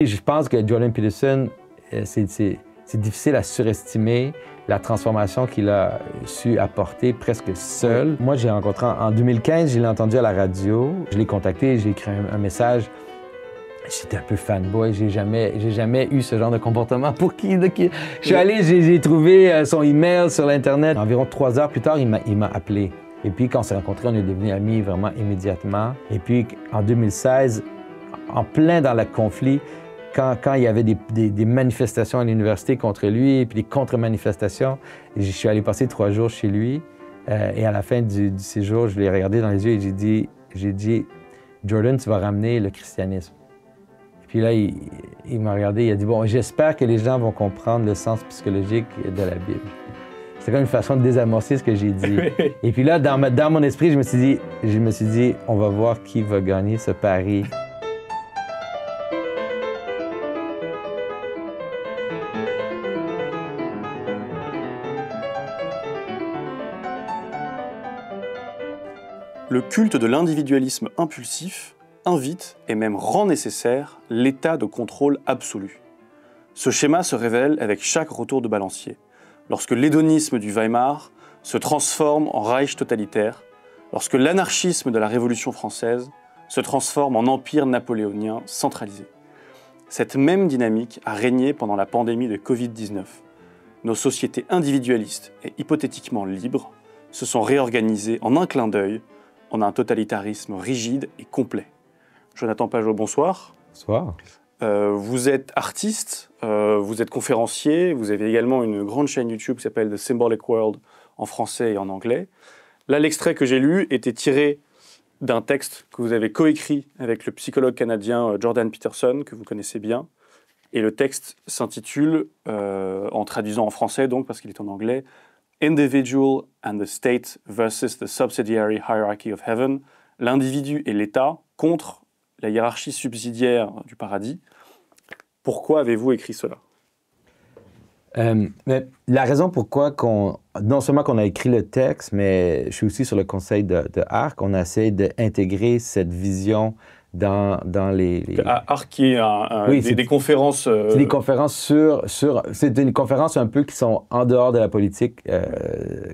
Je pense que Jordan Peterson, c'est difficile à surestimer la transformation qu'il a su apporter presque seul. Moi, j'ai rencontré en 2015, je l'ai entendu à la radio. Je l'ai contacté, j'ai écrit un message. J'étais un peu fanboy, j'ai jamais eu ce genre de comportement. Pour qui? Je suis allé, j'ai trouvé son email sur l'Internet. Environ 3 heures plus tard, il m'a appelé. Et puis, quand on s'est rencontrés, on est devenus amis vraiment immédiatement. Et puis, en 2016, en plein dans le conflit, quand il y avait des manifestations à l'université contre lui, puis des contre-manifestations, je suis allé passer 3 jours chez lui. Et à la fin du séjour, je l'ai regardé dans les yeux et j'ai dit, Jordan, tu vas ramener le christianisme. Puis là, il m'a regardé, il a dit, bon, j'espère que les gens vont comprendre le sens psychologique de la Bible. C'est comme une façon de désamorcer ce que j'ai dit. Et puis là, dans mon esprit, je me suis dit, on va voir qui va gagner ce pari. Le culte de l'individualisme impulsif invite et même rend nécessaire l'état de contrôle absolu. Ce schéma se révèle avec chaque retour de balancier, lorsque l'hédonisme du Weimar se transforme en Reich totalitaire, lorsque l'anarchisme de la Révolution française se transforme en empire napoléonien centralisé. Cette même dynamique a régné pendant la pandémie de Covid-19. Nos sociétés individualistes et hypothétiquement libres se sont réorganisées en un clin d'œil en un totalitarisme rigide et complet. Jonathan Pageau, bonsoir. Bonsoir. Vous êtes artiste, vous êtes conférencier, vous avez également une grande chaîne YouTube qui s'appelle The Symbolic World en français et en anglais. Là, l'extrait que j'ai lu était tiré d'un texte que vous avez coécrit avec le psychologue canadien Jordan Peterson, que vous connaissez bien. Et le texte s'intitule, en traduisant en français donc, parce qu'il est en anglais, Individual and the State versus the Subsidiary Hierarchy of Heaven, l'individu et l'État contre la hiérarchie subsidiaire du paradis. Pourquoi avez-vous écrit cela? Mais la raison pourquoi non seulement qu'on a écrit le texte, mais je suis aussi sur le conseil de ARC, on a essayé d'intégrer cette vision dans les... ARC qui est des conférences... C'est des conférences c'est des conférences un peu qui sont en dehors de la politique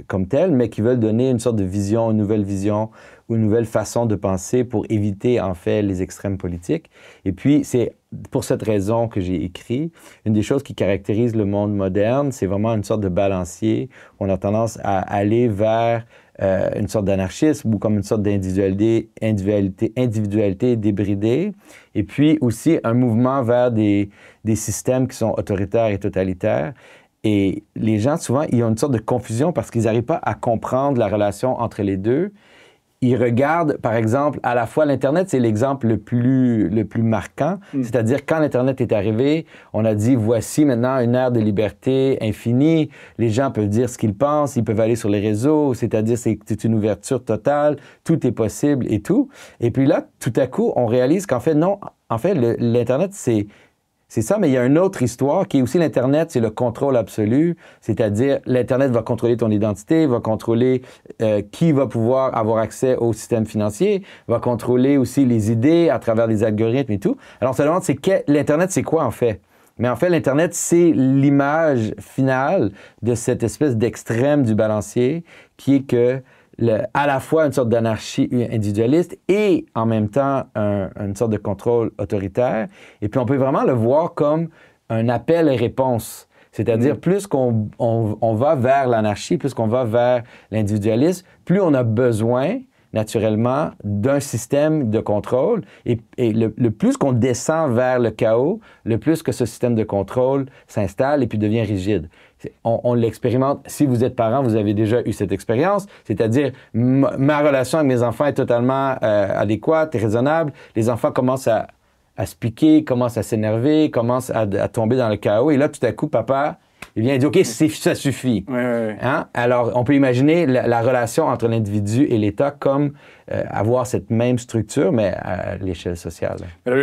comme telle, mais qui veulent donner une sorte de vision, une nouvelle vision ou une nouvelle façon de penser pour éviter, en fait, les extrêmes politiques. Et puis, c'est pour cette raison que j'ai écrit. Une des choses qui caractérise le monde moderne, c'est vraiment une sorte de balancier. On a tendance à aller vers une sorte d'anarchisme ou comme une sorte d'individualité débridée. Et puis aussi un mouvement vers des systèmes qui sont autoritaires et totalitaires. Et les gens, souvent, ils ont une sorte de confusion parce qu'ils n'arrivent pas à comprendre la relation entre les deux. Ils regardent, par exemple, à la fois l'Internet, c'est l'exemple le plus marquant. C'est-à-dire, quand l'Internet est arrivé, on a dit, voici maintenant une ère de liberté infinie. Les gens peuvent dire ce qu'ils pensent, ils peuvent aller sur les réseaux, c'est-à-dire, c'est une ouverture totale, tout est possible et tout. Et puis là, tout à coup, on réalise qu'en fait, non, en fait, l'Internet, c'est ça, mais il y a une autre histoire qui est aussi l'Internet, c'est le contrôle absolu, c'est-à-dire l'Internet va contrôler ton identité, va contrôler qui va pouvoir avoir accès au système financier, va contrôler aussi les idées à travers les algorithmes et tout. Alors, on se demande, l'Internet, c'est quoi en fait? Mais en fait, l'Internet, c'est l'image finale de cette espèce d'extrême du balancier qui est que à la fois une sorte d'anarchie individualiste et en même temps une sorte de contrôle autoritaire. Et puis on peut vraiment le voir comme un appel et réponse. C'est-à-dire, plus qu'on va vers l'anarchie, plus qu'on va vers l'individualisme, plus on a besoin, naturellement, d'un système de contrôle. Et le plus qu'on descend vers le chaos, le plus que ce système de contrôle s'installe et puis devient rigide. On l'expérimente. Si vous êtes parent, vous avez déjà eu cette expérience. C'est-à-dire, ma relation avec mes enfants est totalement adéquate et raisonnable. Les enfants commencent à se piquer, commencent à s'énerver, commencent à tomber dans le chaos. Et là, tout à coup, papa, il vient dire, OK, ça suffit. Ouais. Hein? Alors, on peut imaginer la relation entre l'individu et l'État comme avoir cette même structure, mais à l'échelle sociale.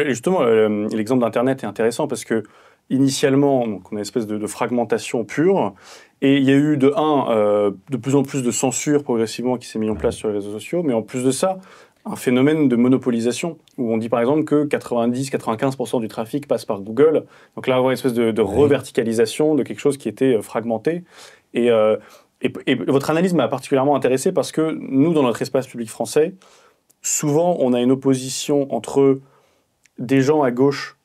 Justement, l'exemple d'Internet est intéressant parce que initialement, donc, on a une espèce de fragmentation pure, et il y a eu de plus en plus de censure progressivement qui s'est mise en place sur les réseaux sociaux, mais en plus de ça, un phénomène de monopolisation, où on dit par exemple que 90-95% du trafic passe par Google. Donc là, on voit une espèce de reverticalisation de quelque chose qui était fragmenté. Et votre analyse m'a particulièrement intéressé parce que nous, dans notre espace public français, souvent, on a une opposition entre des gens à gauche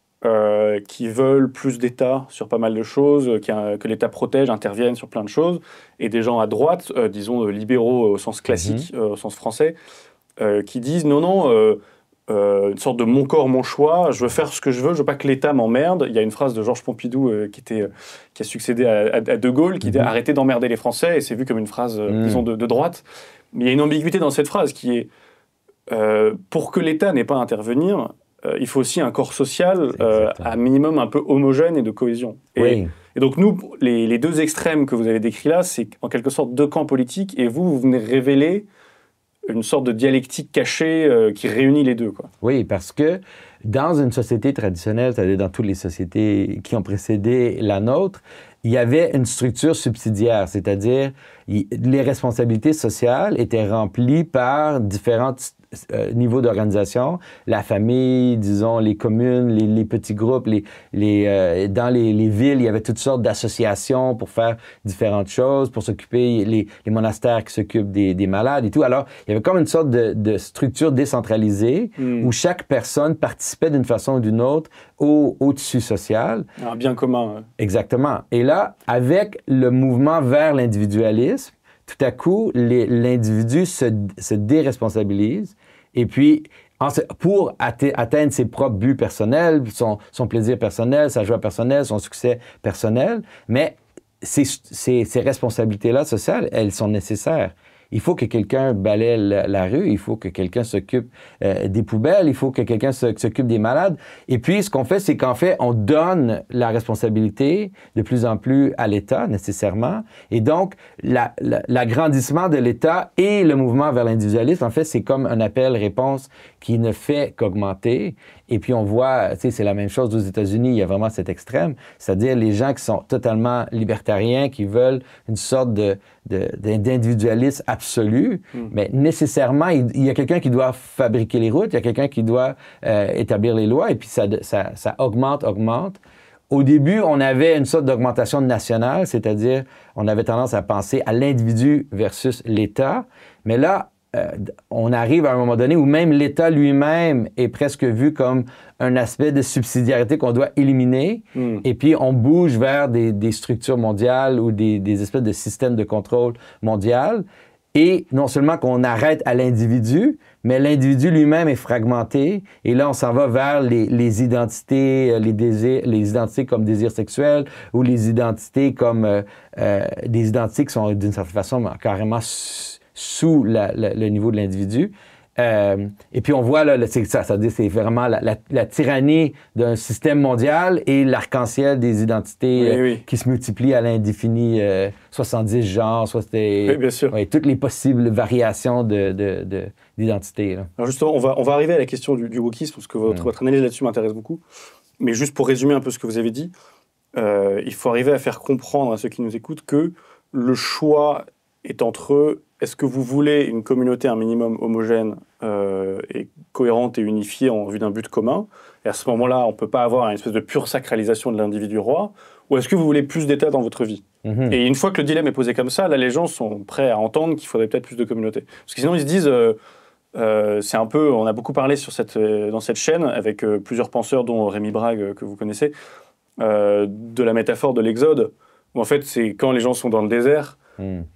qui veulent plus d'État sur pas mal de choses, que l'État protège, intervienne sur plein de choses, et des gens à droite, disons libéraux au sens classique, au sens français, qui disent non, une sorte de mon corps, mon choix, je veux faire ce que je veux pas que l'État m'emmerde. Il y a une phrase de Georges Pompidou qui a succédé à De Gaulle, qui dit « Arrêtez d'emmerder les Français », et c'est vu comme une phrase, disons, de droite. Mais il y a une ambiguïté dans cette phrase qui est pour que l'État n'ait pas à intervenir, il faut aussi un corps social à minimum un peu homogène et de cohésion. Et donc nous, les deux extrêmes que vous avez décrits là, c'est en quelque sorte deux camps politiques, et vous venez révéler une sorte de dialectique cachée qui réunit les deux, quoi. Oui, parce que dans une société traditionnelle, c'est-à-dire dans toutes les sociétés qui ont précédé la nôtre, il y avait une structure subsidiaire, c'est-à-dire les responsabilités sociales étaient remplies par différents niveaux d'organisation, la famille, disons, les communes, les petits groupes, dans les villes, il y avait toutes sortes d'associations pour faire différentes choses, pour s'occuper, les monastères qui s'occupent des malades et tout. Alors, il y avait comme une sorte de structure décentralisée où chaque personne participait d'une façon ou d'une autre au tissu social. Un bien commun. Exactement. Et là, avec le mouvement vers l'individualisme, tout à coup, l'individu se déresponsabilise et puis, pour atteindre ses propres buts personnels, son plaisir personnel, sa joie personnelle, son succès personnel, mais ces responsabilités-là sociales, elles sont nécessaires. Il faut que quelqu'un balaie la rue, il faut que quelqu'un s'occupe des poubelles, il faut que quelqu'un s'occupe des malades. Et puis, ce qu'on fait, c'est qu'en fait, on donne la responsabilité de plus en plus à l'État, nécessairement. Et donc, l'agrandissement de l'État et le mouvement vers l'individualisme, en fait, c'est comme un appel-réponse qui ne fait qu'augmenter. Et puis, on voit, tu sais, c'est la même chose aux États-Unis, il y a vraiment cet extrême, c'est-à-dire les gens qui sont totalement libertariens, qui veulent une sorte d'individualisme absolu, mais nécessairement, il y a quelqu'un qui doit fabriquer les routes, il y a quelqu'un qui doit établir les lois, et puis ça augmente. Au début, on avait une sorte d'augmentation nationale, c'est-à-dire on avait tendance à penser à l'individu versus l'État, mais là, on arrive à un moment donné où même l'État lui-même est presque vu comme un aspect de subsidiarité qu'on doit éliminer. Et puis, on bouge vers des structures mondiales ou des espèces de systèmes de contrôle mondial. Et non seulement qu'on arrête à l'individu, mais l'individu lui-même est fragmenté. Et là, on s'en va vers les identités, les identités comme désir sexuel ou les identités comme des identités qui sont d'une certaine façon carrément sous le niveau de l'individu. Et puis on voit, là, c'est vraiment la tyrannie d'un système mondial et l'arc-en-ciel des identités qui se multiplient à l'indéfini, 70 genres, bien sûr. Toutes les possibles variations d'identité. Alors justement, on va arriver à la question du wokisme, parce que votre analyse là-dessus m'intéresse beaucoup. Mais juste pour résumer un peu ce que vous avez dit, il faut arriver à faire comprendre à ceux qui nous écoutent que le choix est entre est-ce que vous voulez une communauté un minimum homogène et cohérente et unifiée en vue d'un but commun, et à ce moment-là, on ne peut pas avoir une espèce de pure sacralisation de l'individu roi, ou est-ce que vous voulez plus d'État dans votre vie? Et une fois que le dilemme est posé comme ça, là, les gens sont prêts à entendre qu'il faudrait peut-être plus de communautés. Parce que sinon, ils se disent, c'est un peu, on a beaucoup parlé dans cette chaîne, avec plusieurs penseurs, dont Rémi Brague, que vous connaissez, de la métaphore de l'exode, où en fait, c'est quand les gens sont dans le désert,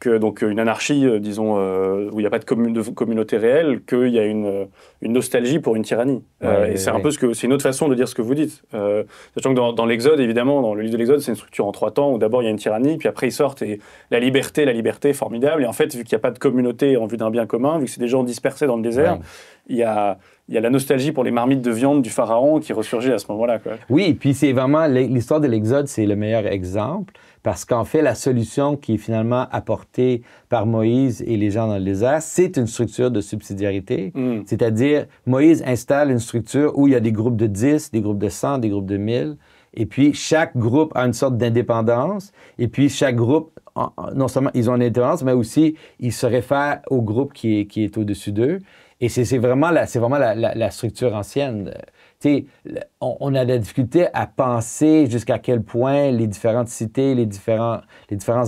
donc une anarchie, disons, où il n'y a pas de communauté réelle, qu'il y a une nostalgie pour une tyrannie. Et c'est un peu c'est une autre façon de dire ce que vous dites. Sachant que dans l'Exode, évidemment, dans le livre de l'Exode, c'est une structure en 3 temps, où d'abord il y a une tyrannie, puis après ils sortent, et la liberté, formidable. Et en fait, vu qu'il n'y a pas de communauté en vue d'un bien commun, vu que c'est des gens dispersés dans le désert, il y a la nostalgie pour les marmites de viande du pharaon qui ressurgit à ce moment-là, quoi. Oui, puis c'est vraiment, l'histoire de l'Exode, c'est le meilleur exemple, parce qu'en fait, la solution qui est finalement apportée par Moïse et les gens dans le désert, c'est une structure de subsidiarité. C'est-à-dire, Moïse installe une structure où il y a des groupes de 10, des groupes de 100, des groupes de 1000, et puis chaque groupe a une sorte d'indépendance, et puis chaque groupe, non seulement ils ont une indépendance, mais aussi ils se réfèrent au groupe qui est au-dessus d'eux. Et c'est vraiment la structure ancienne. Tu sais, on a de la difficulté à penser jusqu'à quel point les différentes cités, les différents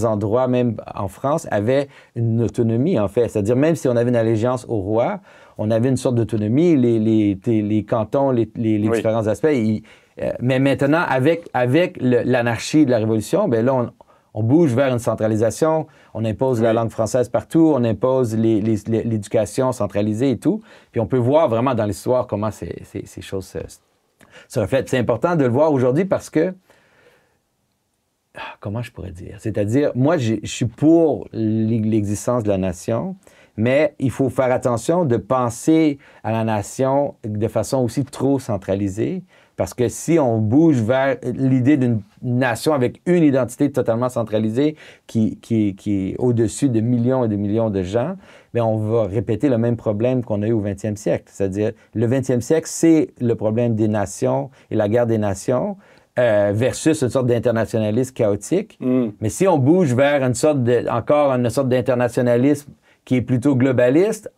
endroits, même en France, avaient une autonomie, en fait. C'est-à-dire, même si on avait une allégeance au roi, on avait une sorte d'autonomie, les cantons, les différents aspects. Mais maintenant, avec l'anarchie de la Révolution, bien là, on bouge vers une centralisation, on impose la langue française partout, on impose l'éducation centralisée et tout. Puis on peut voir vraiment dans l'histoire comment ces choses se reflètent. C'est important de le voir aujourd'hui parce que, comment je pourrais dire? C'est-à-dire, moi, je suis pour l'existence de la nation, mais il faut faire attention de penser à la nation de façon aussi trop centralisée. Parce que si on bouge vers l'idée d'une nation avec une identité totalement centralisée qui est au-dessus de millions et de millions de gens, bien, on va répéter le même problème qu'on a eu au 20e siècle. C'est-à-dire, le 20e siècle, c'est le problème des nations et la guerre des nations versus une sorte d'internationalisme chaotique. Mais si on bouge vers une sorte d'internationalisme qui est plutôt globaliste,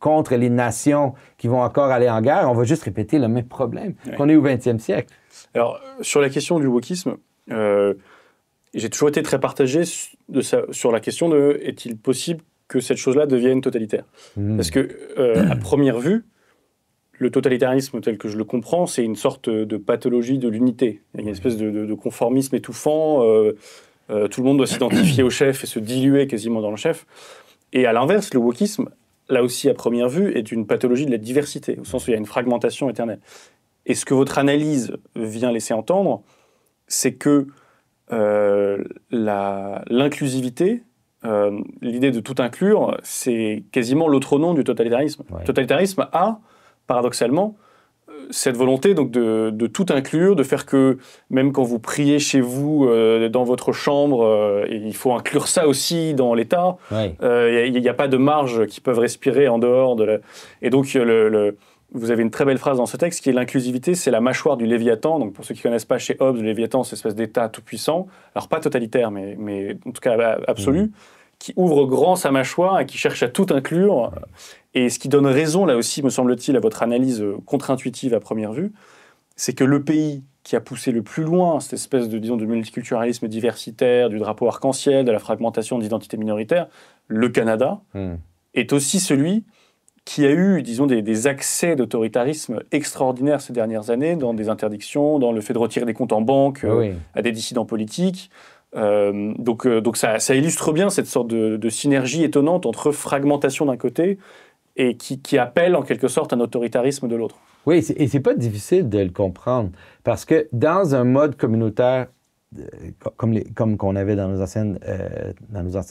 contre les nations qui vont encore aller en guerre, on va juste répéter le même problème qu'on est au 20e siècle. Alors, sur la question du wokisme, j'ai toujours été très partagé sur la question de est-il possible que cette chose-là devienne totalitaire? Parce que, à première vue, le totalitarisme tel que je le comprends, c'est une sorte de pathologie de l'unité. Il y a une espèce de conformisme étouffant, tout le monde doit s'identifier au chef et se diluer quasiment dans le chef. Et à l'inverse, le wokisme, là aussi à première vue, est une pathologie de la diversité, au sens où il y a une fragmentation éternelle. Et ce que votre analyse vient laisser entendre, c'est que l'inclusivité, l'idée de tout inclure, c'est quasiment l'autre nom du totalitarisme. Le totalitarisme a, paradoxalement, cette volonté donc de tout inclure, de faire que même quand vous priez chez vous, dans votre chambre, il faut inclure ça aussi dans l'État. Il n'y a pas de marge qui peuvent respirer en dehors de la... Et donc, vous avez une très belle phrase dans ce texte qui est l'inclusivité, c'est la mâchoire du Léviathan. Donc, pour ceux qui ne connaissent pas, chez Hobbes, le Léviathan, c'est une espèce d'État tout-puissant. Alors, pas totalitaire, mais en tout cas absolu, qui ouvre grand sa mâchoire et qui cherche à tout inclure. Et ce qui donne raison, là aussi, me semble-t-il, à votre analyse contre-intuitive à première vue, c'est que le pays qui a poussé le plus loin cette espèce de, disons, de multiculturalisme diversitaire, du drapeau arc-en-ciel, de la fragmentation d'identités minoritaires, le Canada, est aussi celui qui a eu, disons, des accès d'autoritarisme extraordinaires ces dernières années, dans des interdictions, dans le fait de retirer des comptes en banque à des dissidents politiques. Donc ça illustre bien cette sorte de synergie étonnante entre fragmentation d'un côté et qui appelle en quelque sorte un autoritarisme de l'autre. Oui, et c'est pas difficile de le comprendre, parce que dans un mode communautaire comme qu'on avait dans nos anciennes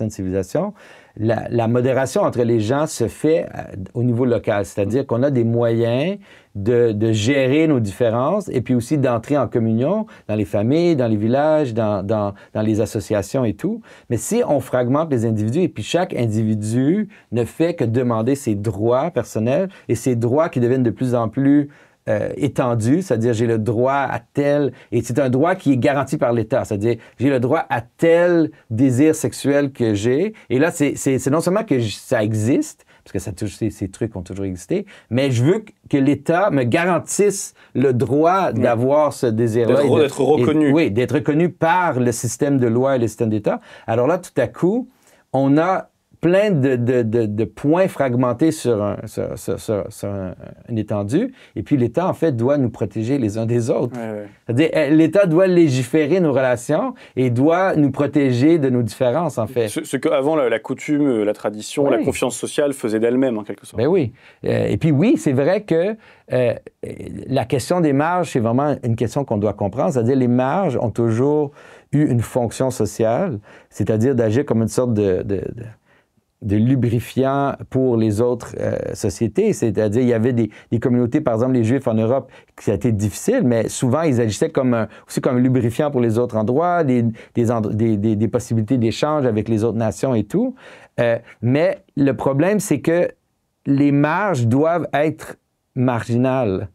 civilisations, la modération entre les gens se fait au niveau local, c'est-à-dire qu'on a des moyens de gérer nos différences et puis aussi d'entrer en communion dans les familles, dans les villages, dans les associations et tout. Mais si on fragmente les individus et puis chaque individu ne fait que demander ses droits personnels et ses droits qui deviennent de plus en plus étendu, c'est-à-dire j'ai le droit à tel, et c'est un droit qui est garanti par l'État, c'est-à-dire j'ai le droit à tel désir sexuel que j'ai, et là c'est non seulement que ça existe, parce que ces trucs ont toujours existé, mais je veux que l'État me garantisse le droit d'avoir ce désir-là. D'être reconnu. Oui, d'être reconnu par le système de loi et le système d'État. Alors là, tout à coup, on a plein de points fragmentés sur une étendue. Et puis, l'État, en fait, doit nous protéger les uns des autres. C'est-à-dire, l'État doit légiférer nos relations et doit nous protéger de nos différences, en fait. Ce qu'avant, la coutume, la tradition, la confiance sociale faisait d'elle-même, en quelque sorte. Ben oui. Et puis, oui, c'est vrai que la question des marges, c'est vraiment une question qu'on doit comprendre. C'est-à-dire, les marges ont toujours eu une fonction sociale, c'est-à-dire d'agir comme une sorte de lubrifiant pour les autres sociétés. C'est-à-dire, il y avait des communautés, par exemple, les Juifs en Europe, qui a été difficile, mais souvent, ils agissaient aussi comme un lubrifiant pour les autres endroits, des possibilités d'échange avec les autres nations et tout. Mais le problème, c'est que les marges doivent être marginales.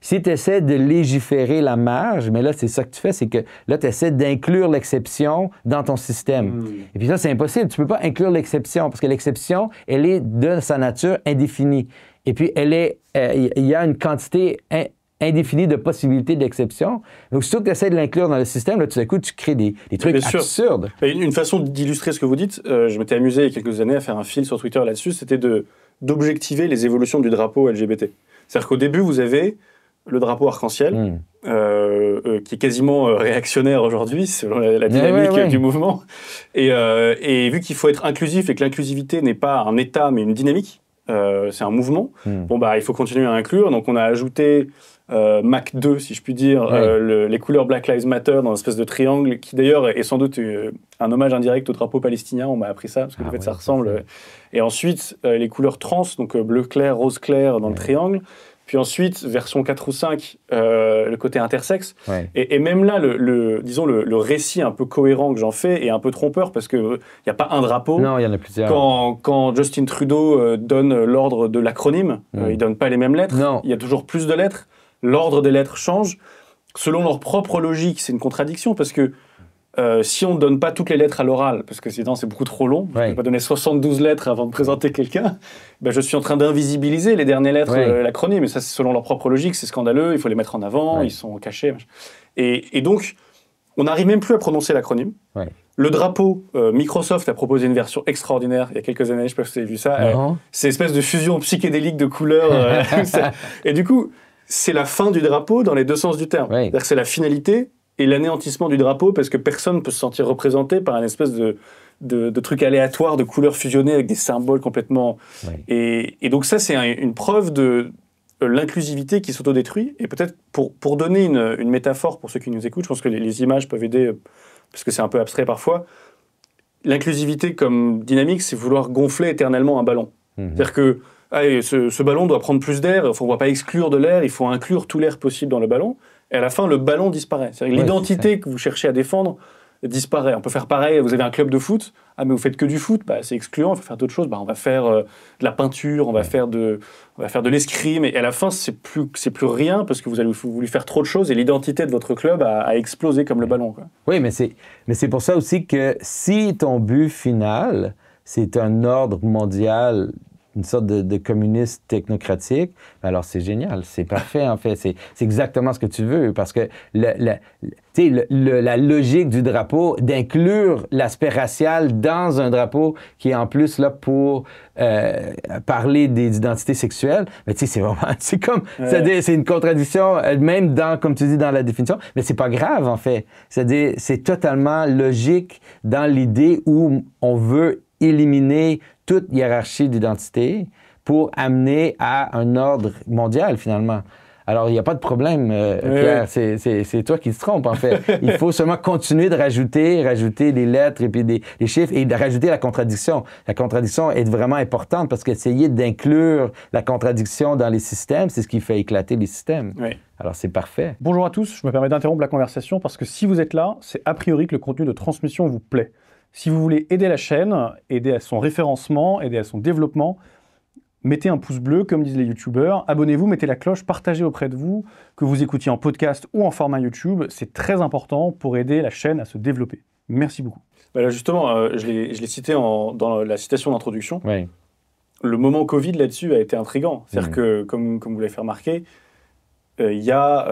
Si tu essaies de légiférer la marge, mais là, c'est ça que tu fais, c'est que là, tu essaies d'inclure l'exception dans ton système. Et puis ça, c'est impossible. Tu ne peux pas inclure l'exception parce que l'exception, elle est de sa nature indéfinie. Et puis, il y a une quantité indéfinie de possibilités d'exception. Donc, aussitôt que tu essaies de l'inclure dans le système, là, tout à coup, tu crées des trucs absurdes. Une façon d'illustrer ce que vous dites, je m'étais amusé il y a quelques années à faire un fil sur Twitter là-dessus, c'était d'objectiver les évolutions du drapeau LGBT. C'est-à-dire qu'au début, vous avez le drapeau arc-en-ciel, qui est quasiment réactionnaire aujourd'hui, selon la dynamique du mouvement. Et vu qu'il faut être inclusif et que l'inclusivité n'est pas un état, mais une dynamique, c'est un mouvement, il faut continuer à inclure. Donc, on a ajouté Mach 2, si je puis dire, les couleurs Black Lives Matter dans une espèce de triangle, qui d'ailleurs est sans doute un hommage indirect au drapeau palestinien. On m'a appris ça, parce que en fait, ça ressemble. Et ensuite, les couleurs trans, donc bleu clair, rose clair dans le triangle. Puis ensuite, version 4 ou 5, le côté intersexe. Et même là, disons, le récit un peu cohérent que j'en fais est un peu trompeur, parce qu'il n'y a pas un drapeau. Non, il y en a plusieurs. Quand Justin Trudeau donne l'ordre de l'acronyme, il ne donne pas les mêmes lettres. Non. Il y a toujours plus de lettres. L'ordre des lettres change. Selon leur propre logique, c'est une contradiction, parce que si on ne donne pas toutes les lettres à l'oral, parce que sinon c'est beaucoup trop long, je ne peux pas donner 72 lettres avant de présenter quelqu'un, je suis en train d'invisibiliser les dernières lettres de l'acronyme, et ça, c'est selon leur propre logique, c'est scandaleux, il faut les mettre en avant, ils sont cachés. Et donc, on n'arrive même plus à prononcer l'acronyme. Le drapeau, Microsoft a proposé une version extraordinaire il y a quelques années, je ne sais pas si vous avez vu ça, c'est une espèce de fusion psychédélique de couleurs. Et du coup, c'est la fin du drapeau dans les deux sens du terme. C'est-à-dire que c'est la finalité et l'anéantissement du drapeau, parce que personne ne peut se sentir représenté par une espèce de truc aléatoire, de couleurs fusionnées avec des symboles complètement... Et donc ça, c'est une preuve de l'inclusivité qui s'autodétruit. Et peut-être pour donner une métaphore pour ceux qui nous écoutent, je pense que les images peuvent aider, parce que c'est un peu abstrait parfois. L'inclusivité comme dynamique, c'est vouloir gonfler éternellement un ballon. C'est-à-dire que ce ballon doit prendre plus d'air, on ne va pas exclure de l'air, il faut inclure tout l'air possible dans le ballon. Et à la fin, le ballon disparaît. C'est-à-dire que l'identité que vous cherchez à défendre disparaît. On peut faire pareil, vous avez un club de foot, mais vous faites que du foot, c'est excluant, il faut faire d'autres choses. On va faire de la peinture, on va faire de l'escrime, et à la fin, c'est plus rien, parce que vous avez voulu faire trop de choses, et l'identité de votre club a explosé comme le ballon. Oui, mais c'est pour ça aussi que si ton but final, c'est un ordre mondial, une sorte de communiste technocratique, alors c'est génial, c'est parfait en fait, c'est exactement ce que tu veux, parce que la logique du drapeau, d'inclure l'aspect racial dans un drapeau qui est en plus là pour parler des identités sexuelles, mais c'est vraiment, c'est une contradiction, même comme tu dis, dans la définition, mais c'est pas grave en fait, c'est-à-dire c'est totalement logique dans l'idée où on veut éliminer toute hiérarchie d'identité pour amener à un ordre mondial, finalement. Alors, il n'y a pas de problème, Pierre. C'est toi qui te trompes, en fait. Il faut seulement continuer de rajouter des lettres et puis des chiffres et de rajouter la contradiction. La contradiction est vraiment importante parce qu'essayer d'inclure la contradiction dans les systèmes, c'est ce qui fait éclater les systèmes. Alors, c'est parfait. Bonjour à tous. Je me permets d'interrompre la conversation parce que si vous êtes là, c'est a priori que le contenu de transmission vous plaît. Si vous voulez aider la chaîne, aider à son référencement, aider à son développement, mettez un pouce bleu, comme disent les youtubeurs, abonnez-vous, mettez la cloche, partagez auprès de vous, que vous écoutiez en podcast ou en format YouTube, c'est très important pour aider la chaîne à se développer. Merci beaucoup. Là justement, je l'ai cité dans la citation d'introduction. Le moment Covid là-dessus a été intriguant. C'est-à-dire que, comme vous l'avez fait remarquer, il y a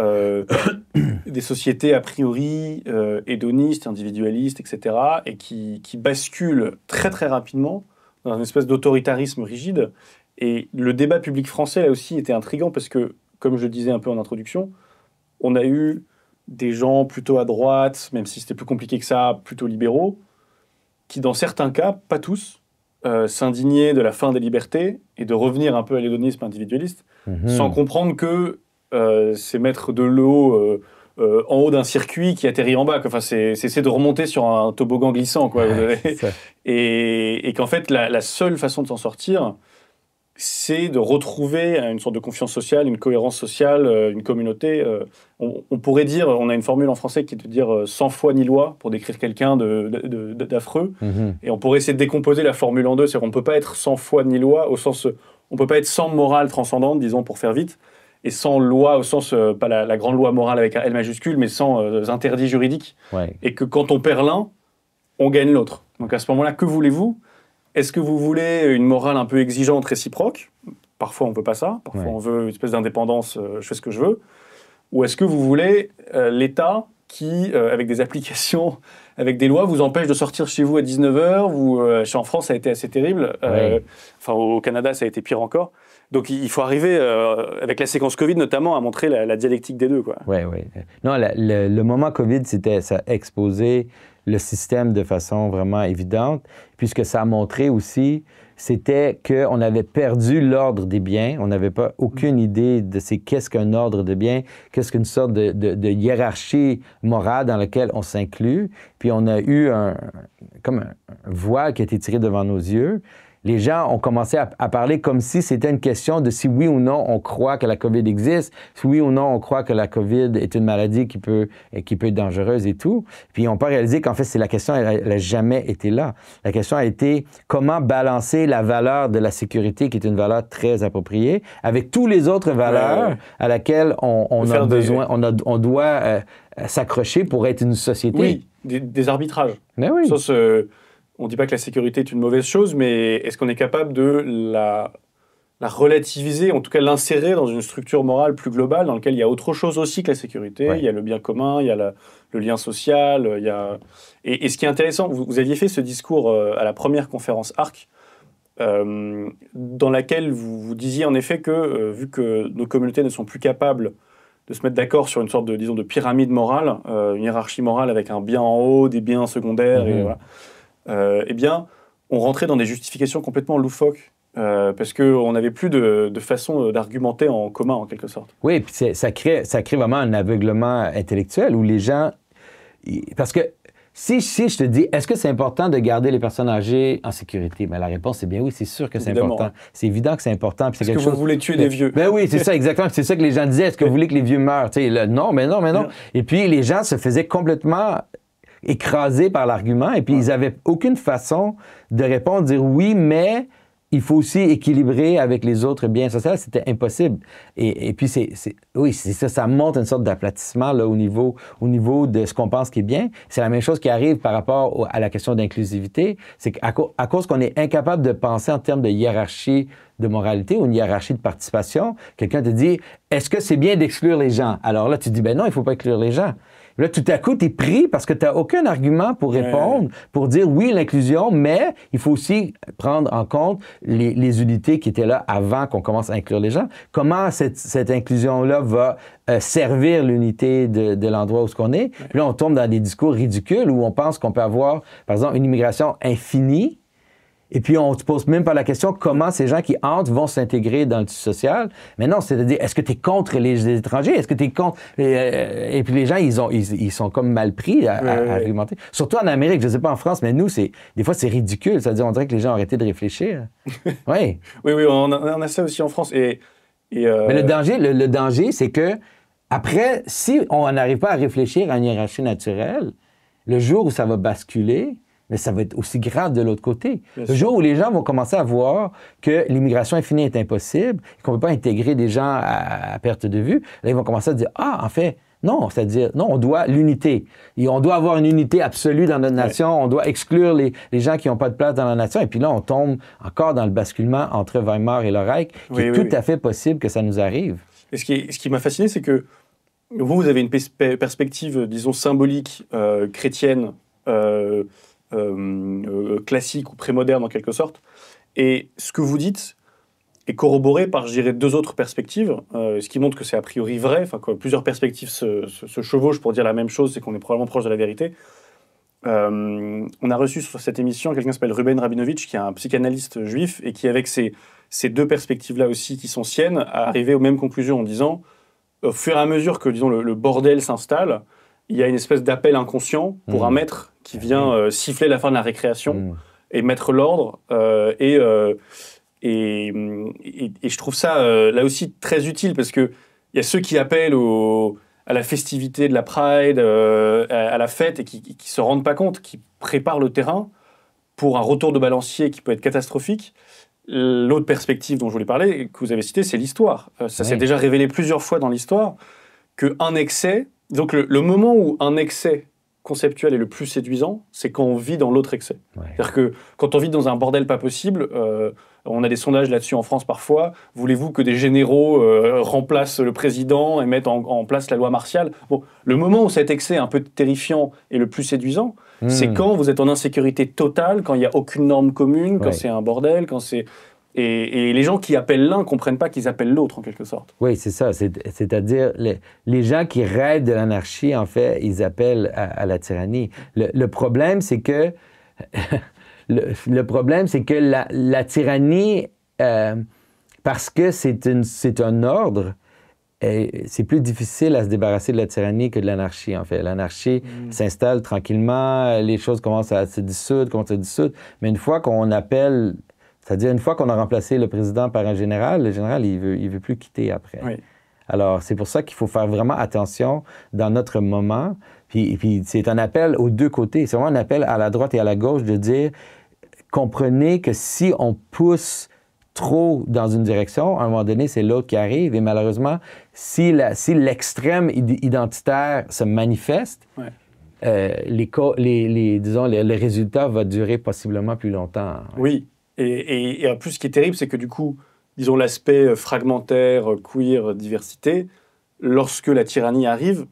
des sociétés a priori hédonistes, individualistes, etc., et qui basculent très très rapidement dans une espèce d'autoritarisme rigide. Et le débat public français a aussi été intriguant parce que, comme je le disais un peu en introduction, on a eu des gens plutôt à droite, même si c'était plus compliqué que ça, plutôt libéraux, qui dans certains cas, pas tous, s'indignaient de la fin des libertés et de revenir un peu à l'hédonisme individualiste, sans comprendre que c'est mettre de l'eau en haut d'un circuit qui atterrit en bas. Enfin, c'est essayer de remonter sur un toboggan glissant. Et qu'en fait, la seule façon de s'en sortir, c'est de retrouver une sorte de confiance sociale, une cohérence sociale, une communauté. On pourrait dire, on a une formule en français qui est de dire sans foi ni loi pour décrire quelqu'un d'affreux. Et on pourrait essayer de décomposer la formule en deux. C'est-à-dire qu'on ne peut pas être sans foi ni loi, au sens... On ne peut pas être sans morale transcendante, disons, pour faire vite, et sans loi au sens, pas la grande loi morale avec un L majuscule, mais sans interdit juridique. Et que quand on perd l'un, on gagne l'autre. Donc à ce moment-là, que voulez-vous ? Est-ce que vous voulez une morale un peu exigeante, réciproque ? parfois on veut pas ça, parfois on veut une espèce d'indépendance, je fais ce que je veux, ou est-ce que vous voulez l'État qui, avec des applications, avec des lois, vous empêche de sortir chez vous à 19h, en France ça a été assez terrible, enfin au Canada ça a été pire encore. Donc il faut arriver, avec la séquence Covid notamment, à montrer la dialectique des deux, quoi. Oui. Non, le moment Covid, ça a exposé le système de façon vraiment évidente. Puis ce que ça a montré aussi, c'était qu'on avait perdu l'ordre des biens. On n'avait pas aucune idée de qu'est-ce qu'un ordre de biens, qu'est-ce qu'une sorte de hiérarchie morale dans laquelle on s'inclut. Puis on a eu comme un voile qui a été tiré devant nos yeux. Les gens ont commencé à parler comme si c'était une question de si oui ou non on croit que la COVID existe, si oui ou non on croit que la COVID est une maladie qui peut être dangereuse et tout. Puis ils n'ont pas réalisé qu'en fait, la question, elle n'a jamais été là. La question a été comment balancer la valeur de la sécurité, qui est une valeur très appropriée, avec toutes les autres valeurs à laquelle on a besoin, on doit s'accrocher pour être une société. Oui, des arbitrages. Mais oui. Ça, on ne dit pas que la sécurité est une mauvaise chose, mais est-ce qu'on est capable de la relativiser, en tout cas l'insérer dans une structure morale plus globale dans laquelle il y a autre chose aussi que la sécurité, il y a le bien commun, il y a le lien social, il y a... Et ce qui est intéressant, vous aviez fait ce discours à la première conférence ARC, dans laquelle vous disiez en effet que, vu que nos communautés ne sont plus capables de se mettre d'accord sur une sorte de pyramide morale, une hiérarchie morale avec un bien en haut, des biens secondaires, et voilà. Eh bien, on rentrait dans des justifications complètement loufoques parce qu'on n'avait plus de façon d'argumenter en commun, en quelque sorte. Oui, puis ça crée vraiment un aveuglement intellectuel où les gens... Parce que si je te dis, est-ce que c'est important de garder les personnes âgées en sécurité? Ben, la réponse est bien oui, c'est sûr que c'est important. C'est évident que c'est important. Est-ce que vous voulez tuer des vieux? Ben oui, c'est ça, exactement. C'est ça que les gens disaient. Est-ce que vous voulez que les vieux meurent? Non. Et puis, les gens se faisaient complètement... écrasés par l'argument, et puis ils n'avaient aucune façon de répondre, dire oui, mais il faut aussi équilibrer avec les autres biens sociaux. C'était impossible. Et puis, oui, c'est ça, ça montre une sorte d'aplatissement là, au niveau de ce qu'on pense qui est bien. C'est la même chose qui arrive par rapport à la question d'inclusivité. C'est qu'à cause qu'on est incapable de penser en termes de hiérarchie de moralité ou une hiérarchie de participation, quelqu'un te dit, est-ce que c'est bien d'exclure les gens? Alors là, tu dis, ben non, il ne faut pas exclure les gens. Là, tout à coup, tu es pris parce que tu n'as aucun argument pour répondre, pour dire oui, l'inclusion, mais il faut aussi prendre en compte les unités qui étaient là avant qu'on commence à inclure les gens. Comment cette inclusion-là va servir l'unité de l'endroit où on est? Puis là, on tombe dans des discours ridicules où on pense qu'on peut avoir, par exemple, une immigration infinie. Et puis, on ne se pose même pas la question comment ces gens qui entrent vont s'intégrer dans le tissu social. Mais non, c'est-à-dire, est-ce que tu es contre les étrangers? Est-ce que tu es contre... Et puis, les gens, ils sont comme mal pris à argumenter. Surtout en Amérique, je ne sais pas en France, mais nous, des fois, c'est ridicule. C'est-à-dire, on dirait que les gens ont arrêté de réfléchir. Oui. Oui, on a ça aussi en France. Mais le danger, c'est que après, si on n'arrive pas à réfléchir à une hiérarchie naturelle, le jour où ça va basculer... mais ça va être aussi grave de l'autre côté. Le jour où les gens vont commencer à voir que l'immigration infinie est impossible, qu'on ne peut pas intégrer des gens à perte de vue, là, ils vont commencer à dire « Ah, en fait, non, c'est-à-dire, non, on doit l'unité. Et on doit avoir une unité absolue dans notre nation, on doit exclure les gens qui n'ont pas de place dans la nation. » Et puis là, on tombe encore dans le basculement entre Weimar et le Reich, qui est tout à fait possible que ça nous arrive. Et ce qui m'a fasciné, c'est que vous avez une perspective, disons, symbolique, chrétienne, classique ou prémoderne en quelque sorte. Et ce que vous dites est corroboré par, je dirais, deux autres perspectives, ce qui montre que c'est a priori vrai, enfin, que plusieurs perspectives se chevauchent pour dire la même chose, c'est qu'on est probablement proche de la vérité. On a reçu sur cette émission quelqu'un qui s'appelle Ruben Rabinovitch, qui est un psychanalyste juif, et qui, avec ces deux perspectives-là aussi qui sont siennes, a arrivé aux mêmes conclusions en disant, au fur et à mesure que, disons, le bordel s'installe, il y a une espèce d'appel inconscient pour un maître qui vient siffler la fin de la récréation et mettre l'ordre. Et je trouve ça, là aussi, très utile, parce qu'il y a ceux qui appellent à la festivité de la Pride, à la fête, et qui se rendent pas compte, qui préparent le terrain pour un retour de balancier qui peut être catastrophique. L'autre perspective dont je voulais parler, que vous avez citée, c'est l'histoire. Ça s'est déjà révélé plusieurs fois dans l'histoire qu'un excès... Donc le moment où un excès conceptuel et le plus séduisant, c'est quand on vit dans l'autre excès. Ouais. C'est-à-dire que quand on vit dans un bordel pas possible, on a des sondages là-dessus en France parfois, voulez-vous que des généraux remplacent le président et mettent en place la loi martiale? Bon, le moment où cet excès un peu terrifiant et le plus séduisant, c'est quand vous êtes en insécurité totale, quand il n'y a aucune norme commune, quand c'est un bordel, quand c'est... Et les gens qui appellent l'un ne comprennent pas qu'ils appellent l'autre, en quelque sorte. Oui, c'est ça. C'est-à-dire, les gens qui rêvent de l'anarchie, en fait, ils appellent à la tyrannie. Le problème, c'est que... le problème, c'est que la tyrannie, parce que c'est un ordre, c'est plus difficile à se débarrasser de la tyrannie que de l'anarchie, en fait. L'anarchie s'installe tranquillement, les choses commencent à se dissoudre, mais une fois qu'on appelle... C'est-à-dire, une fois qu'on a remplacé le président par un général, le général, il veut plus quitter après. Oui. Alors, c'est pour ça qu'il faut faire vraiment attention dans notre moment. Puis c'est un appel aux deux côtés. C'est vraiment un appel à la droite et à la gauche de dire, comprenez que si on pousse trop dans une direction, à un moment donné, c'est l'autre qui arrive. Et malheureusement, si l'extrême identitaire se manifeste, disons, le résultat va durer possiblement plus longtemps. Oui. Et en plus, ce qui est terrible, c'est que du coup, disons l'aspect fragmentaire, queer, diversité, lorsque la tyrannie arrive,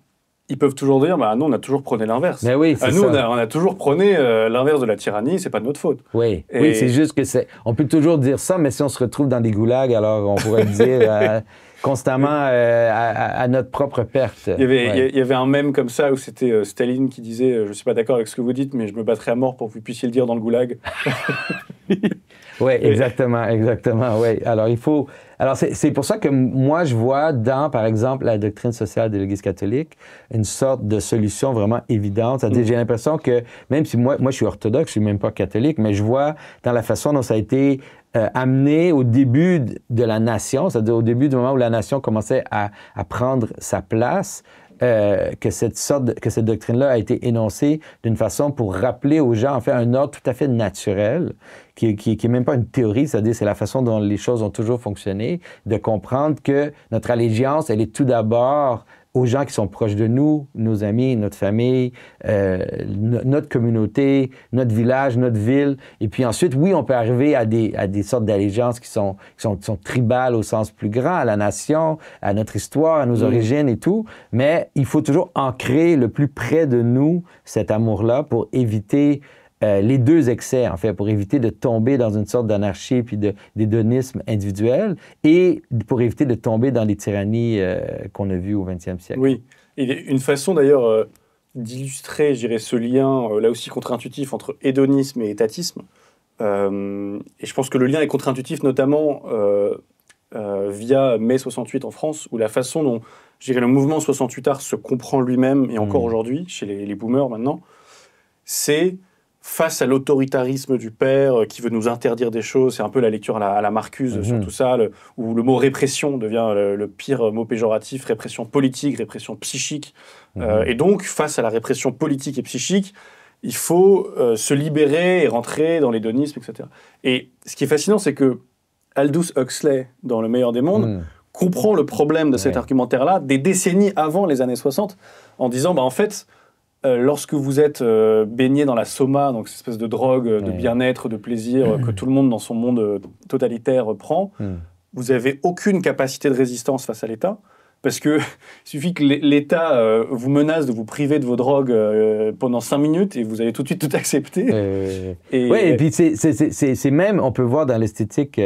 ils peuvent toujours dire, bah, nous, on a toujours prôné l'inverse. Mais oui, c'est nous, ça. on a toujours prôné l'inverse de la tyrannie, c'est pas de notre faute. Oui, oui, c'est juste que on peut toujours dire ça, mais si on se retrouve dans des goulags, alors on pourrait le dire constamment à notre propre perte. Il y avait un mème comme ça où c'était Staline qui disait je suis pas d'accord avec ce que vous dites, mais je me battrai à mort pour que vous puissiez le dire dans le goulag. Oui, exactement, oui. Alors, c'est pour ça que moi, je vois dans, par exemple, la doctrine sociale de l'Église catholique, une sorte de solution vraiment évidente. C'est-à-dire, j'ai l'impression que, même si moi, je suis orthodoxe, je suis même pas catholique, mais je vois dans la façon dont ça a été amené au début de la nation, c'est-à-dire au début du moment où la nation commençait à prendre sa place, que cette doctrine-là a été énoncée d'une façon pour rappeler aux gens, en fait, un ordre tout à fait naturel, qui est même pas une théorie, c'est-à-dire c'est la façon dont les choses ont toujours fonctionné, de comprendre que notre allégeance, elle est tout d'abord aux gens qui sont proches de nous, nos amis, notre famille, notre communauté, notre village, notre ville. Et puis ensuite, oui, on peut arriver à des sortes d'allégeances qui sont tribales au sens plus grand, à la nation, à notre histoire, à nos origines et tout. Mais il faut toujours ancrer le plus près de nous cet amour-là pour éviter les deux excès, en fait, pour éviter de tomber dans une sorte d'anarchie puis d'hédonisme individuel et pour éviter de tomber dans les tyrannies qu'on a vues au 20e siècle. Oui, et une façon d'ailleurs d'illustrer, je dirais, ce lien, là aussi contre-intuitif, entre hédonisme et étatisme, et je pense que le lien est contre-intuitif notamment via mai 68 en France, où la façon dont, je dirais, le mouvement 68ard se comprend lui-même, et encore aujourd'hui, chez les boomers maintenant, c'est... face à l'autoritarisme du père qui veut nous interdire des choses, c'est un peu la lecture à la Marcuse sur tout ça, où le mot répression devient le pire mot péjoratif, répression politique, répression psychique. Et donc, face à la répression politique et psychique, il faut se libérer et rentrer dans l'hédonisme, etc. Et ce qui est fascinant, c'est que Aldous Huxley, dans Le meilleur des mondes, comprend le problème de cet argumentaire-là des décennies avant les années 60, en disant, bah, en fait... lorsque vous êtes baigné dans la soma, donc cette espèce de drogue, de bien-être, de plaisir que tout le monde dans son monde totalitaire prend, vous n'avez aucune capacité de résistance face à l'État, parce qu'il suffit que l'État vous menace de vous priver de vos drogues pendant 5 minutes et vous allez tout de suite tout accepter. Oui, et puis c'est même, on peut voir dans l'esthétique...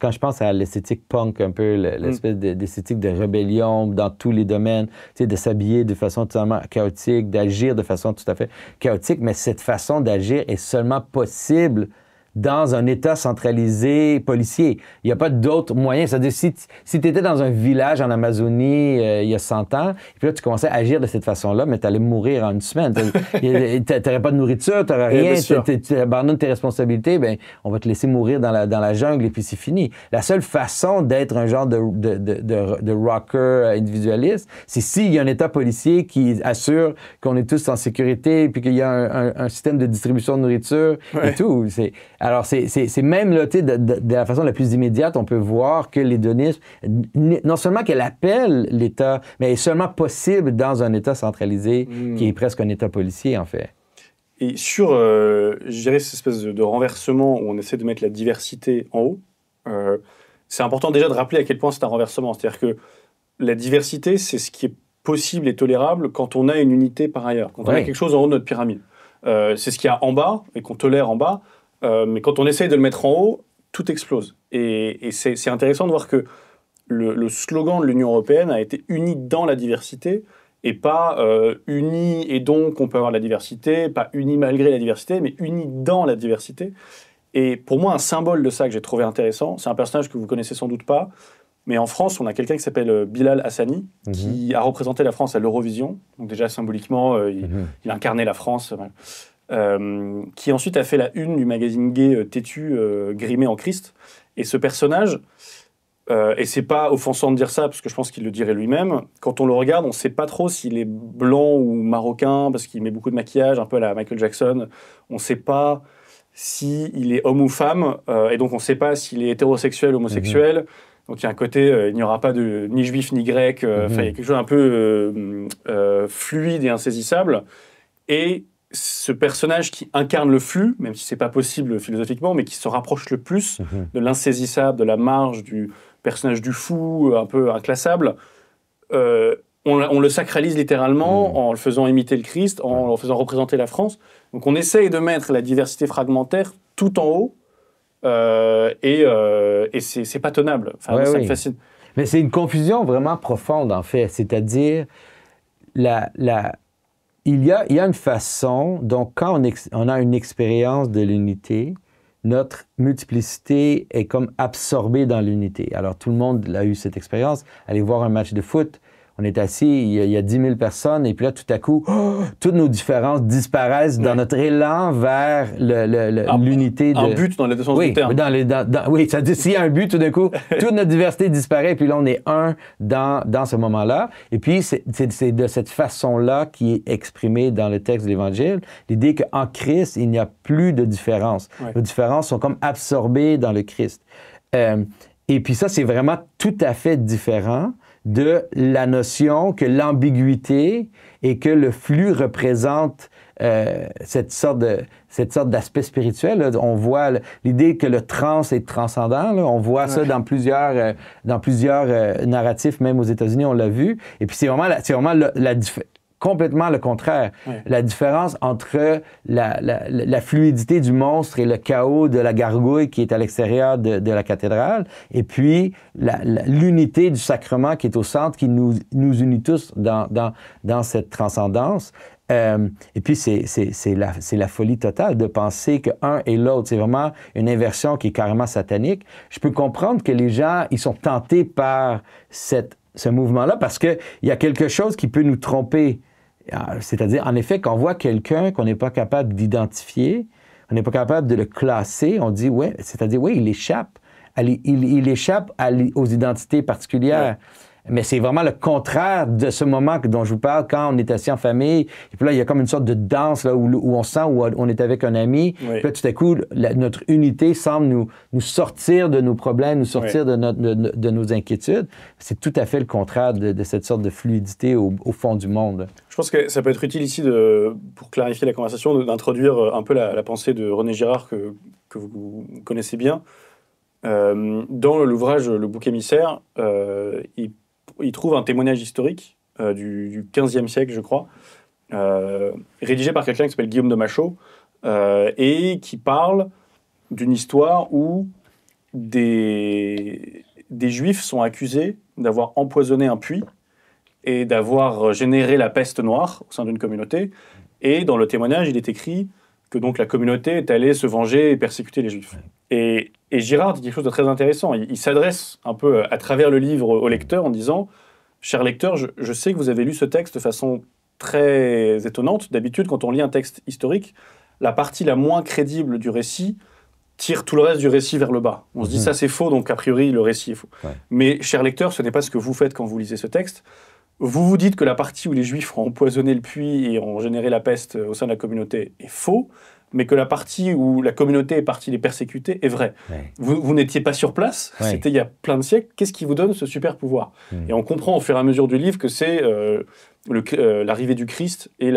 quand je pense à l'esthétique punk, un peu l'espèce d'esthétique de rébellion dans tous les domaines, tu sais, de s'habiller de façon totalement chaotique, d'agir de façon tout à fait chaotique, mais cette façon d'agir est seulement possible dans un État centralisé policier. Il n'y a pas d'autres moyens. C'est-à-dire, si tu étais dans un village en Amazonie il y a 100 ans, et puis là, tu commençais à agir de cette façon-là, mais tu allais mourir en une semaine. Tu n'aurais pas de nourriture, tu n'aurais rien, tu abandonnes tes responsabilités, bien, on va te laisser mourir dans la jungle et puis c'est fini. La seule façon d'être un genre de rocker individualiste, c'est s'il y a un État policier qui assure qu'on est tous en sécurité, puis qu'il y a un système de distribution de nourriture et tout. Alors, c'est même là, de la façon la plus immédiate, on peut voir que l'hédonisme, non seulement qu'elle appelle l'État, mais est seulement possible dans un État centralisé qui est presque un État policier, en fait. Et sur, je dirais, cette espèce de renversement où on essaie de mettre la diversité en haut, c'est important déjà de rappeler à quel point c'est un renversement. C'est-à-dire que la diversité, c'est ce qui est possible et tolérable quand on a une unité par ailleurs, quand on a quelque chose en haut de notre pyramide. C'est ce qu'il y a en bas et qu'on tolère en bas. Mais quand on essaye de le mettre en haut, tout explose. Et c'est intéressant de voir que le slogan de l'Union européenne a été « uni dans la diversité » et pas « uni et donc on peut avoir la diversité », pas « uni malgré la diversité », mais « uni dans la diversité ». Et pour moi, un symbole de ça que j'ai trouvé intéressant, c'est un personnage que vous connaissez sans doute pas, mais en France, on a quelqu'un qui s'appelle Bilal Hassani, qui a représenté la France à l'Eurovision. Donc déjà, symboliquement, il incarnait la France. Qui ensuite a fait la une du magazine gay Têtu, grimé en Christ. Et ce personnage, et c'est pas offensant de dire ça, parce que je pense qu'il le dirait lui-même, quand on le regarde, on sait pas trop s'il est blanc ou marocain, parce qu'il met beaucoup de maquillage, un peu à la Michael Jackson. On sait pas s'il est homme ou femme, et donc on sait pas s'il est hétérosexuel ou homosexuel. Donc il y a un côté, il n'y aura pas de ni juif ni grec, il y a quelque chose un peu fluide et insaisissable. Et ce personnage qui incarne le flux, même si c'est pas possible philosophiquement, mais qui se rapproche le plus de l'insaisissable, de la marge, du personnage du fou, un peu inclassable, on le sacralise littéralement en le faisant imiter le Christ, en le faisant représenter la France. Donc on essaye de mettre la diversité fragmentaire tout en haut, et c'est pas tenable. Enfin, ça me fascine. Mais c'est une confusion vraiment profonde, en fait. C'est-à-dire, il y a une façon, donc quand on a une expérience de l'unité, notre multiplicité est comme absorbée dans l'unité. Alors tout le monde a eu cette expérience. Allez voir un match de foot, on est assis, il y a 10 000 personnes, et puis là, tout à coup, toutes nos différences disparaissent dans notre élan vers l'unité. Un but dans le sens du terme. Oui, ça dit, s'il y a un but, tout d'un coup, toute notre diversité disparaît, puis là, on est un dans ce moment-là. Et puis, c'est de cette façon-là qui est exprimée dans le texte de l'Évangile, l'idée qu'en Christ, il n'y a plus de différence. Les différences sont comme absorbées dans le Christ. Et puis ça, c'est vraiment tout à fait différent de la notion que l'ambiguïté et que le flux représente cette sorte d'aspect spirituel. Là. On voit l'idée que le trans est transcendant. Là. On voit ça dans plusieurs narratifs, même aux États-Unis, on l'a vu. Et puis c'est vraiment complètement le contraire. La différence entre la fluidité du monstre et le chaos de la gargouille qui est à l'extérieur de la cathédrale, et puis l'unité du sacrement qui est au centre, qui nous unit tous dans cette transcendance. Et puis, c'est la folie totale de penser qu'un et l'autre. C'est vraiment une inversion qui est carrément satanique. Je peux comprendre que les gens, ils sont tentés par ce mouvement-là parce qu'il y a quelque chose qui peut nous tromper. C'est-à-dire, en effet, quand on voit quelqu'un qu'on n'est pas capable d'identifier, on n'est pas capable de le classer, on dit, oui, c'est-à-dire, oui, il échappe. Il échappe aux identités particulières. Mais c'est vraiment le contraire de ce moment dont je vous parle quand on est assis en famille. Et puis là, il y a comme une sorte de danse là, où on sent où on est avec un ami. Puis là, tout à coup, notre unité semble nous sortir de nos problèmes, nous sortir de nos inquiétudes. C'est tout à fait le contraire de cette sorte de fluidité au fond du monde. Je pense que ça peut être utile ici, pour clarifier la conversation, d'introduire un peu la pensée de René Girard que vous connaissez bien. Dans l'ouvrage Le bouc émissaire, il trouve un témoignage historique du XVe siècle, je crois, rédigé par quelqu'un qui s'appelle Guillaume de Machaut, et qui parle d'une histoire où des Juifs sont accusés d'avoir empoisonné un puits et d'avoir généré la peste noire au sein d'une communauté. Et dans le témoignage, il est écrit que donc la communauté est allée se venger et persécuter les Juifs. Et Girard dit quelque chose de très intéressant. Il s'adresse un peu à travers le livre au lecteur en disant « Cher lecteur, je sais que vous avez lu ce texte de façon très étonnante. D'habitude, quand on lit un texte historique, la partie la moins crédible du récit tire tout le reste du récit vers le bas. On se dit ça c'est faux, donc a priori le récit est faux. Mais cher lecteur, ce n'est pas ce que vous faites quand vous lisez ce texte. Vous vous dites que la partie où les Juifs ont empoisonné le puits et ont généré la peste au sein de la communauté est faux. mais que la partie où la communauté est partie les persécuter est vraie. Ouais. Vous n'étiez pas sur place, Ouais. c'était il y a plein de siècles. Qu'est-ce qui vous donne ce super pouvoir? Et on comprend au fur et à mesure du livre que c'est l'arrivée du Christ et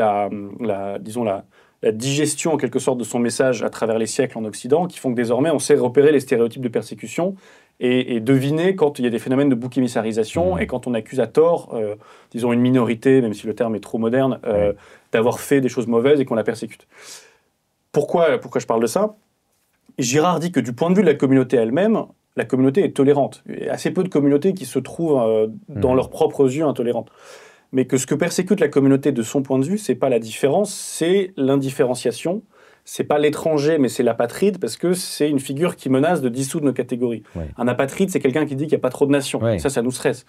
disons la digestion en quelque sorte de son message à travers les siècles en Occident qui font que désormais on sait repérer les stéréotypes de persécution et deviner quand il y a des phénomènes de bouc émissarisation et quand on accuse à tort, disons une minorité, même si le terme est trop moderne, d'avoir fait des choses mauvaises et qu'on la persécute. Pourquoi je parle de ça? Girard dit que du point de vue de la communauté elle-même, la communauté est tolérante. Il y a assez peu de communautés qui se trouvent dans leurs propres yeux intolérantes. Mais que ce que persécute la communauté de son point de vue, c'est pas la différence, c'est l'indifférenciation. C'est pas l'étranger, mais c'est l'apatride, parce que c'est une figure qui menace de dissoudre nos catégories. Ouais. Un apatride, c'est quelqu'un qui dit qu'il n'y a pas trop de nations. Ouais. Ça nous stresse.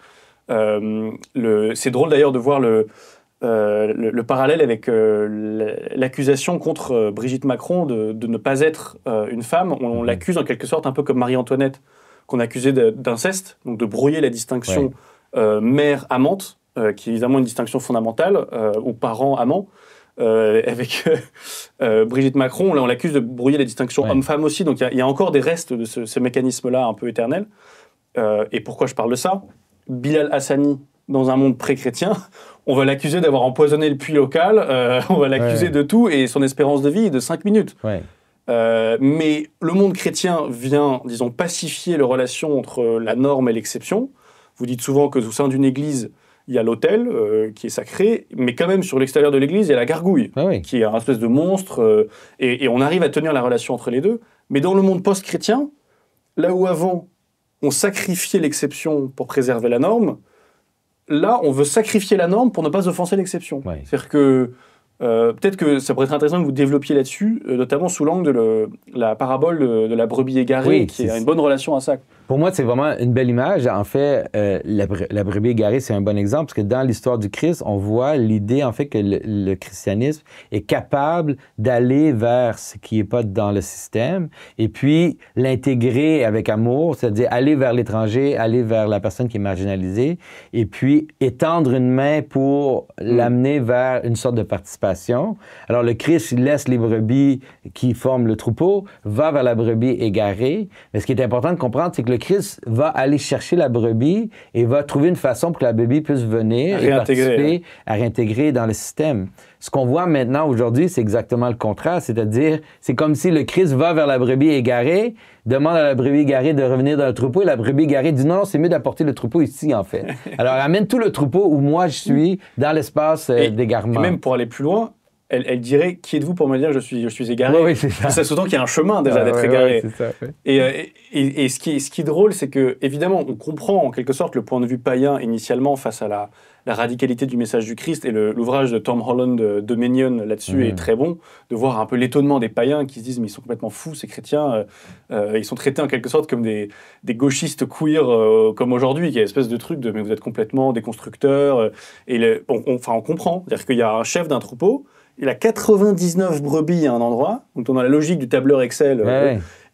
C'est drôle d'ailleurs de voir le parallèle avec l'accusation contre Brigitte Macron de ne pas être une femme. On l'accuse en quelque sorte un peu comme Marie-Antoinette, qu'on accusait d'inceste, donc de brouiller la distinction mère-amante, qui est évidemment une distinction fondamentale, aux parents-amants. Avec Brigitte Macron, là, on l'accuse de brouiller les distinctions homme-femme aussi, donc il y a encore des restes de ce mécanisme-là un peu éternel. Et pourquoi je parle de ça? Bilal Hassani, dans un monde pré-chrétien, on va l'accuser d'avoir empoisonné le puits local, on va l'accuser de tout, et son espérance de vie est de 5 minutes. Mais le monde chrétien vient, disons, pacifier les relations entre la norme et l'exception. Vous dites souvent que au sein d'une église, il y a l'autel qui est sacré, mais quand même sur l'extérieur de l'église, il y a la gargouille, qui est un espèce de monstre, et on arrive à tenir la relation entre les deux. Mais dans le monde post-chrétien, là où avant, on sacrifiait l'exception pour préserver la norme, là, on veut sacrifier la norme pour ne pas offenser l'exception. C'est-à-dire que peut-être que ça pourrait être intéressant que vous développiez là-dessus, notamment sous l'angle de la parabole de la brebis égarée, qui a une bonne relation à ça. Pour moi, c'est vraiment une belle image. En fait, la brebis égarée, c'est un bon exemple, parce que dans l'histoire du Christ, on voit l'idée, en fait, que le christianisme est capable d'aller vers ce qui n'est pas dans le système, et puis l'intégrer avec amour, c'est-à-dire aller vers l'étranger, aller vers la personne qui est marginalisée, et puis étendre une main pour l'amener vers une sorte de participation. Alors, le Christ, il laisse les brebis qui forment le troupeau, va vers la brebis égarée, mais ce qui est important de comprendre, c'est que le Christ va aller chercher la brebis et va trouver une façon pour que la brebis puisse venir et participer à réintégrer dans le système. Ce qu'on voit maintenant, aujourd'hui, c'est exactement le contraire, c'est-à-dire, c'est comme si le Christ va vers la brebis égarée, demande à la brebis égarée de revenir dans le troupeau, et la brebis égarée dit non, c'est mieux d'apporter le troupeau ici, en fait. Alors, amène tout le troupeau où moi je suis, dans l'espace d'égarement. Et même pour aller plus loin, elle dirait, qui êtes-vous pour me dire que je suis égaré? Oui, c'est ça. Ça sous-entend qu'il y a un chemin déjà d'être égaré. C'est ça, et ce qui est drôle, c'est que, évidemment, on comprend en quelque sorte le point de vue païen initialement face à la radicalité du message du Christ, et l'ouvrage de Tom Holland, Dominion, là-dessus est très bon, de voir un peu l'étonnement des païens qui se disent mais ils sont complètement fous, ces chrétiens, ils sont traités en quelque sorte comme des gauchistes queer, comme aujourd'hui, qui est une espèce de truc de mais vous êtes complètement déconstructeurs, on comprend, c'est-à-dire qu'il y a un chef d'un troupeau, il a 99 brebis à un endroit, donc on a la logique du tableur Excel,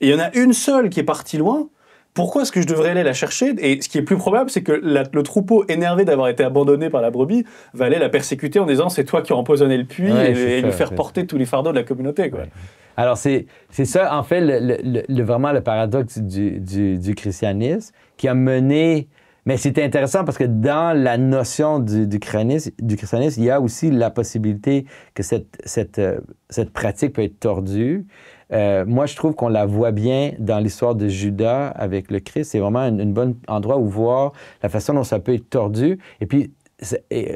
et il y en a une seule qui est partie loin. Pourquoi est-ce que je devrais aller la chercher? Et ce qui est plus probable, c'est que le troupeau, énervé d'avoir été abandonné par la brebis, va aller la persécuter en disant c'est toi qui as empoisonné le puits, et lui faire porter tous les fardeaux de la communauté. Quoi. Alors, c'est ça, en fait, vraiment le paradoxe du christianisme qui a mené... Mais c'est intéressant parce que dans la notion du christianisme, il y a aussi la possibilité que cette pratique peut être tordue. Moi, je trouve qu'on la voit bien dans l'histoire de Judas avec le Christ. C'est vraiment un bon endroit où voir la façon dont ça peut être tordu. Et puis,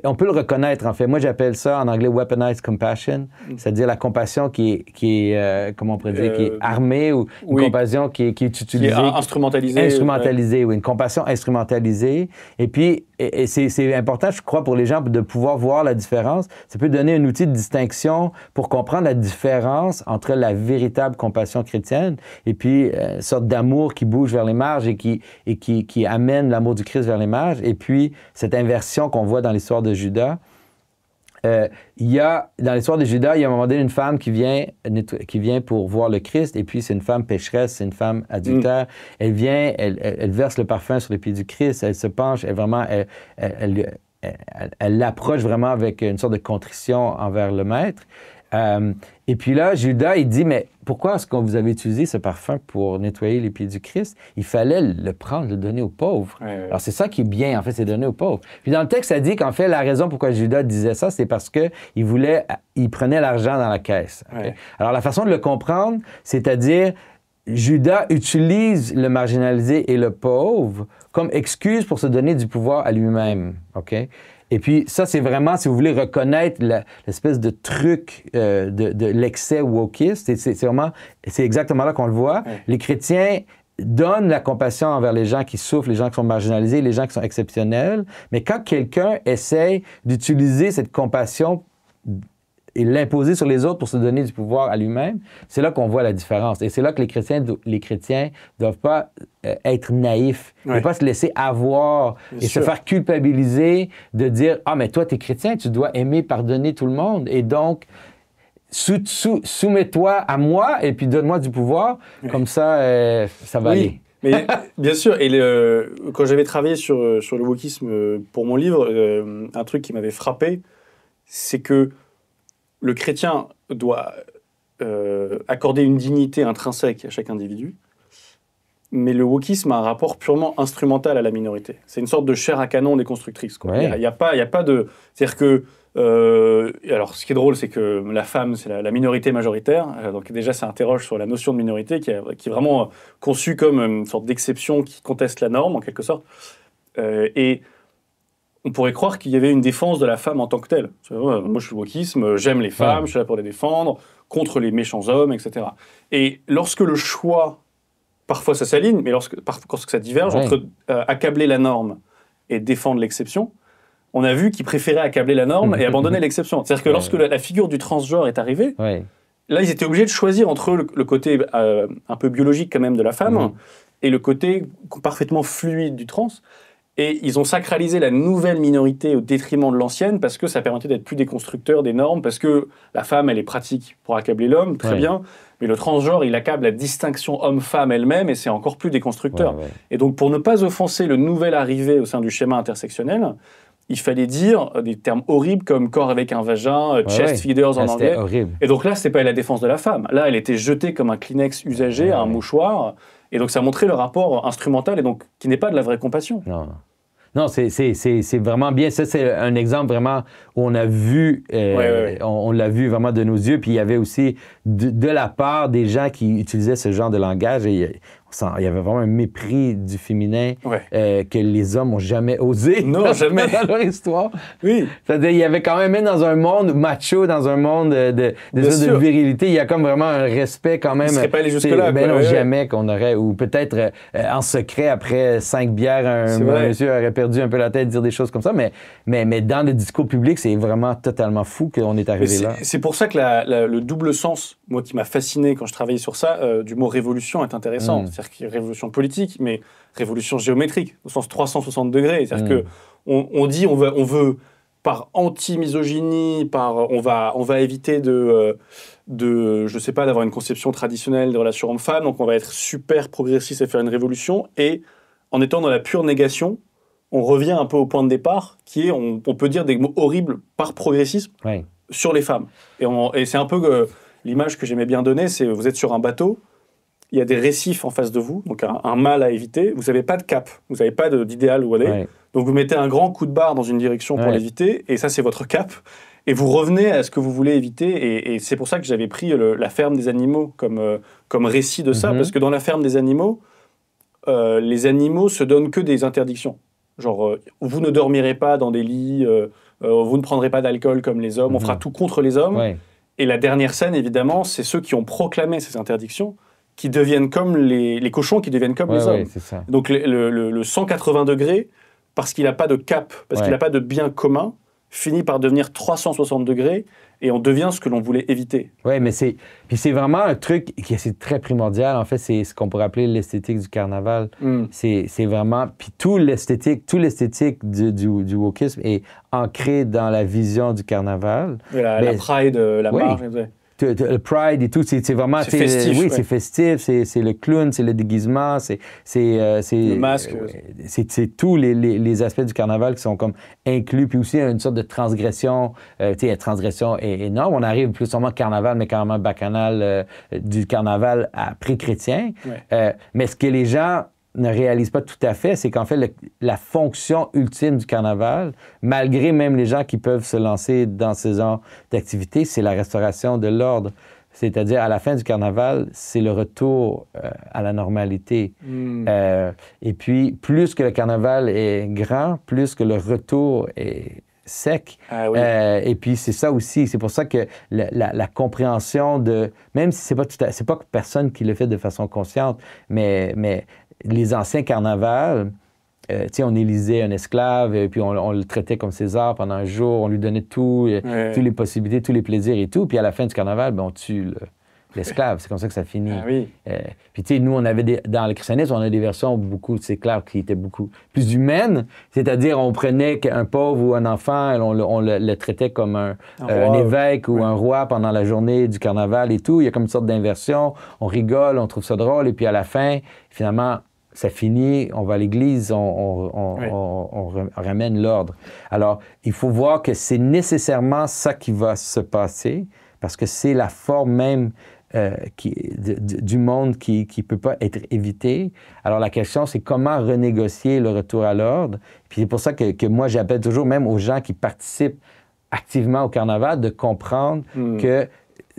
on peut le reconnaître, en fait. Moi, j'appelle ça en anglais weaponized compassion, c'est-à-dire la compassion qui est comment on pourrait dire, qui est armée, ou une compassion qui est utilisée. Qui est instrumentalisée. Instrumentalisée, oui, une compassion instrumentalisée. Et puis, c'est important, je crois, pour les gens de pouvoir voir la différence. Ça peut donner un outil de distinction pour comprendre la différence entre la véritable compassion chrétienne et puis une sorte d'amour qui bouge vers les marges et qui amène l'amour du Christ vers les marges. Et puis, cette inversion qu'on voit dans l'histoire de Judas. Dans l'histoire de Judas, il y a à un moment donné une femme qui vient pour voir le Christ, et puis c'est une femme pécheresse, c'est une femme adultère. Elle vient, elle verse le parfum sur les pieds du Christ, elle se penche, elle l'approche vraiment avec une sorte de contrition envers le Maître. Et puis là, Judas, il dit, mais pourquoi est-ce que vous avez utilisé ce parfum pour nettoyer les pieds du Christ? Il fallait le prendre, le donner aux pauvres. Alors, c'est ça qui est bien, en fait, c'est donner aux pauvres. Puis dans le texte, ça dit qu'en fait, la raison pourquoi Judas disait ça, c'est parce qu'il prenait l'argent dans la caisse. Okay? Alors, la façon de le comprendre, c'est-à-dire, Judas utilise le marginalisé et le pauvre comme excuse pour se donner du pouvoir à lui-même. OK? Et puis, ça, c'est vraiment, si vous voulez reconnaître l'espèce de truc de l'excès wokiste, c'est exactement là qu'on le voit. Les chrétiens donnent la compassion envers les gens qui souffrent, les gens qui sont marginalisés, les gens qui sont exceptionnels. Mais quand quelqu'un essaie d'utiliser cette compassion et l'imposer sur les autres pour se donner du pouvoir à lui-même, c'est là qu'on voit la différence. Et c'est là que les chrétiens ne doivent pas être naïfs, ne pas se laisser avoir et se faire culpabiliser de dire « Ah, mais toi, tu es chrétien, tu dois aimer, pardonner tout le monde. Et donc, soumets-toi à moi et puis donne-moi du pouvoir. Comme ça, ça va aller. » Mais bien sûr, et quand j'avais travaillé sur le wokisme pour mon livre, un truc qui m'avait frappé, c'est que le chrétien doit accorder une dignité intrinsèque à chaque individu, mais le wokisme a un rapport purement instrumental à la minorité. C'est une sorte de chair à canon déconstructrice. Il y a pas de... C'est-à-dire que... alors, ce qui est drôle, c'est que la femme, c'est la minorité majoritaire. Donc déjà, ça interroge sur la notion de minorité qui est vraiment conçue comme une sorte d'exception qui conteste la norme, en quelque sorte. Et on pourrait croire qu'il y avait une défense de la femme en tant que telle. Moi, je suis wokisme, j'aime les femmes, je suis là pour les défendre, contre les méchants hommes, etc. Et lorsque le choix, parfois ça s'aligne, mais lorsque ça diverge entre accabler la norme et défendre l'exception, on a vu qu'ils préféraient accabler la norme et abandonner l'exception. C'est-à-dire que lorsque la figure du transgenre est arrivée, là, ils étaient obligés de choisir entre le côté un peu biologique quand même de la femme et le côté parfaitement fluide du trans. Et ils ont sacralisé la nouvelle minorité au détriment de l'ancienne parce que ça permettait d'être plus déconstructeur des normes, parce que la femme, elle est pratique pour accabler l'homme, très bien, mais le transgenre, il accable la distinction homme-femme elle-même et c'est encore plus déconstructeur. Et donc, pour ne pas offenser le nouvel arrivé au sein du schéma intersectionnel, il fallait dire des termes horribles comme corps avec un vagin, chest feeders en anglais. Horrible. Et donc là, c'était pas la défense de la femme. Là, elle était jetée comme un Kleenex usagé à un mouchoir. Et donc, ça montrait le rapport instrumental et donc qui n'est pas de la vraie compassion. Non, c'est vraiment bien. Ça, c'est un exemple vraiment où on a vu, on l'a vu vraiment de nos yeux. Puis il y avait aussi de la part des gens qui utilisaient ce genre de langage. Et il y avait vraiment un mépris du féminin que les hommes n'ont jamais osé jamais dans leur histoire. Oui. C'est-à-dire, il y avait quand même dans un monde macho, dans un monde de virilité, il y a comme vraiment un respect quand même. Il ne serait pas allé jusque-là. Jamais qu'on aurait, ou peut-être en secret, après 5 bières, un monsieur aurait perdu un peu la tête de dire des choses comme ça. Mais dans le discours public, c'est vraiment totalement fou qu'on est arrivé là. C'est pour ça que le double sens, moi qui m'a fasciné quand je travaillais sur ça, du mot révolution est intéressant. C'est-à-dire qu'il y a révolution politique, mais révolution géométrique, au sens 360 degrés. C'est-à-dire qu'on dit on veut par anti-misogynie, on va éviter je sais pas, d'avoir une conception traditionnelle de relations hommes-femmes, donc on va être super progressiste et faire une révolution, et en étant dans la pure négation, on revient un peu au point de départ, qui est, on peut dire des mots horribles par progressisme sur les femmes. Et c'est un peu l'image que j'aimais bien donner, c'est vous êtes sur un bateau, il y a des récifs en face de vous, donc un mal à éviter, vous n'avez pas de cap, vous n'avez pas d'idéal où aller, donc vous mettez un grand coup de barre dans une direction pour l'éviter, et ça c'est votre cap, et vous revenez à ce que vous voulez éviter, et c'est pour ça que j'avais pris la ferme des animaux comme récit de ça, parce que dans la ferme des animaux, les animaux se donnent que des interdictions. Genre, vous ne dormirez pas dans des lits, vous ne prendrez pas d'alcool comme les hommes, on fera tout contre les hommes. Et la dernière scène, évidemment, c'est ceux qui ont proclamé ces interdictions qui deviennent comme les cochons, qui deviennent comme les hommes. Ça. Donc le 180 degrés, parce qu'il n'a pas de cap, parce qu'il n'a pas de bien commun, finit par devenir 360 degrés et on devient ce que l'on voulait éviter. Oui, mais c'est vraiment un truc qui est très primordial. En fait, c'est ce qu'on pourrait appeler l'esthétique du carnaval. C'est vraiment... Puis tout l'esthétique du wokisme est ancré dans la vision du carnaval. La Pride, la marche... le Pride et tout, c'est vraiment... C'est festif. Oui, c'est festif, c'est le clown, c'est le déguisement, c'est le masque. C'est tous les aspects du carnaval qui sont comme inclus, puis aussi une sorte de transgression, transgression énorme. On arrive plus seulement carnaval, mais carrément bacchanal du carnaval pré-chrétien. Ouais. Mais ce que les gens ne réalisent pas tout à fait, c'est qu'en fait, la fonction ultime du carnaval, malgré même les gens qui peuvent se lancer dans ce genre d'activité, c'est la restauration de l'ordre. C'est-à-dire, à la fin du carnaval, c'est le retour à la normalité. Et puis, plus que le carnaval est grand, plus que le retour est sec. Ah oui. Et puis, c'est ça aussi. C'est pour ça que la compréhension de... Même si c'est pas personne qui le fait de façon consciente, mais les anciens carnavals, on élisait un esclave, et puis on le traitait comme César pendant un jour, on lui donnait toutes les possibilités, tous les plaisirs et tout, puis à la fin du carnaval, on tue l'esclave. C'est comme ça que ça finit. Ah oui. Puis, nous, on avait dans le christianisme, on a des versions beaucoup, c'est clair, qui étaient beaucoup plus humaines, c'est-à-dire on prenait un pauvre ou un enfant, et on le traitait comme un évêque ou un roi pendant la journée du carnaval et tout. Il y a comme une sorte d'inversion, on rigole, on trouve ça drôle, et puis à la fin, finalement, ça finit, on va à l'église, on ramène l'ordre. Alors, il faut voir que c'est nécessairement ça qui va se passer, parce que c'est la forme même du monde qui ne peut pas être évitée. Alors, la question, c'est comment renégocier le retour à l'ordre. Puis c'est pour ça que moi, j'appelle toujours, même aux gens qui participent activement au carnaval, de comprendre que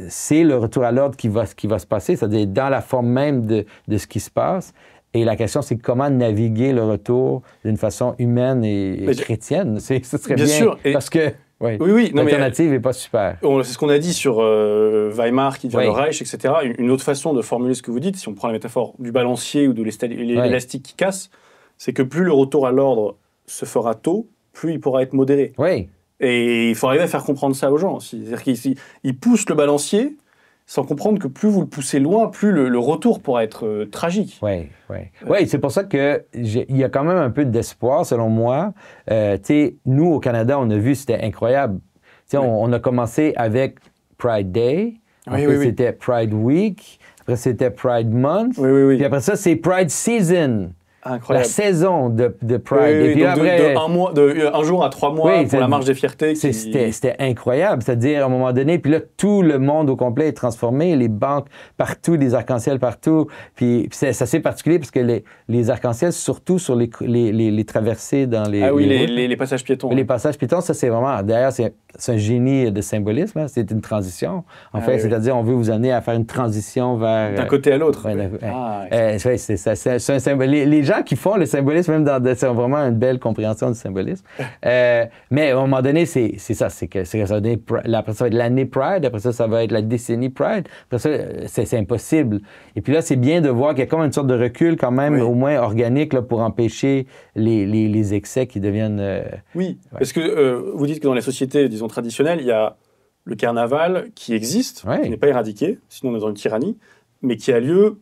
c'est le retour à l'ordre qui va se passer, c'est-à-dire dans la forme même de ce qui se passe. Et la question, c'est comment naviguer le retour d'une façon humaine et chrétienne. Ce serait bien sûr. Parce que l'alternative n'est pas super. C'est ce qu'on a dit sur Weimar qui devient le Reich, etc. Une autre façon de formuler ce que vous dites, si on prend la métaphore du balancier ou de l'élastique qui casse, c'est que plus le retour à l'ordre se fera tôt, plus il pourra être modéré. Oui. Et il faut arriver à faire comprendre ça aux gens. C'est-à-dire qu'ils poussent le balancier sans comprendre que plus vous le poussez loin, plus le retour pourra être tragique. Oui, oui. Oui, c'est pour ça qu'il y a quand même un peu d'espoir, selon moi. Nous, au Canada, on a vu, c'était incroyable. On a commencé avec Pride Day, après c'était Pride Week, après c'était Pride Month, puis après ça, c'est Pride Season. Incroyable. La saison de Pride. Et puis après, de un jour à 3 mois pour la marche des fiertés. C'était incroyable. C'est-à-dire, à un moment donné, puis là, tout le monde au complet est transformé, les banques partout, les arcs-en-ciel partout. Puis c'est assez particulier parce que les arcs-en-ciel, surtout sur les traversées dans les... Ah oui, les passages piétons. Les passages piétons, ça, c'est vraiment... D'ailleurs, c'est un génie de symbolisme. Hein. C'est une transition. En fait, c'est-à-dire, on veut vous amener à faire une transition vers... D'un côté à l'autre. C'est ça. C'est un symbole. Les gens qui font le symbolisme, même c'est vraiment une belle compréhension du symbolisme. Mais à un moment donné, c'est ça. C'est que ça va être l'année Pride, après ça va être la décennie Pride. Après ça, c'est impossible. Et puis là, c'est bien de voir qu'il y a comme une sorte de recul quand même, au moins organique, là, pour empêcher les excès qui deviennent... parce que vous dites que dans les sociétés, disons, traditionnelles, il y a le carnaval qui existe, qui n'est pas éradiqué, sinon on est dans une tyrannie, mais qui a lieu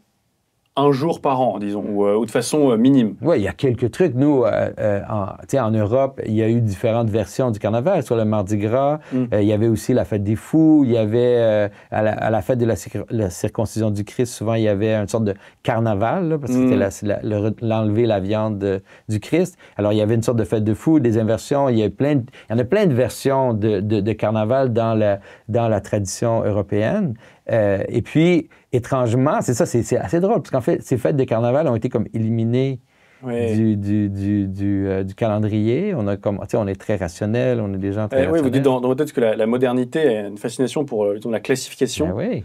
un jour par an, disons, ou de façon minime. Oui, il y a quelques trucs. Nous, en Europe, il y a eu différentes versions du carnaval. Sur le Mardi Gras, il y avait aussi la fête des fous. Il y avait, à la fête de la circoncision du Christ, souvent, il y avait une sorte de carnaval, là, parce que c'était l'enlever la viande du Christ. Alors, il y avait une sorte de fête de fous, des inversions. Il y en a plein de versions de carnaval dans la tradition européenne. Et puis, étrangement, c'est ça, c'est assez drôle, parce qu'en fait, ces fêtes de carnaval ont été comme éliminées du calendrier. On est très rationnel, on est des gens très rationnels. Oui, vous dites dans votre tête que la modernité a une fascination pour la classification et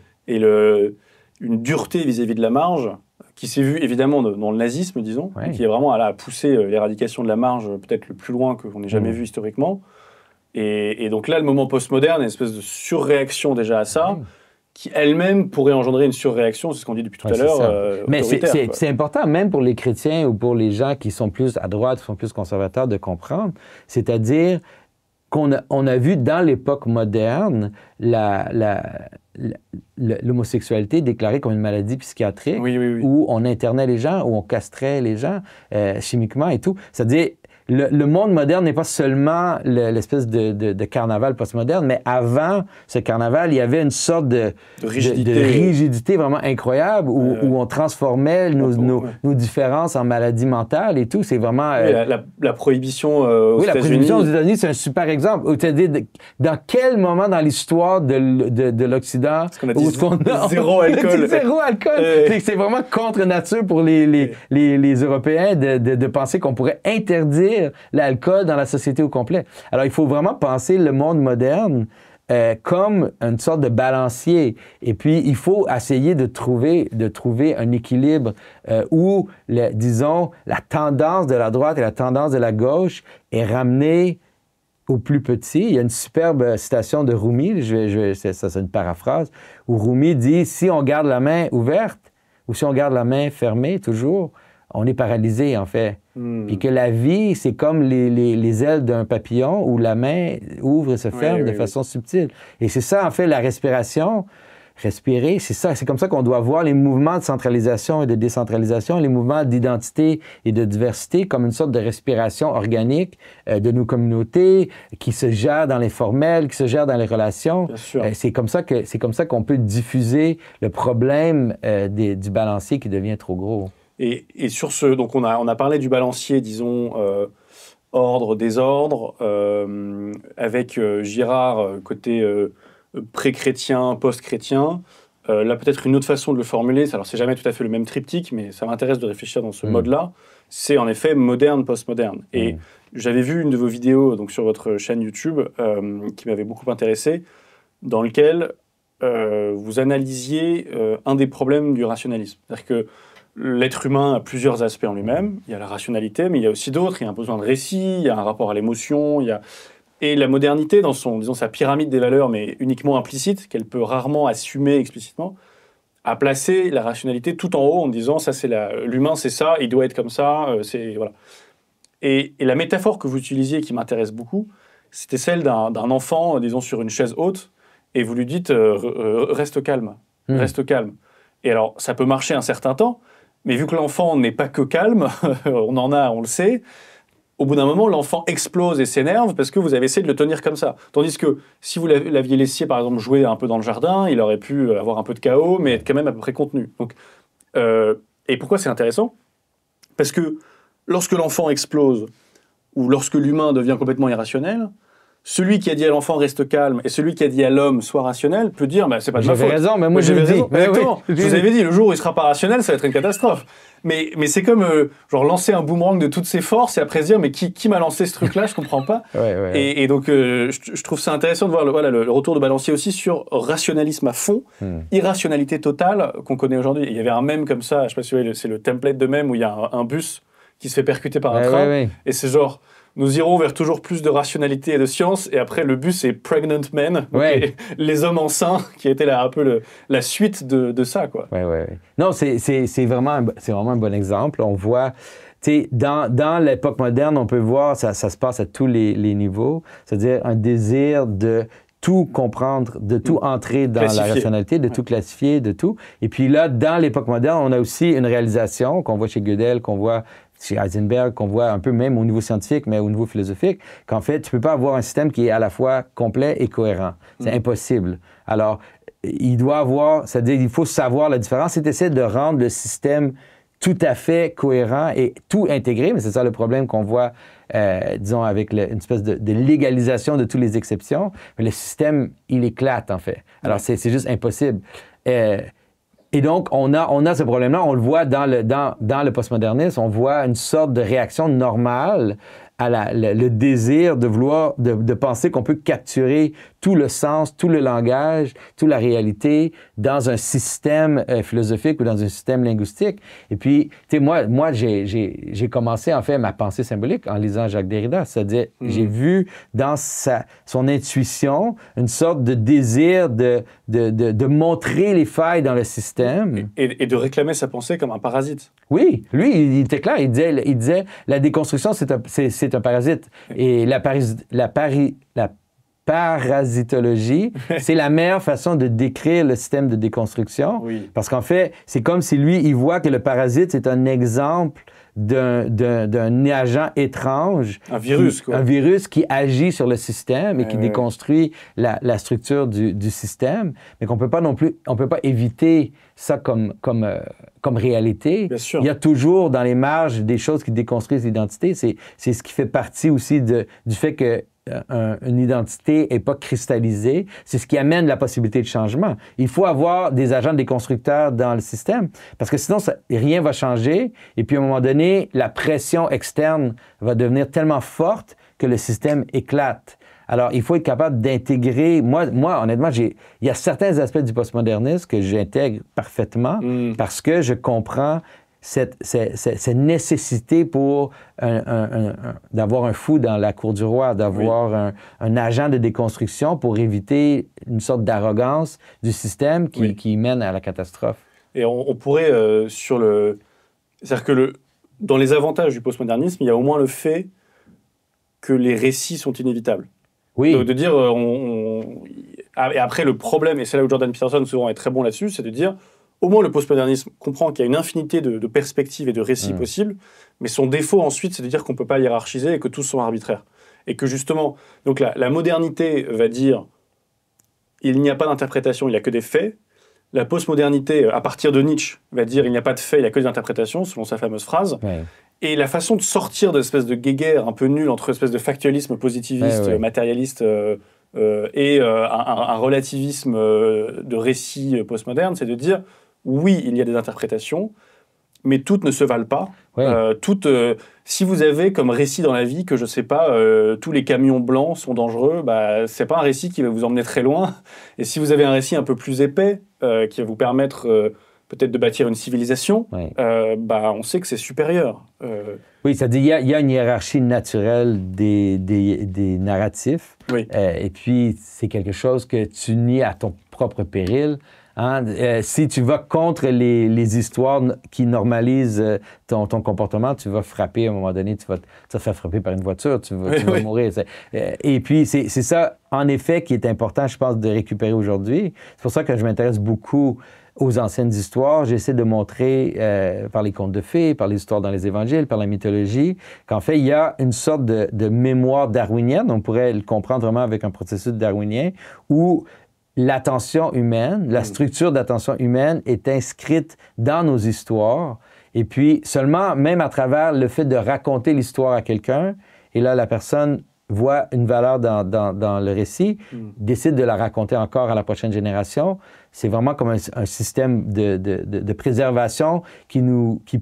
une dureté vis-à-vis de la marge, qui s'est vue évidemment dans le nazisme, disons, qui est vraiment à pousser l'éradication de la marge peut-être le plus loin qu'on n'ait jamais vu historiquement. Et donc là, le moment postmoderne, une espèce de surréaction déjà à ça, qui elle-même pourrait engendrer une surréaction, c'est ce qu'on dit depuis tout à l'heure. Mais c'est important, même pour les chrétiens ou pour les gens qui sont plus à droite, qui sont plus conservateurs, de comprendre. C'est-à-dire qu'on a vu dans l'époque moderne l'homosexualité déclarée comme une maladie psychiatrique, où on internait les gens, où on castrait les gens chimiquement et tout. C'est-à-dire le monde moderne n'est pas seulement l'espèce de carnaval postmoderne, mais avant ce carnaval, il y avait une sorte de rigidité vraiment incroyable où on transformait nos différences en maladies mentales et tout. C'est vraiment... la prohibition aux États-Unis. La prohibition aux États-Unis, c'est un super exemple. C'est-à-dire, dans quel moment dans l'histoire de l'Occident où zéro alcool. Zéro alcool. C'est vraiment contre nature pour les Européens de penser qu'on pourrait interdire l'alcool dans la société au complet. Alors, il faut vraiment penser le monde moderne comme une sorte de balancier. Et puis, il faut essayer de trouver un équilibre où, disons, la tendance de la droite et la tendance de la gauche est ramenée au plus petit. Il y a une superbe citation de Rumi, ça c'est une paraphrase, où Rumi dit « Si on garde la main ouverte ou si on garde la main fermée toujours, on est paralysé, en fait. Puis que la vie, c'est comme les ailes d'un papillon où la main ouvre et se ferme de façon subtile. Et c'est ça, en fait, la respiration. Respirer, c'est ça. C'est comme ça qu'on doit voir les mouvements de centralisation et de décentralisation, les mouvements d'identité et de diversité comme une sorte de respiration organique de nos communautés qui se gère dans l'informel, qui se gère dans les relations. C'est comme ça qu'on peut diffuser le problème du balancier qui devient trop gros. Et sur ce, donc on a parlé du balancier, disons, ordre, désordre, avec Girard, côté pré-chrétien, post-chrétien. Là, peut-être une autre façon de le formuler, alors c'est jamais tout à fait le même triptyque, mais ça m'intéresse de réfléchir dans ce mode-là, c'est en effet moderne, post-moderne. Et j'avais vu une de vos vidéos donc, sur votre chaîne YouTube qui m'avait beaucoup intéressé, dans lequel vous analysiez un des problèmes du rationalisme. C'est-à-dire que l'être humain a plusieurs aspects en lui-même. Il y a la rationalité, mais il y a aussi d'autres. Il y a un besoin de récit, il y a un rapport à l'émotion. Et la modernité, dans sa pyramide des valeurs, mais uniquement implicite, qu'elle peut rarement assumer explicitement, a placé la rationalité tout en haut en disant ça, c'est l'humain, c'est ça, il doit être comme ça. Voilà. Et la métaphore que vous utilisiez, qui m'intéresse beaucoup, c'était celle d'un enfant, disons, sur une chaise haute, et vous lui dites reste calme, reste calme. Et alors, ça peut marcher un certain temps. Mais vu que l'enfant n'est pas que calme, on le sait, au bout d'un moment, l'enfant explose et s'énerve parce que vous avez essayé de le tenir comme ça. Tandis que si vous l'aviez laissé, par exemple, jouer un peu dans le jardin, il aurait pu avoir un peu de chaos, mais être quand même à peu près contenu. Donc, et pourquoi c'est intéressant ? Parce que lorsque l'enfant explose, ou lorsque l'humain devient complètement irrationnel, celui qui a dit à l'enfant reste calme et celui qui a dit à l'homme sois rationnel peut dire c'est pas de ma faute. J'avais raison, mais moi j'avais raison. Exactement. Oui. Je vous avais dit le jour où il sera pas rationnel, ça va être une catastrophe. Mais c'est comme genre lancer un boomerang de toutes ses forces et après se dire mais qui m'a lancé ce truc-là, je comprends pas. Et donc je trouve ça intéressant de voir le retour de balancier aussi sur rationalisme à fond, irrationalité totale qu'on connaît aujourd'hui. Il y avait un mème comme ça, je sais pas si vous voyez, c'est le template de mème où il y a un bus qui se fait percuter par un train et c'est genre nous irons vers toujours plus de rationalité et de science. Et après, le bus, c'est Pregnant Men, les hommes enceints, qui étaient là, un peu la suite de ça, quoi. Non, c'est vraiment un bon exemple. On voit, tu sais, dans l'époque moderne, on peut voir, ça se passe à tous les niveaux, c'est-à-dire un désir de tout comprendre, de tout entrer dans la rationalité, de tout classifier, de tout. Et puis là, dans l'époque moderne, on a aussi une réalisation qu'on voit chez Gödel, qu'on voit chez Heisenberg, qu'on voit un peu même au niveau scientifique, mais au niveau philosophique, qu'en fait, tu ne peux pas avoir un système qui est à la fois complet et cohérent. C'est impossible. Alors, il faut savoir la différence. C'est essayer de rendre le système tout à fait cohérent et tout intégré, mais c'est ça le problème qu'on voit, disons, avec une espèce de légalisation de toutes les exceptions. Mais le système, il éclate, en fait. Alors, c'est juste impossible. Et donc, on a ce problème-là, on le voit dans le postmodernisme, on voit une sorte de réaction normale à le désir de vouloir, de penser qu'on peut capturer tout le sens, tout le langage, toute la réalité dans un système philosophique ou dans un système linguistique. Et puis, tu sais, moi j'ai commencé, en fait, ma pensée symbolique en lisant Jacques Derrida. C'est-à-dire, j'ai vu dans son intuition une sorte de désir de montrer les failles dans le système. Et de réclamer sa pensée comme un parasite. Oui, lui, il était clair. Il disait la déconstruction, c'est un parasite. Et la parasitologie, c'est la meilleure façon de décrire le système de déconstruction. Parce qu'en fait, c'est comme si lui, il voit que le parasite, c'est un exemple d'un agent étrange. Un virus, quoi. Un virus qui agit sur le système et qui déconstruit la structure du système, mais qu'on peut pas non plus, on peut pas éviter ça comme réalité. Bien sûr. Il y a toujours dans les marges des choses qui déconstruisent l'identité. C'est ce qui fait partie aussi du fait que une identité n'est pas cristallisée. C'est ce qui amène la possibilité de changement. Il faut avoir des agents déconstructeurs dans le système parce que sinon, rien va changer. Et puis, à un moment donné, la pression externe va devenir tellement forte que le système éclate. Alors, il faut être capable d'intégrer... Moi, honnêtement, il y a certains aspects du postmodernisme que j'intègre parfaitement parce que je comprends cette nécessité pour d'avoir un fou dans la cour du roi, d'avoir un agent de déconstruction pour éviter une sorte d'arrogance du système qui mène à la catastrophe. Et on pourrait, c'est-à-dire que dans les avantages du postmodernisme, il y a au moins le fait que les récits sont inévitables. Oui. Donc de dire, et après le problème, et c'est là où Jordan Peterson souvent est très bon là-dessus, c'est de dire, au moins le postmodernisme comprend qu'il y a une infinité de perspectives et de récits possibles, mais son défaut ensuite, c'est de dire qu'on ne peut pas hiérarchiser et que tous sont arbitraires. Et que justement, donc la modernité va dire, il n'y a pas d'interprétation, il n'y a que des faits. La postmodernité, à partir de Nietzsche, va dire, il n'y a pas de faits, il n'y a que des interprétations, selon sa fameuse phrase. Ouais. Et la façon de sortir de l'espèce de guéguerre un peu nulle entre espèce de factualisme positiviste, matérialiste, et un relativisme de récit postmoderne, c'est de dire, oui, il y a des interprétations, mais toutes ne se valent pas. Si vous avez comme récit dans la vie que, je ne sais pas, tous les camions blancs sont dangereux, ce n'est pas un récit qui va vous emmener très loin. Et si vous avez un récit un peu plus épais, qui va vous permettre peut-être de bâtir une civilisation, on sait que c'est supérieur. Oui, c'est-à-dire il y a une hiérarchie naturelle des narratifs. Et puis, c'est quelque chose que tu nies à ton propre péril. Hein? Si tu vas contre les histoires qui normalisent ton comportement, tu vas frapper à un moment donné, tu vas te faire frapper par une voiture, tu vas mourir. Et puis, c'est ça, en effet, qui est important, je pense, de récupérer aujourd'hui. C'est pour ça que je m'intéresse beaucoup aux anciennes histoires. J'essaie de montrer, par les contes de fées, par les histoires dans les évangiles, par la mythologie, qu'en fait, il y a une sorte de mémoire darwinienne, on pourrait le comprendre vraiment avec un processus darwinien, où l'attention humaine, la structure d'attention humaine est inscrite dans nos histoires. Et puis, seulement, même à travers le fait de raconter l'histoire à quelqu'un, et là, la personne voit une valeur dans le récit, décide de la raconter encore à la prochaine génération. C'est vraiment comme un système de préservation qui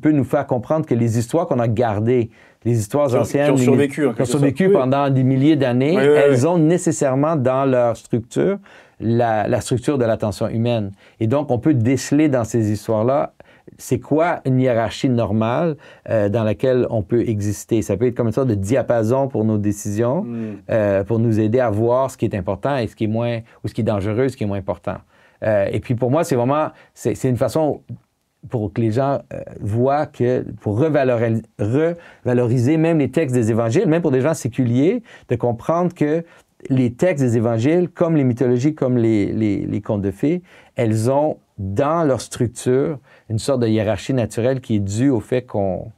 peut nous faire comprendre que les histoires qu'on a gardées, les histoires anciennes, qui ont survécu pendant des milliers d'années, elles ont nécessairement dans leur structure la structure de l'attention humaine. Et donc, on peut déceler dans ces histoires-là c'est quoi une hiérarchie normale dans laquelle on peut exister. Ça peut être comme une sorte de diapason pour nos décisions, pour nous aider à voir ce qui est important et ce qui est moins, ou ce qui est dangereux, ce qui est moins important. Et puis pour moi, c'est vraiment, c'est une façon pour que les gens voient que, pour revaloriser même les textes des évangiles, même pour des gens séculiers, de comprendre que les textes des évangiles, comme les mythologies, comme les contes de fées, elles ont dans leur structure une sorte de hiérarchie naturelle qui est due au fait qu'on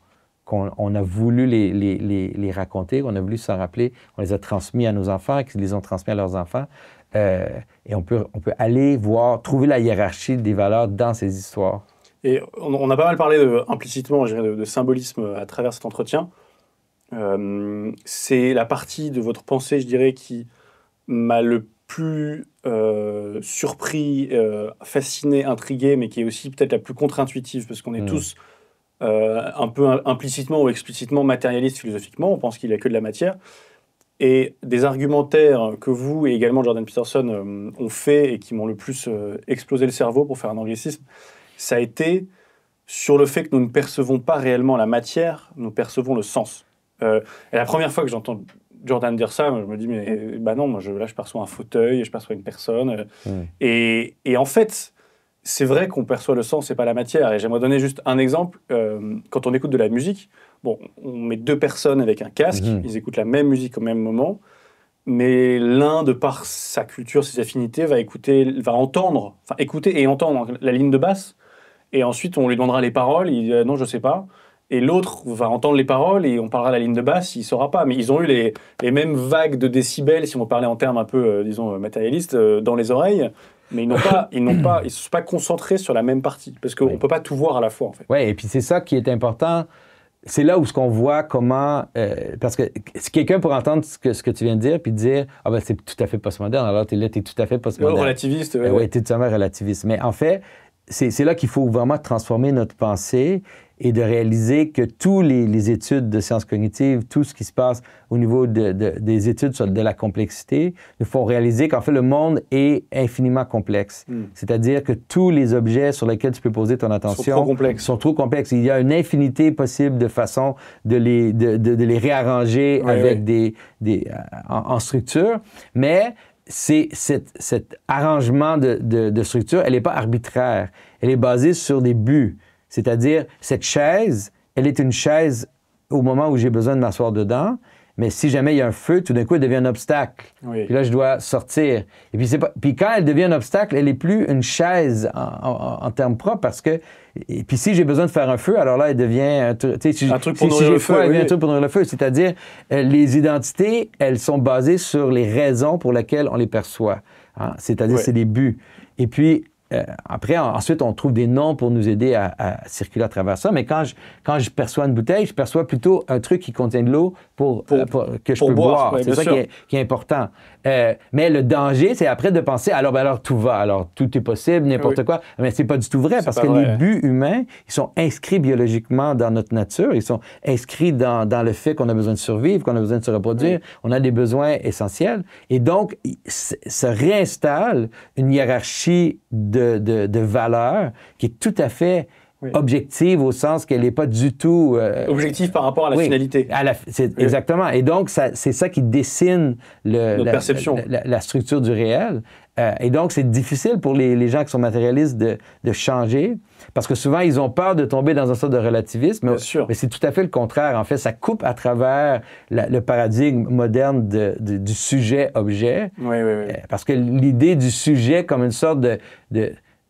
a voulu les raconter, qu'on a voulu s'en rappeler, on les a transmis à nos enfants, qu'ils les ont transmis à leurs enfants. Et on peut aller voir, trouver la hiérarchie des valeurs dans ces histoires. Et on a pas mal parlé implicitement, je dirais, de symbolisme à travers cet entretien. C'est la partie de votre pensée, je dirais, qui m'a le plus surpris, fasciné, intrigué, mais qui est aussi peut-être la plus contre-intuitive, parce qu'on est tous un peu implicitement ou explicitement matérialistes philosophiquement, on pense qu'il n'y a que de la matière. Et des argumentaires que vous et également Jordan Peterson ont fait et qui m'ont le plus explosé le cerveau, pour faire un anglicisme, ça a été sur le fait que nous ne percevons pas réellement la matière, nous percevons le sens. Et la première fois que j'entends Jordan dire ça, je me dis, mais non, moi, là, je perçois un fauteuil, je perçois une personne. Et en fait, c'est vrai qu'on perçoit le sens et pas la matière. Et j'aimerais donner juste un exemple. Quand on écoute de la musique, on met deux personnes avec un casque, ils écoutent la même musique au même moment, mais l'un, de par sa culture, ses affinités, va écouter et entendre la ligne de basse, et ensuite, on lui demandera les paroles, il dit non, je sais pas. et l'autre va entendre les paroles et on parlera la ligne de basse, il ne saura pas. Mais ils ont eu les mêmes vagues de décibels, si on parlait en termes un peu, disons, matérialistes, dans les oreilles, mais ils ne se sont pas concentrés sur la même partie, parce qu'on ne peut pas tout voir à la fois, en fait. Oui, et puis c'est ça qui est important. C'est là où ce qu'on voit comment... parce que si quelqu'un pourrait entendre ce que tu viens de dire, puis dire « Ah ben c'est tout à fait postmoderne », alors tu es tout à fait postmoderne. Relativiste. Oui, tu es tout à fait relativiste. Mais en fait, c'est là qu'il faut vraiment transformer notre pensée et de réaliser que tous les études de sciences cognitives, tout ce qui se passe au niveau des études sur de la complexité, nous font réaliser qu'en fait, le monde est infiniment complexe. C'est-à-dire que tous les objets sur lesquels tu peux poser ton attention sont trop complexes. Il y a une infinité possible de façons de les réarranger avec en structure, mais cet arrangement de structure, elle n'est pas arbitraire. Elle est basée sur des buts. C'est-à-dire, cette chaise, elle est une chaise au moment où j'ai besoin de m'asseoir dedans, mais si jamais il y a un feu, tout d'un coup, elle devient un obstacle. Oui. Puis là, je dois sortir. Et puis quand elle devient un obstacle, elle n'est plus une chaise en termes propres, parce que... Et puis si j'ai besoin de faire un feu, alors là, elle devient... un truc pour nourrir le feu. Elle devient un truc pour nourrir le feu. C'est-à-dire, les identités, elles sont basées sur les raisons pour lesquelles on les perçoit. Hein? C'est-à-dire, c'est des buts. Et puis... ensuite, on trouve des noms pour nous aider à circuler à travers ça. Mais quand je perçois une bouteille, je perçois plutôt un truc qui contient de l'eau que je peux boire. Ouais, c'est ça qui est important. Mais le danger, c'est après de penser, alors tout va, alors tout est possible, n'importe quoi. Mais c'est pas du tout vrai, parce que les buts humains, ils sont inscrits biologiquement dans notre nature, ils sont inscrits dans le fait qu'on a besoin de survivre, qu'on a besoin de se reproduire, on a des besoins essentiels. Et donc, se réinstalle une hiérarchie de valeurs qui est tout à fait objective, au sens qu'elle n'est pas du tout... objective par rapport à la finalité. Exactement. Et donc, c'est ça qui dessine perception. La structure du réel. Et donc, c'est difficile pour les gens qui sont matérialistes de changer, parce que souvent, ils ont peur de tomber dans un sorte de relativisme. Mais c'est tout à fait le contraire. En fait, ça coupe à travers le paradigme moderne du sujet-objet. Oui. Parce que l'idée du sujet comme une sorte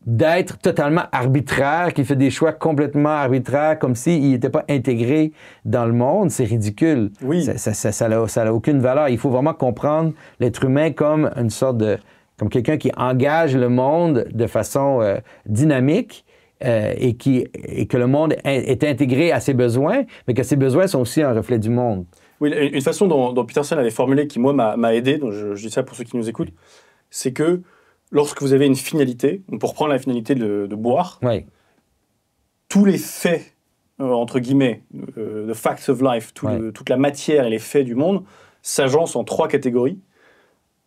d'être totalement arbitraire, qui fait des choix complètement arbitraires, comme s'il n'était pas intégré dans le monde, c'est ridicule. Oui. Ça n'a aucune valeur. Il faut vraiment comprendre l'être humain comme une sorte comme quelqu'un qui engage le monde de façon dynamique et que le monde est intégré à ses besoins, mais que ses besoins sont aussi un reflet du monde. Oui, une façon dont Peterson avait formulé, qui moi m'a aidé, donc je dis ça pour ceux qui nous écoutent, c'est que lorsque vous avez une finalité, pour prendre la finalité de boire, tous les faits, entre guillemets, the facts of life, toute la matière et les faits du monde s'agencent en 3 catégories.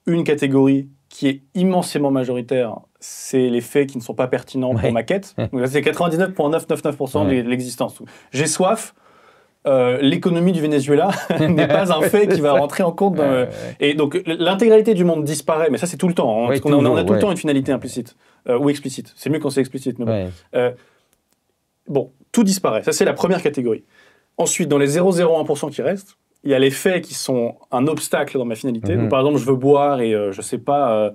Une catégorie qui est immensément majoritaire, c'est les faits qui ne sont pas pertinents pour ma quête. Donc, c'est 99,999% de l'existence. J'ai soif. L'économie du Venezuela n'est pas un fait qui va rentrer en compte. Et donc, l'intégralité du monde disparaît, mais ça, c'est tout le temps. Hein, parce qu'on a tout le temps une finalité implicite ou explicite. C'est mieux quand c'est explicite. Mais bon, tout disparaît. Ça, c'est la première catégorie. Ensuite, dans les 0,01% qui restent, il y a les faits qui sont un obstacle dans ma finalité. Donc, par exemple, je veux boire et je sais pas,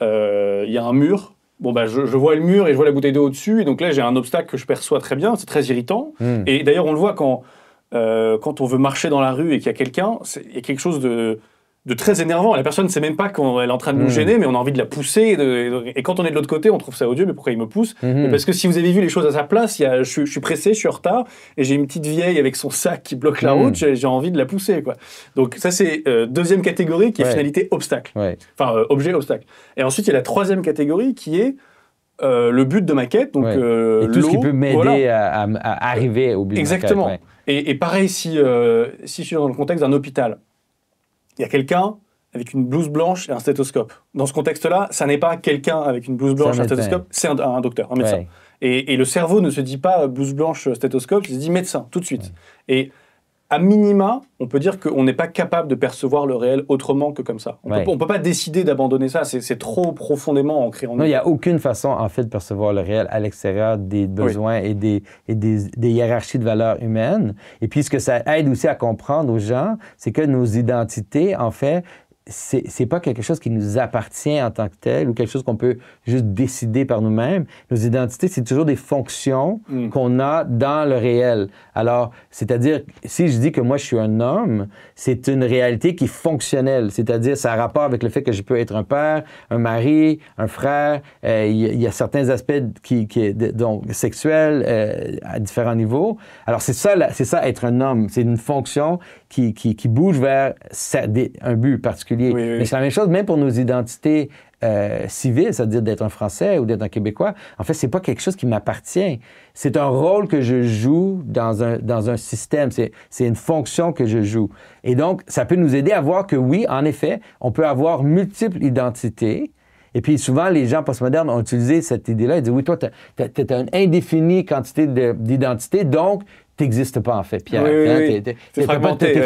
il y a un mur. Bon, je vois le mur et je vois la bouteille d'eau au-dessus. Et donc là, j'ai un obstacle que je perçois très bien. C'est très irritant. Et d'ailleurs, on le voit quand on veut marcher dans la rue et qu'il y a quelqu'un, il y a quelque chose de très énervant. La personne ne sait même pas qu'elle est en train de nous gêner, mais on a envie de la pousser. Et quand on est de l'autre côté, on trouve ça odieux, mais pourquoi il me pousse? Parce que si vous avez vu les choses à sa place, je suis pressé, je suis en retard, et j'ai une petite vieille avec son sac qui bloque la route, j'ai envie de la pousser, quoi. Donc ça, c'est deuxième catégorie qui est finalité obstacle. Enfin, objet obstacle. Et ensuite, il y a la troisième catégorie qui est le but de ma quête, donc et tout ce qui peut m'aider à arriver au but de ma quête. Exactement. Et pareil, si je suis dans le contexte d'un hôpital, il y a quelqu'un avec une blouse blanche et un stéthoscope. Dans ce contexte-là, ça n'est pas quelqu'un avec une blouse blanche et un stéthoscope, c'est un docteur, un médecin. Et le cerveau ne se dit pas blouse blanche, stéthoscope, il se dit médecin, tout de suite. Et à minima, on peut dire qu'on n'est pas capable de percevoir le réel autrement que comme ça. On ne peut pas décider d'abandonner ça, c'est trop profondément ancré en nous. Non, il n'y a aucune façon, en fait, de percevoir le réel à l'extérieur des besoins et des hiérarchies de valeurs humaines. Et puis, ce que ça aide aussi à comprendre aux gens, c'est que nos identités, en fait, c'est pas quelque chose qui nous appartient en tant que tel ou quelque chose qu'on peut juste décider par nous-mêmes. Nos identités, c'est toujours des fonctions qu'on a dans le réel. Alors, c'est-à-dire, si je dis que moi, je suis un homme, c'est une réalité qui est fonctionnelle. C'est-à-dire, ça a rapport avec le fait que je peux être un père, un mari, un frère. Il y a certains aspects donc, sexuels à différents niveaux. Alors, c'est ça, être un homme. C'est une fonction qui bouge vers un but particulier. Oui, oui. Mais c'est la même chose même pour nos identités civiles, c'est-à-dire d'être un Français ou d'être un Québécois. En fait, c'est pas quelque chose qui m'appartient. C'est un rôle que je joue dans un système. C'est une fonction que je joue. Et donc, ça peut nous aider à voir que oui, en effet, on peut avoir multiples identités. Et puis souvent, les gens postmodernes ont utilisé cette idée-là. Ils disent, oui, toi, tu as une indéfinie quantité d'identités, donc tu n'existes pas, en fait, Pierre. Oui. Tu es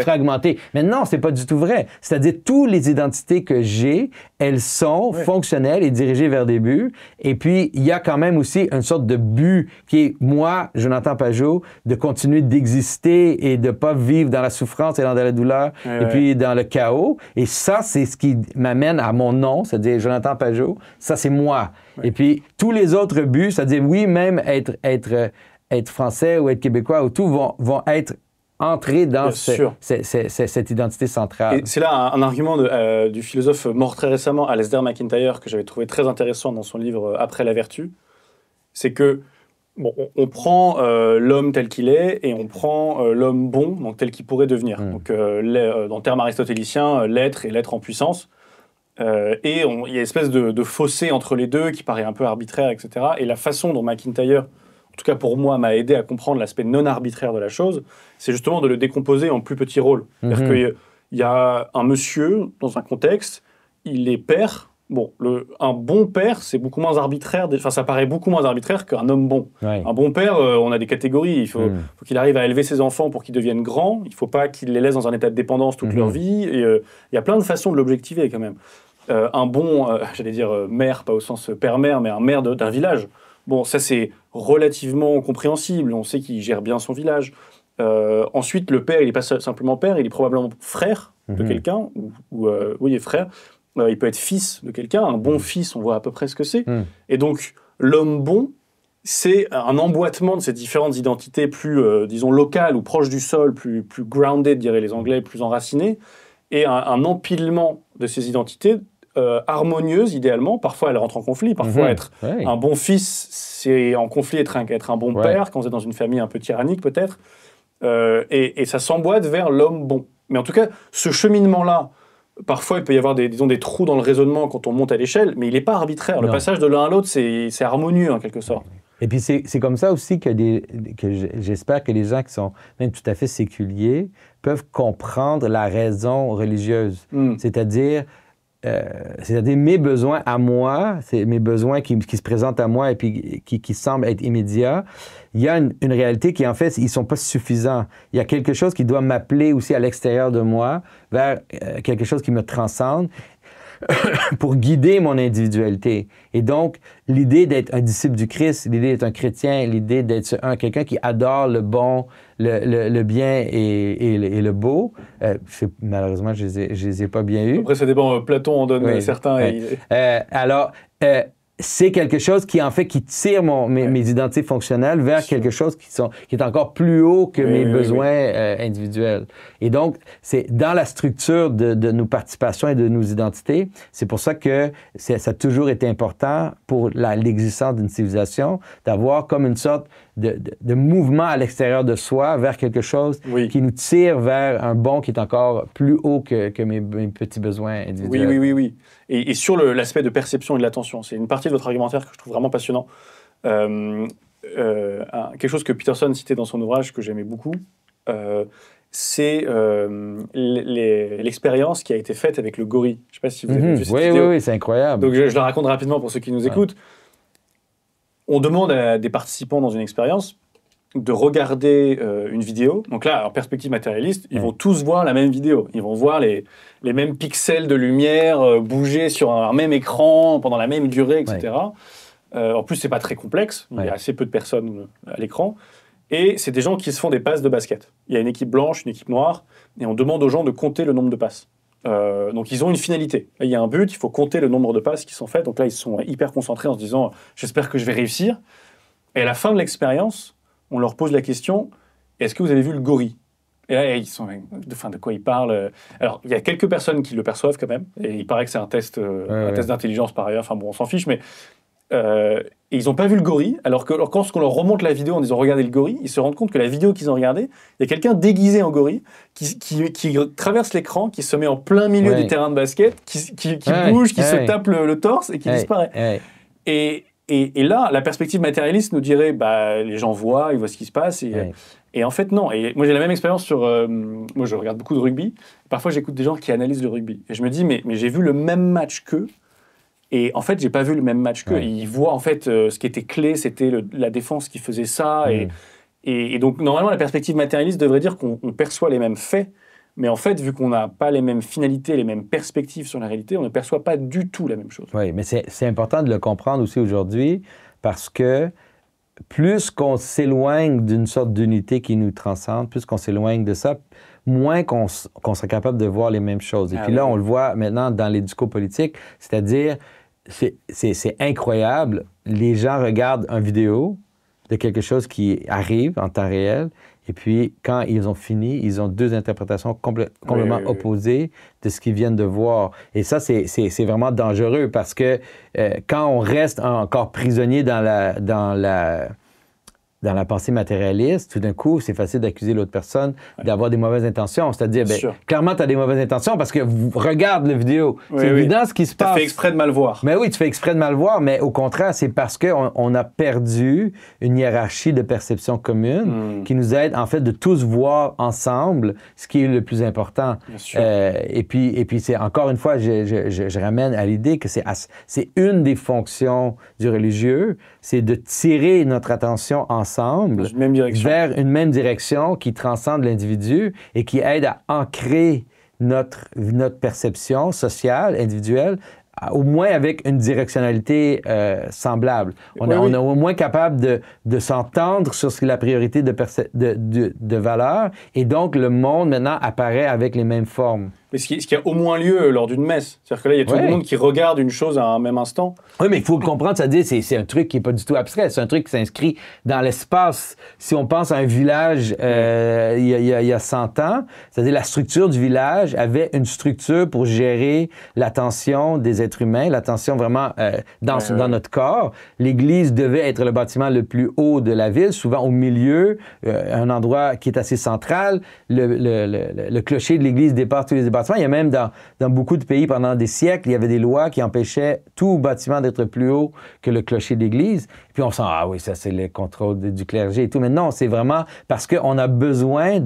fragmenté. Mais non, c'est pas du tout vrai. C'est-à-dire, toutes les identités que j'ai, elles sont fonctionnelles et dirigées vers des buts. Et puis, il y a quand même aussi une sorte de but qui est, moi, Jonathan Pajot, de continuer d'exister et de ne pas vivre dans la souffrance et dans la douleur et puis dans le chaos. Et ça, c'est ce qui m'amène à mon nom, c'est-à-dire Jonathan Pajot. Ça, c'est moi. Et puis, tous les autres buts, c'est-à-dire, oui, même être français ou être québécois ou tout vont être entrés dans cette identité centrale. Et c'est là un argument du philosophe mort très récemment, Alasdair MacIntyre, que j'avais trouvé très intéressant dans son livre Après la vertu. C'est que bon, on prend l'homme tel qu'il est et on prend l'homme bon, donc tel qu'il pourrait devenir. Donc, dans le terme aristotélicien, l'être et l'être en puissance. Et il y a une espèce de fossé entre les deux qui paraît un peu arbitraire, etc. Et la façon dont MacIntyre, en tout cas pour moi, m'a aidé à comprendre l'aspect non arbitraire de la chose, c'est justement de le décomposer en plus petits rôles. C'est-à-dire qu'il y a un monsieur, dans un contexte, il est père. Bon, un bon père, c'est beaucoup moins arbitraire, enfin ça paraît beaucoup moins arbitraire qu'un homme bon. Un bon père, on a des catégories, il faut qu'il arrive à élever ses enfants pour qu'ils deviennent grands, il ne faut pas qu'il les laisse dans un état de dépendance toute leur vie, et il y a plein de façons de l'objectiver quand même. Un bon, j'allais dire maire, pas au sens père-mère, mais un maire d'un village. Bon, ça c'est relativement compréhensible, on sait qu'il gère bien son village. Ensuite, le père, il n'est pas simplement père, il est probablement frère de quelqu'un, oui, frère. Il peut être fils de quelqu'un, un bon fils, on voit à peu près ce que c'est. Et donc, l'homme bon, c'est un emboîtement de ces différentes identités plus, disons, locales ou proches du sol, plus grounded, diraient les Anglais, plus enracinées, et un empilement de ces identités harmonieuse, idéalement. Parfois, elle rentre en conflit. Parfois, être un bon fils, c'est en conflit être un bon père, quand vous êtes dans une famille un peu tyrannique, peut-être. Et ça s'emboîte vers l'homme bon. Mais en tout cas, ce cheminement-là, parfois, il peut y avoir des trous dans le raisonnement quand on monte à l'échelle, mais il n'est pas arbitraire. Le passage de l'un à l'autre, c'est harmonieux, en quelque sorte. Et puis, c'est comme ça aussi que j'espère que les gens qui sont même tout à fait séculiers peuvent comprendre la raison religieuse. C'est-à-dire mes besoins à moi, c'est mes besoins qui se présentent à moi et puis qui semblent être immédiats. Il y a une réalité qui, en fait, ils ne sont pas suffisants. Il y a quelque chose qui doit m'appeler aussi à l'extérieur de moi vers quelque chose qui me transcende pour guider mon individualité. Et donc, l'idée d'être un disciple du Christ, l'idée d'être un chrétien, l'idée d'être quelqu'un qui adore le bon, le bien et le beau, malheureusement, je ne les ai pas bien eus. Après, ça dépend. Platon en donne certains. C'est quelque chose qui, en fait, qui tire mes identités fonctionnelles vers quelque chose qui est encore plus haut que mes besoins individuels. Et donc, c'est dans la structure de nos participations et de nos identités, c'est pour ça que ça a toujours été important pour l'existence d'une civilisation d'avoir comme une sorte de mouvement à l'extérieur de soi vers quelque chose qui nous tire vers un bon qui est encore plus haut que mes petits besoins individuels. Oui. Et sur l'aspect de perception et de l'attention, c'est une partie de votre argumentaire que je trouve vraiment passionnant. Quelque chose que Peterson citait dans son ouvrage, que j'aimais beaucoup, c'est l'expérience qui a été faite avec le gorille. Je ne sais pas si vous avez vu cette vidéo. Oui, c'est incroyable. Donc je la raconte rapidement pour ceux qui nous écoutent. On demande à des participants dans une expérience de regarder une vidéo. Donc là, en perspective matérialiste, ils vont tous voir la même vidéo. Ils vont voir les mêmes pixels de lumière bouger sur un même écran pendant la même durée, etc. En plus, c'est pas très complexe. Il y a assez peu de personnes à l'écran. Et c'est des gens qui se font des passes de basket. Il y a une équipe blanche, une équipe noire, et on demande aux gens de compter le nombre de passes. Donc ils ont une finalité. Là, il y a un but, il faut compter le nombre de passes qui sont faites. Donc là, ils sont hyper concentrés en se disant « j'espère que je vais réussir ». Et à la fin de l'expérience, on leur pose la question « est-ce que vous avez vu le gorille ?» Et là, ils sont de quoi ils parlent. Alors, il y a quelques personnes qui le perçoivent quand même. Et il paraît que c'est un test d'intelligence par ailleurs. Enfin bon, on s'en fiche, mais... et ils n'ont pas vu le gorille, alors que quand on leur remonte la vidéo en disant regardez le gorille, ils se rendent compte que la vidéo qu'ils ont regardée, il y a quelqu'un déguisé en gorille qui traverse l'écran, qui se met en plein milieu du terrain de basket, qui bouge, qui se tape le torse et qui disparaît. Et là, la perspective matérialiste nous dirait les gens voient, ils voient ce qui se passe. Et en fait, non. Et moi, j'ai la même expérience sur... moi, je regarde beaucoup de rugby. Parfois, j'écoute des gens qui analysent le rugby. Et je me dis, mais j'ai vu le même match qu'eux. Et en fait, j'ai pas vu le même match qu'eux. Ils voient, en fait, ce qui était clé, c'était la défense qui faisait ça. Et donc, normalement, la perspective matérialiste devrait dire qu'on perçoit les mêmes faits. Mais en fait, vu qu'on n'a pas les mêmes finalités, les mêmes perspectives sur la réalité, on ne perçoit pas du tout la même chose. Oui, mais c'est important de le comprendre aussi aujourd'hui parce que plus qu'on s'éloigne d'une sorte d'unité qui nous transcende, plus qu'on s'éloigne de ça, moins qu'on serait capable de voir les mêmes choses. Et puis là, on le voit maintenant dans l'éduco-politique, c'est-à-dire, c'est incroyable, les gens regardent une vidéo de quelque chose qui arrive en temps réel, et puis quand ils ont fini, ils ont deux interprétations complètement opposées de ce qu'ils viennent de voir. Et ça, c'est vraiment dangereux parce que quand on reste encore prisonnier dans la pensée matérialiste, tout d'un coup, c'est facile d'accuser l'autre personne d'avoir des mauvaises intentions. C'est-à-dire, clairement, tu as des mauvaises intentions parce que regarde la vidéo. C'est évident ce qui se passe. Tu fais exprès de mal voir. Mais oui, tu fais exprès de mal voir, mais au contraire, c'est parce qu'on a perdu une hiérarchie de perception commune qui nous aide, en fait, de tous voir ensemble ce qui est le plus important. Et puis c'est encore une fois, je ramène à l'idée que c'est une des fonctions du religieux, c'est de tirer notre attention ensemble vers une même direction qui transcende l'individu et qui aide à ancrer notre perception sociale, individuelle, au moins avec une directionnalité semblable. On est au moins capable de s'entendre sur ce qui est la priorité de valeur et donc le monde maintenant apparaît avec les mêmes formes. Mais ce qui a au moins lieu lors d'une messe. C'est-à-dire que là, il y a tout le monde qui regarde une chose à un même instant. Oui, mais il faut le comprendre, c'est-à-dire c'est un truc qui n'est pas du tout abstrait, c'est un truc qui s'inscrit dans l'espace. Si on pense à un village il y a 100 ans, c'est-à-dire la structure du village avait une structure pour gérer l'attention des êtres humains, l'attention vraiment dans notre corps. L'église devait être le bâtiment le plus haut de la ville, souvent au milieu, un endroit qui est assez central. Le clocher de l'église dépasse tous les bâtiments. Il y a même dans beaucoup de pays, pendant des siècles, il y avait des lois qui empêchaient tout bâtiment d'être plus haut que le clocher d'église. Puis on sent, ah oui, ça c'est le contrôle du clergé et tout. Mais non, c'est vraiment parce qu'on a besoin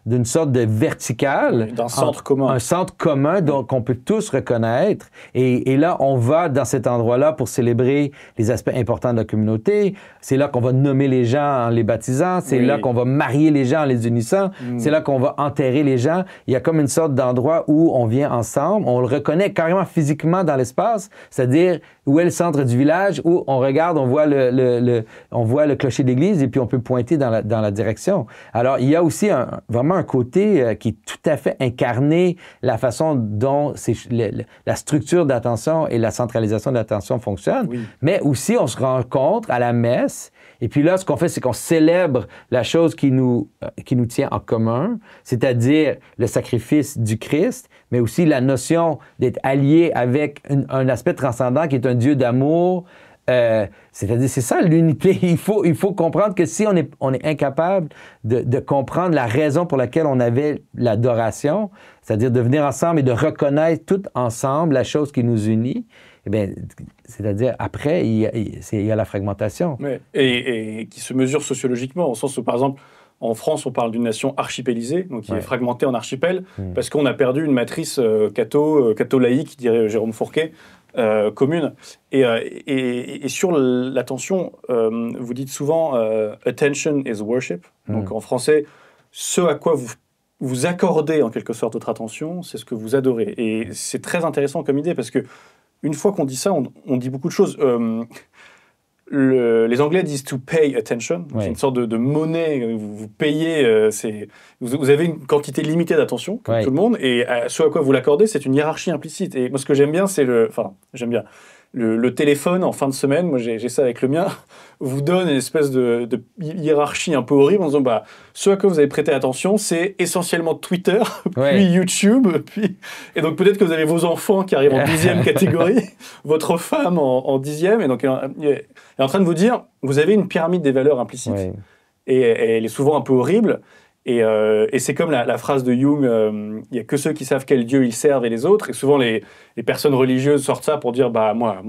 d'une sorte de verticale. D'un centre commun. Un centre commun qu'on peut tous reconnaître. Et là, on va dans cet endroit-là pour célébrer les aspects importants de la communauté. C'est là qu'on va nommer les gens en les baptisant. C'est là qu'on va marier les gens en les unissant. C'est là qu'on va enterrer les gens. Il y a comme une sorte d'endroit où on vient ensemble, on le reconnaît carrément physiquement dans l'espace, c'est-à-dire où est le centre du village, où on regarde, on voit le clocher d'église et puis on peut pointer dans la direction. Alors, il y a aussi vraiment un côté qui est tout à fait incarné, la façon dont la structure d'attention et la centralisation de l'attention fonctionnent, mais aussi on se rencontre à la messe. Et puis là, ce qu'on fait, c'est qu'on célèbre la chose qui nous tient en commun, c'est-à-dire le sacrifice du Christ, mais aussi la notion d'être allié avec un aspect transcendant qui est un Dieu d'amour. C'est-à-dire, c'est ça l'unité. Il faut comprendre que si on est incapable de comprendre la raison pour laquelle on avait l'adoration, c'est-à-dire de venir ensemble et de reconnaître tout ensemble la chose qui nous unit, eh bien, c'est-à-dire, après, il y a la fragmentation. Oui. Et qui se mesure sociologiquement, au sens où, par exemple, en France, on parle d'une nation archipélisée, donc qui est fragmentée en archipels, parce qu'on a perdu une matrice catho-laïque, dirait Jérôme Fourquet, commune. Et sur l'attention, vous dites souvent « attention is worship ». Donc en français, ce à quoi vous accordez en quelque sorte votre attention, c'est ce que vous adorez. Et c'est très intéressant comme idée, parce que une fois qu'on dit ça, on dit beaucoup de choses. les Anglais disent to pay attention, Ouais. c'est une sorte de monnaie, vous payez, vous avez une quantité limitée d'attention, comme Ouais. tout le monde, et ce à quoi vous l'accordez, c'est une hiérarchie implicite. Et moi, ce que j'aime bien, c'est le téléphone en fin de semaine, moi j'ai ça avec le mien, vous donne une espèce de hiérarchie un peu horrible en disant bah, ce à quoi vous avez prêté attention, c'est essentiellement Twitter, Ouais. puis YouTube, et donc peut-être que vous avez vos enfants qui arrivent en 10e catégorie, votre femme en 10e, et donc elle est en train de vous dire vous avez une pyramide des valeurs implicites, Ouais. et elle est souvent un peu horrible. Et c'est comme la phrase de Jung, il n'y a que ceux qui savent quel Dieu ils servent et les autres. Et souvent, les personnes religieuses sortent ça pour dire bah, moi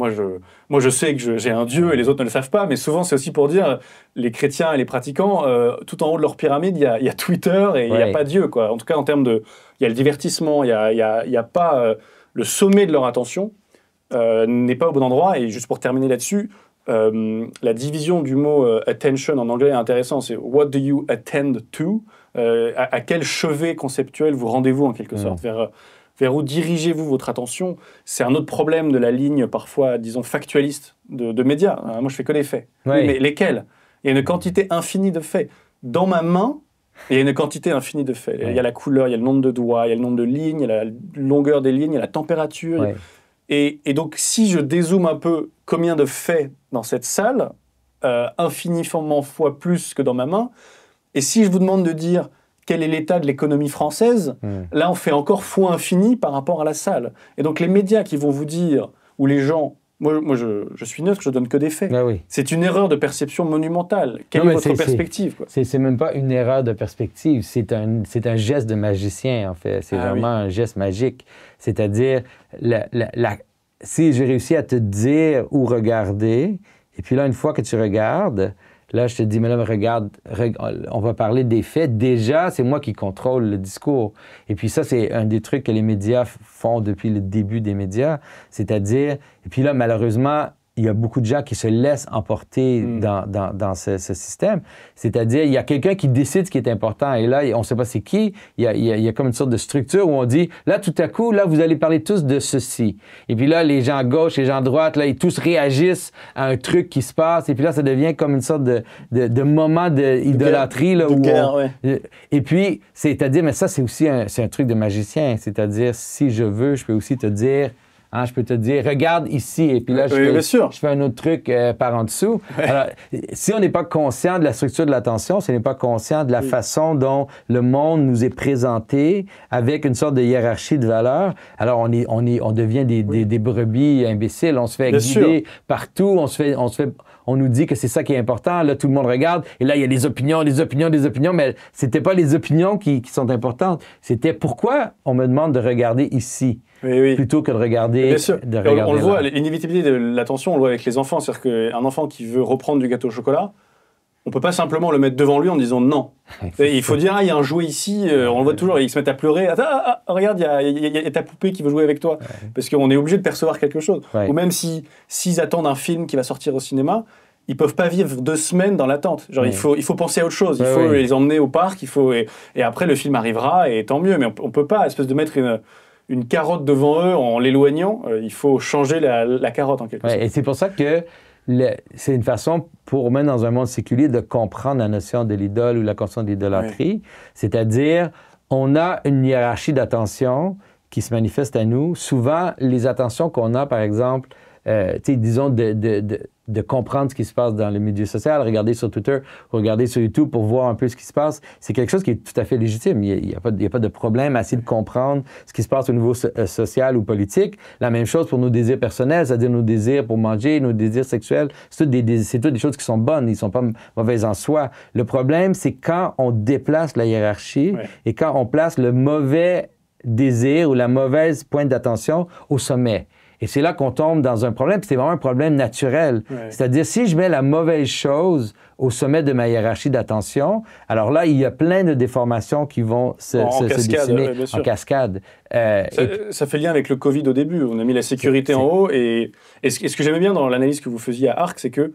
je sais que j'ai un Dieu et les autres ne le savent pas. Mais souvent, c'est aussi pour dire les chrétiens et les pratiquants, tout en haut de leur pyramide, il y a Twitter et il n'y a pas Dieu, quoi. En tout cas, en termes de. Il y a le divertissement, il y a pas. Le sommet de leur attention n'est pas au bon endroit. Et juste pour terminer là-dessus, la division du mot attention en anglais est intéressante. C'est what do you attend to? À quel chevet conceptuel vous rendez-vous en quelque sorte, vers où dirigez-vous votre attention? C'est un autre problème de la ligne parfois, disons, factualiste de médias. Moi, je fais que des faits. Ouais. Oui, mais lesquels? Il y a une quantité infinie de faits. Dans ma main, il y a une quantité infinie de faits. Ouais. Il y a la couleur, il y a le nombre de doigts, il y a le nombre de lignes, il y a la longueur des lignes, il y a la température. Ouais. Et donc, si je dézoome un peu combien de faits dans cette salle, infiniment fois plus que dans ma main, et si je vous demande de dire quel est l'état de l'économie française, là, on fait encore fois infini par rapport à la salle. Et donc, les médias qui vont vous dire, ou les gens, moi je suis neutre, je donne que des faits. Ah oui. C'est une erreur de perception monumentale. Quelle est votre perspective, quoi? C'est même pas une erreur de perspective, c'est un geste de magicien, en fait. C'est vraiment un geste magique. C'est-à-dire, si j'ai réussi à te dire où regarder, et puis là, une fois que tu regardes, là, je te dis, mais là, regarde, on va parler des faits. Déjà, c'est moi qui contrôle le discours. Et puis ça, c'est un des trucs que les médias font depuis le début des médias. C'est-à-dire, et puis là, malheureusement, il y a beaucoup de gens qui se laissent emporter dans ce système. C'est-à-dire, il y a quelqu'un qui décide ce qui est important. Et là, on ne sait pas c'est qui. Il y a comme une sorte de structure où on dit, là, tout à coup, là, vous allez parler tous de ceci. Et puis là, les gens à gauche, les gens à droite, là, ils tous réagissent à un truc qui se passe. Et puis là, ça devient comme une sorte de moment d'idolâtrie. Et puis, c'est-à-dire, mais ça, c'est aussi un truc de magicien. C'est-à-dire, si je veux, je peux aussi te dire... Hein, je peux te dire, regarde ici, et puis là, je fais un autre truc par en dessous. Ouais. Alors, si on n'est pas conscient de la structure de l'attention, si on n'est pas conscient de la façon dont le monde nous est présenté avec une sorte de hiérarchie de valeurs, alors on devient des brebis imbéciles, on se fait guider partout, on nous dit que c'est ça qui est important, là, tout le monde regarde, et là, il y a des opinions, mais c'était pas les opinions qui sont importantes, c'était pourquoi on me demande de regarder ici. Plutôt que de regarder... Bien sûr. On le voit, l'inévitabilité de l'attention, on le voit avec les enfants. C'est-à-dire qu'un enfant qui veut reprendre du gâteau au chocolat, on ne peut pas simplement le mettre devant lui en disant non. Il faut dire, il y a un jouet ici, on le voit toujours, ils se mettent à pleurer. Regarde, il y a ta poupée qui veut jouer avec toi. Parce qu'on est obligé de percevoir quelque chose. Ou même s'ils attendent un film qui va sortir au cinéma, ils peuvent pas vivre 2 semaines dans l'attente. Genre, il faut penser à autre chose. Il faut les emmener au parc, et après, le film arrivera, et tant mieux. Mais on ne peut pas, espèce de mettre une carotte devant eux en l'éloignant, il faut changer la carotte en quelque sorte. Et c'est pour ça que c'est une façon, pour même dans un monde séculier, de comprendre la notion de l'idole ou la conception de l'idolâtrie. C'est-à-dire, on a une hiérarchie d'attention qui se manifeste à nous. Souvent, les attentions qu'on a, par exemple, disons, de comprendre ce qui se passe dans le milieu social, regarder sur Twitter, regarder sur YouTube pour voir un peu ce qui se passe, c'est quelque chose qui est tout à fait légitime. Il n'y a pas de problème à essayer de comprendre ce qui se passe au niveau social ou politique. La même chose pour nos désirs personnels, c'est-à-dire nos désirs pour manger, nos désirs sexuels. C'est toutes des choses qui sont bonnes, ils ne sont pas mauvaises en soi. Le problème, c'est quand on déplace la hiérarchie et quand on place le mauvais désir ou la mauvaise pointe d'attention au sommet. Et c'est là qu'on tombe dans un problème, puis c'est vraiment un problème naturel. C'est-à-dire, si je mets la mauvaise chose au sommet de ma hiérarchie d'attention, alors là, il y a plein de déformations qui vont se dessiner en cascade. Ça fait lien avec le Covid au début. On a mis la sécurité en haut. Et ce que j'aimais bien dans l'analyse que vous faisiez à ARC, c'est que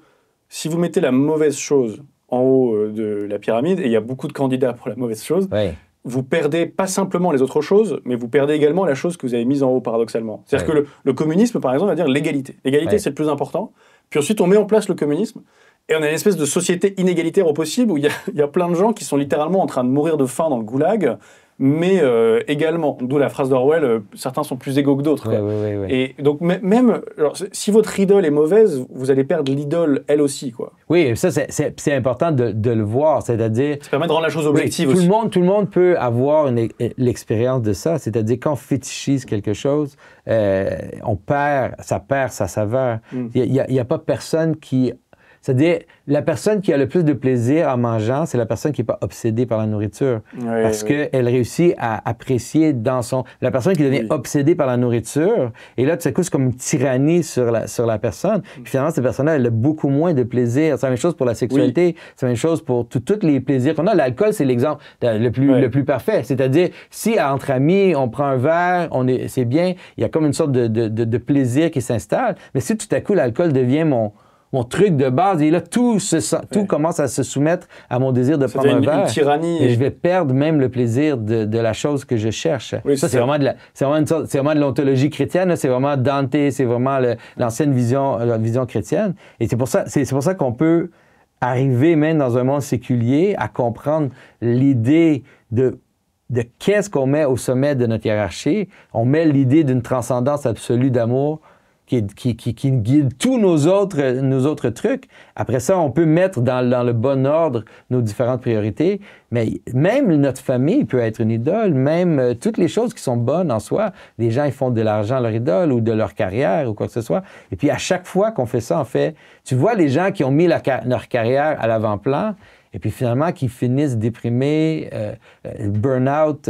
si vous mettez la mauvaise chose en haut de la pyramide, et il y a beaucoup de candidats pour la mauvaise chose, vous perdez pas simplement les autres choses, mais vous perdez également la chose que vous avez mise en haut, paradoxalement. C'est-à-dire que le communisme, par exemple, va dire l'égalité. L'égalité, c'est le plus important, Puis ensuite, on met en place le communisme. Et on a une espèce de société inégalitaire au possible où il y a plein de gens qui sont littéralement en train de mourir de faim dans le goulag, mais également, d'où la phrase d'Orwell, certains sont plus égaux que d'autres. Ouais. Et donc même, alors, si votre idole est mauvaise, vous allez perdre l'idole elle aussi, quoi. Oui, ça c'est important de le voir, c'est-à-dire... Ça permet de rendre la chose objective oui, aussi. Tout le monde peut avoir l'expérience de ça, c'est-à-dire quand on fétichise quelque chose, ça perd sa saveur. Il n'y a pas personne qui... C'est-à-dire, la personne qui a le plus de plaisir en mangeant, c'est la personne qui n'est pas obsédée par la nourriture. Parce qu'elle réussit à apprécier la personne qui devient obsédée par la nourriture, et là, tout à coup, c'est comme une tyrannie sur la personne. Puis finalement, cette personne-là, elle a beaucoup moins de plaisir. C'est la même chose pour la sexualité. C'est la même chose pour tous les plaisirs qu'on a. L'alcool, c'est l'exemple le plus parfait. C'est-à-dire, si entre amis, on prend un verre, c'est bien, il y a comme une sorte de plaisir qui s'installe. Mais si tout à coup, l'alcool devient mon truc de base, et là, tout commence à se soumettre à mon désir de prendre un verre. Une tyrannie. Et je vais perdre même le plaisir de la chose que je cherche. Oui, ça, c'est vraiment de l'ontologie chrétienne, c'est vraiment Dante, c'est vraiment l'ancienne vision chrétienne. Et c'est pour ça qu'on peut arriver même dans un monde séculier à comprendre l'idée de qu'est-ce qu'on met au sommet de notre hiérarchie. On met l'idée d'une transcendance absolue d'amour qui guide tous nos autres trucs. Après ça, on peut mettre dans le bon ordre nos différentes priorités, mais même notre famille peut être une idole, même toutes les choses qui sont bonnes en soi. Les gens, ils font de l'argent à leur idole ou de leur carrière ou quoi que ce soit. Et puis, à chaque fois qu'on fait ça, tu vois les gens qui ont mis leur carrière à l'avant-plan, et puis finalement, qui finissent déprimés, burn-out,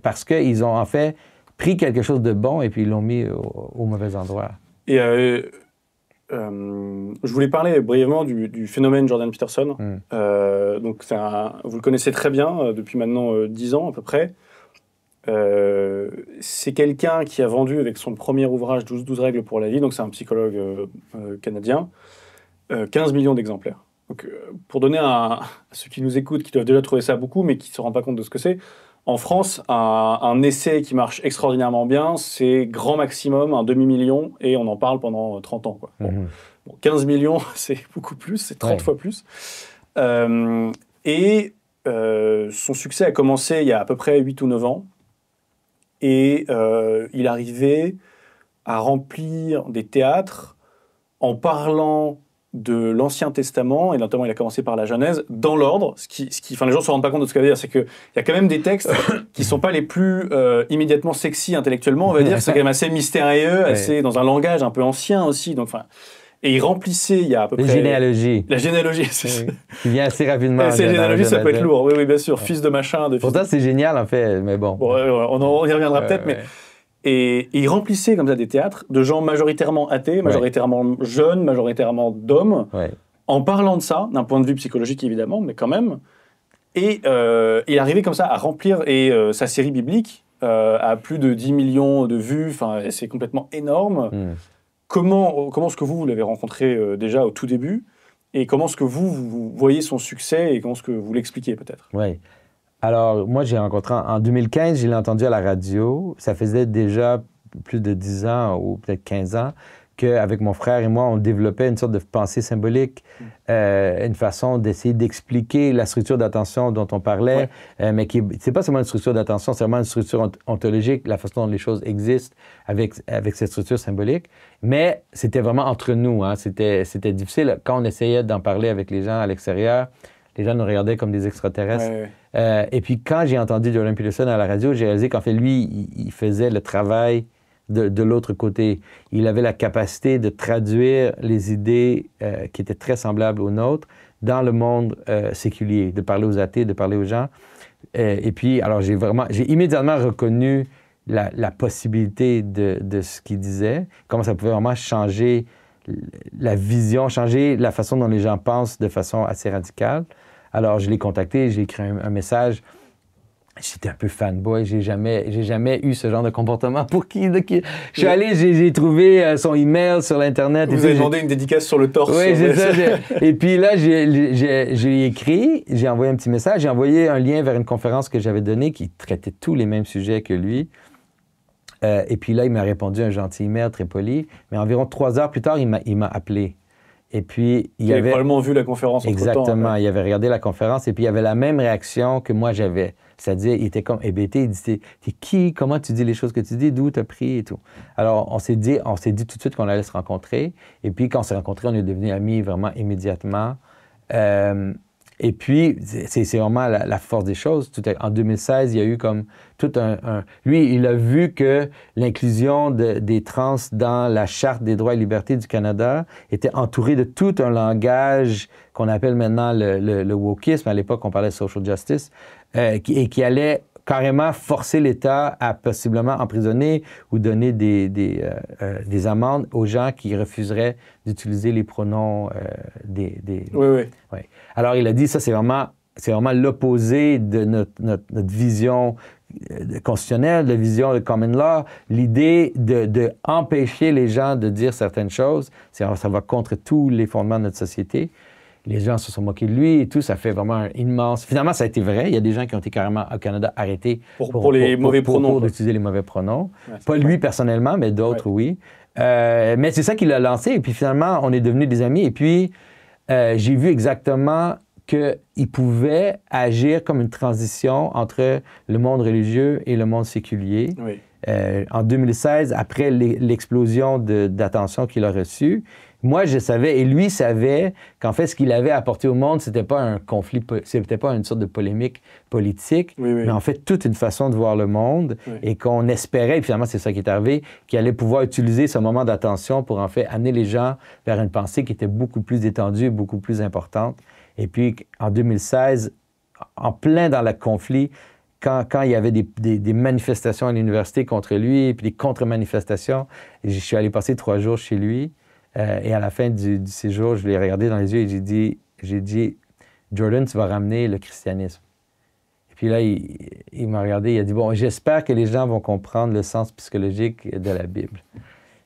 parce qu'ils ont en fait pris quelque chose de bon et puis ils l'ont mis au mauvais endroit. Et je voulais parler brièvement du phénomène Jordan Peterson. Donc vous le connaissez très bien depuis maintenant 10 ans à peu près. C'est quelqu'un qui a vendu avec son premier ouvrage 12 règles pour la vie, donc c'est un psychologue canadien, 15 millions d'exemplaires. Donc, pour donner à ceux qui nous écoutent, qui doivent déjà trouver ça beaucoup, mais qui ne se rendent pas compte de ce que c'est, en France, un essai qui marche extraordinairement bien, c'est grand maximum un demi-million, et on en parle pendant 30 ans. Quoi. Bon, 15 millions, c'est beaucoup plus, c'est 30 fois plus. Son succès a commencé il y a à peu près 8 ou 9 ans, et il arrivait à remplir des théâtres en parlant de l'Ancien Testament, et notamment il a commencé par la Genèse, dans l'ordre, les gens ne se rendent pas compte de ce que ça veut dire, c'est qu'il y a quand même des textes qui ne sont pas les plus immédiatement sexy intellectuellement, on va dire, c'est quand même assez mystérieux, assez dans un langage un peu ancien aussi, donc et il remplissait il y a à peu près... La généalogie, c'est qui vient assez rapidement. La généalogie, ça peut être lourd, oui, bien sûr, fils de machin, Pourtant, c'est génial en fait, mais bon. On y reviendra peut-être, mais... Et il remplissait comme ça des théâtres de gens majoritairement athées, majoritairement jeunes, majoritairement d'hommes, en parlant de ça, d'un point de vue psychologique évidemment, mais quand même. Et il arrivait comme ça à remplir sa série biblique à plus de 10 millions de vues, c'est complètement énorme. Comment est-ce que vous l'avez rencontré déjà au tout début, et comment est-ce que vous voyez son succès, et comment est-ce que vous l'expliquez peut-être? Oui. Alors, moi, j'ai rencontré en 2015, je l'ai entendu à la radio. Ça faisait déjà plus de 10 ans ou peut-être 15 ans qu'avec mon frère et moi, on développait une sorte de pensée symbolique, une façon d'essayer d'expliquer la structure d'attention dont on parlait, mais qui c'est pas seulement une structure d'attention, c'est vraiment une structure ontologique, la façon dont les choses existent avec cette structure symbolique. Mais c'était vraiment entre nous. Hein. C'était difficile. Quand on essayait d'en parler avec les gens à l'extérieur, les gens nous regardaient comme des extraterrestres. Et puis, quand j'ai entendu Jordan Peterson à la radio, j'ai réalisé qu'en fait, lui, il faisait le travail de l'autre côté. Il avait la capacité de traduire les idées qui étaient très semblables aux nôtres dans le monde séculier, de parler aux athées, de parler aux gens. Et puis, alors, j'ai immédiatement reconnu la possibilité de ce qu'il disait, comment ça pouvait vraiment changer la vision, changer la façon dont les gens pensent de façon assez radicale. Alors, je l'ai contacté, j'ai écrit un message. J'étais un peu fanboy, j'ai jamais eu ce genre de comportement. Pour qui? Je suis allé, j'ai trouvé son email sur l'Internet. Vous avez demandé une dédicace sur le torse. Oui, c'est ça. Et puis là, j'ai écrit, j'ai envoyé un petit message, j'ai envoyé un lien vers une conférence que j'avais donnée qui traitait tous les mêmes sujets que lui. Et puis là, il m'a répondu un gentil email très poli. Mais environ 3 heures plus tard, il m'a appelé. Et puis, il avait probablement vu la conférence entre-temps. Exactement. Il avait regardé la conférence et puis il avait la même réaction que moi j'avais. C'est-à-dire, il était comme hébété. Il dit, t'es qui? Comment tu dis les choses que tu dis? D'où tu as pris et tout? Alors, on s'est dit tout de suite qu'on allait se rencontrer. Et puis, quand on s'est rencontrés, on est devenus amis vraiment immédiatement. Et puis, c'est vraiment la force des choses. En 2016, il y a eu comme tout Lui, il a vu que l'inclusion des trans dans la Charte des droits et libertés du Canada était entourée de tout un langage qu'on appelle maintenant le wokisme. À l'époque, on parlait de social justice, et qui allait carrément forcer l'État à possiblement emprisonner ou donner des amendes aux gens qui refuseraient d'utiliser les pronoms Oui. Alors, il a dit, ça, c'est vraiment l'opposé de notre vision constitutionnelle, de la vision de common law. L'idée de empêcher les gens de dire certaines choses, ça va contre tous les fondements de notre société. Les gens se sont moqués de lui et tout, ça fait vraiment un immense... Finalement, ça a été vrai. Il y a des gens qui ont été carrément au Canada arrêtés pour les mauvais pronoms. Pour utiliser les mauvais pronoms. Ouais, pas lui personnellement, mais d'autres, oui. Mais c'est ça qu'il a lancé. Et puis finalement, on est devenus des amis. Et puis, j'ai vu exactement qu'il pouvait agir comme une transition entre le monde religieux et le monde séculier. Oui. En 2016, après l'explosion d'attention qu'il a reçue, moi, je savais, et lui savait, qu'en fait, ce qu'il avait apporté au monde, c'était pas un conflit, c'était pas une sorte de polémique politique, mais en fait, toute une façon de voir le monde, et qu'on espérait, et finalement, c'est ça qui est arrivé, qu'il allait pouvoir utiliser ce moment d'attention pour, en fait, amener les gens vers une pensée qui était beaucoup plus étendue, beaucoup plus importante. Et puis, en 2016, en plein dans le conflit, quand il y avait des manifestations à l'université contre lui, puis des contre-manifestations, je suis allé passer 3 jours chez lui. Et à la fin du séjour, je l'ai regardé dans les yeux et j'ai dit, Jordan, tu vas ramener le christianisme. Et puis là, il m'a regardé, il a dit, bon, j'espère que les gens vont comprendre le sens psychologique de la Bible.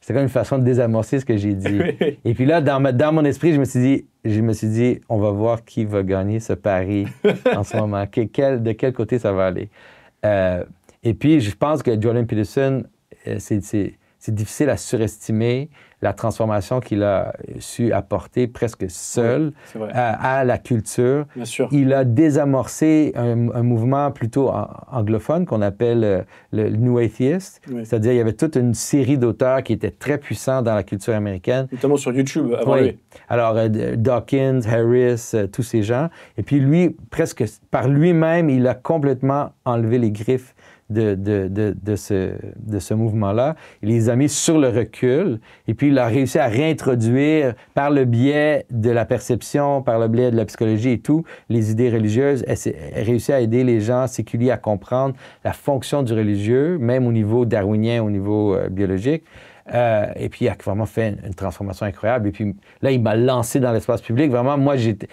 C'était comme une façon de désamorcer ce que j'ai dit. Et puis là, dans mon esprit, je me suis dit, on va voir qui va gagner ce pari en ce moment. De quel côté ça va aller. Et puis, je pense que Jordan Peterson, c'est difficile à surestimer la transformation qu'il a su apporter presque seul à la culture. Bien sûr. Il a désamorcé un mouvement plutôt anglophone qu'on appelle le New Atheist. Oui. C'est-à-dire il y avait toute une série d'auteurs qui étaient très puissants dans la culture américaine. Notamment sur YouTube, avant lui. Alors, Dawkins, Harris, tous ces gens. Et puis lui, presque par lui-même, il a complètement enlevé les griffes de ce mouvement-là. Il les a mis sur le recul et puis il a réussi à réintroduire par le biais de la perception, par le biais de la psychologie et tout, les idées religieuses. Il a réussi à aider les gens séculiers à comprendre la fonction du religieux, même au niveau darwinien, au niveau biologique. Et puis, il a vraiment fait une transformation incroyable. Et puis, là, il m'a lancé dans l'espace public. Vraiment, moi, j'étais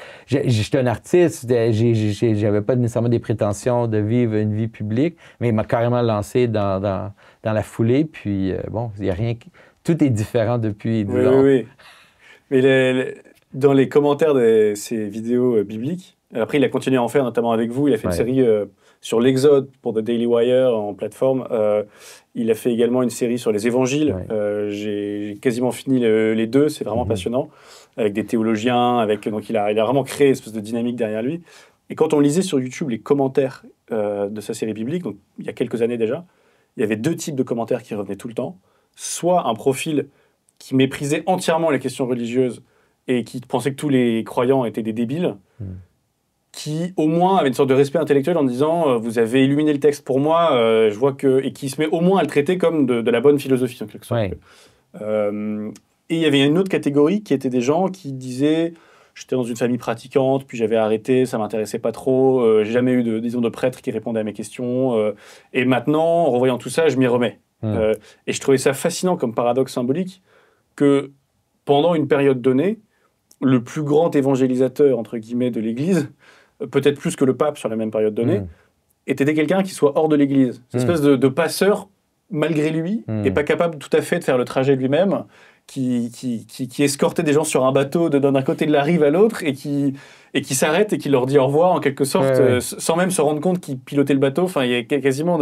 un artiste. J'avais pas nécessairement des prétentions de vivre une vie publique, mais il m'a carrément lancé dans la foulée. Puis, bon, il y a rien... Tout est différent depuis 10 ans. Oui. Mais dans les commentaires de ces vidéos bibliques, après, il a continué à en faire, notamment avec vous. Il a fait une série sur l'Exode pour The Daily Wire en plateforme. Il a fait également une série sur les évangiles. J'ai quasiment fini les 2. C'est vraiment passionnant. Avec des théologiens. Donc il a vraiment créé une espèce de dynamique derrière lui. Et quand on lisait sur YouTube les commentaires de sa série biblique, donc il y a quelques années déjà, il y avait 2 types de commentaires qui revenaient tout le temps. Soit un profil qui méprisait entièrement les questions religieuses et qui pensait que tous les croyants étaient des débiles, qui au moins avait une sorte de respect intellectuel en disant vous avez illuminé le texte pour moi, je vois que... et qui se met au moins à le traiter comme de la bonne philosophie en quelque sorte. Et il y avait une autre catégorie qui était des gens qui disaient j'étais dans une famille pratiquante, puis j'avais arrêté, ça m'intéressait pas trop, j'ai jamais eu de prêtre qui répondait à mes questions, et maintenant, en revoyant tout ça, je m'y remets. Et je trouvais ça fascinant comme paradoxe symbolique que pendant une période donnée, le plus grand évangélisateur, entre guillemets, de l'Église, peut-être plus que le pape sur la même période donnée, était quelqu'un qui soit hors de l'Église. Cette espèce de passeur, malgré lui, et pas capable tout à fait de faire le trajet lui-même, qui escortait des gens sur un bateau d'un côté de la rive à l'autre, et qui s'arrête et qui leur dit au revoir, en quelque sorte, sans même se rendre compte qu'il pilotait le bateau. Enfin, il y a quasiment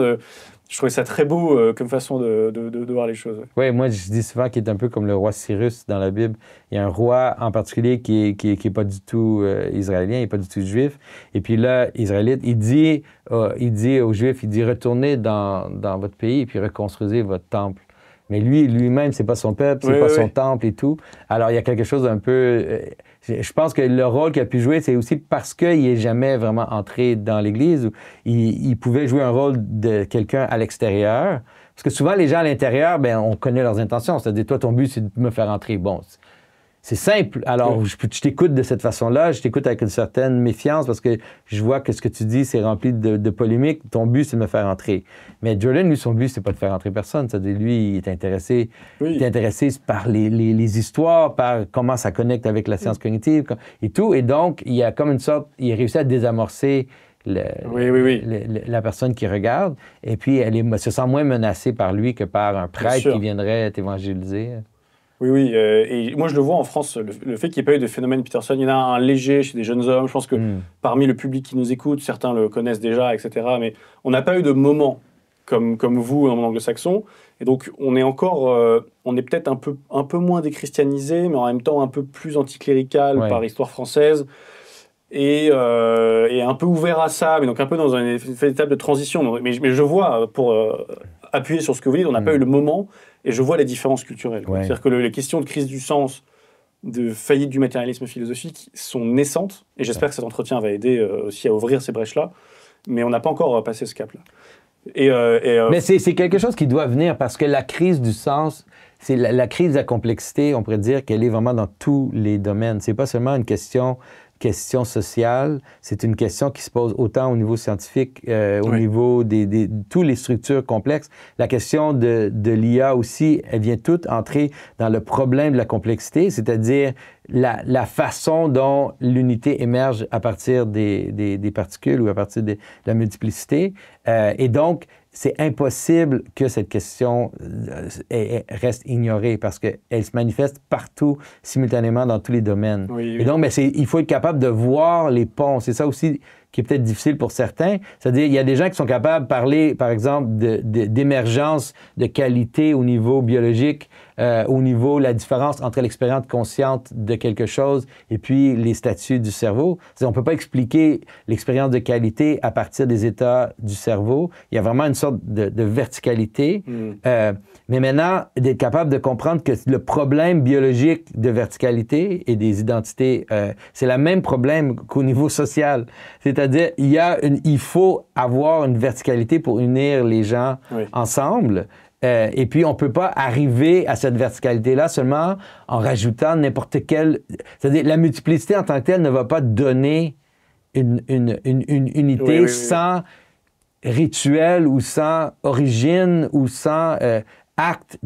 Je trouvais ça très beau comme façon de voir les choses. Oui, moi, je dis souvent qu'il est un peu comme le roi Cyrus dans la Bible. Il y a un roi en particulier qui est pas du tout israélien, il n'est pas du tout juif. Et puis là, Israélite, il dit aux Juifs, il dit, retournez dans votre pays et puis reconstruisez votre temple. Mais lui-même, c'est pas son peuple, c'est pas son temple et tout. Alors, il y a quelque chose d'un peu... je pense que le rôle qu'il a pu jouer, c'est aussi parce qu'il n'est jamais vraiment entré dans l'Église, où il pouvait jouer un rôle de quelqu'un à l'extérieur. Parce que souvent, les gens à l'intérieur, ben, on connaît leurs intentions. C'est-à-dire, toi, ton but, c'est de me faire entrer. Bon, c'est simple. Alors, je t'écoute de cette façon-là, je t'écoute avec une certaine méfiance parce que je vois que ce que tu dis, c'est rempli de polémiques. Ton but, c'est de me faire entrer. Mais Jordan, lui, son but, c'est pas de faire entrer personne. C'est-à-dire, lui, il est intéressé, par les histoires, par comment ça connecte avec la science cognitive et tout. Et donc, il y a comme une sorte... Il a réussi à désamorcer la personne qui regarde. Et puis, elle se sent moins menacée par lui que par un prêtre qui viendrait t'évangéliser. Oui, et moi je le vois en France, le fait qu'il n'y ait pas eu de phénomène Peterson, il y en a un léger chez des jeunes hommes, je pense que parmi le public qui nous écoute, certains le connaissent déjà, etc. Mais on n'a pas eu de moment comme vous en anglo-saxon, et donc on est encore, on est peut-être un peu moins déchristianisé, mais en même temps un peu plus anticlérical par histoire française, et un peu ouvert à ça, mais donc un peu dans une étape de transition. Mais je vois, pour appuyer sur ce que vous dites, on n'a pas eu le moment, et je vois les différences culturelles. C'est-à-dire que les questions de crise du sens, de faillite du matérialisme philosophique sont naissantes, et j'espère que cet entretien va aider aussi à ouvrir ces brèches-là, mais on n'a pas encore passé ce cap-là. Mais c'est quelque chose qui doit venir, parce que la crise du sens, c'est la crise de la complexité, on pourrait dire qu'elle est vraiment dans tous les domaines. C'est pas seulement une question sociale, c'est une question qui se pose autant au niveau scientifique, au niveau de toutes les structures complexes. La question de l'IA aussi, elle vient toute entrer dans le problème de la complexité, c'est-à-dire la façon dont l'unité émerge à partir des particules ou à partir de la multiplicité. Et donc, c'est impossible que cette question reste ignorée parce qu'elle se manifeste partout, simultanément, dans tous les domaines. Et donc, il faut être capable de voir les ponts. C'est ça aussi qui est peut-être difficile pour certains. C'est-à-dire, il y a des gens qui sont capables de parler, par exemple, d'émergence de qualité au niveau biologique, au niveau de la différence entre l'expérience consciente de quelque chose et puis les statuts du cerveau. C'est-à-dire, on ne peut pas expliquer l'expérience de qualité à partir des états du cerveau. Il y a vraiment une sorte de verticalité. Mais maintenant, d'être capable de comprendre que le problème biologique de verticalité et des identités, c'est le même problème qu'au niveau social. C'est-à-dire, il faut avoir une verticalité pour unir les gens ensemble. Et puis, on ne peut pas arriver à cette verticalité-là seulement en rajoutant n'importe quelle... C'est-à-dire, la multiplicité en tant que telle ne va pas donner une unité sans rituel ou sans origine ou sans acte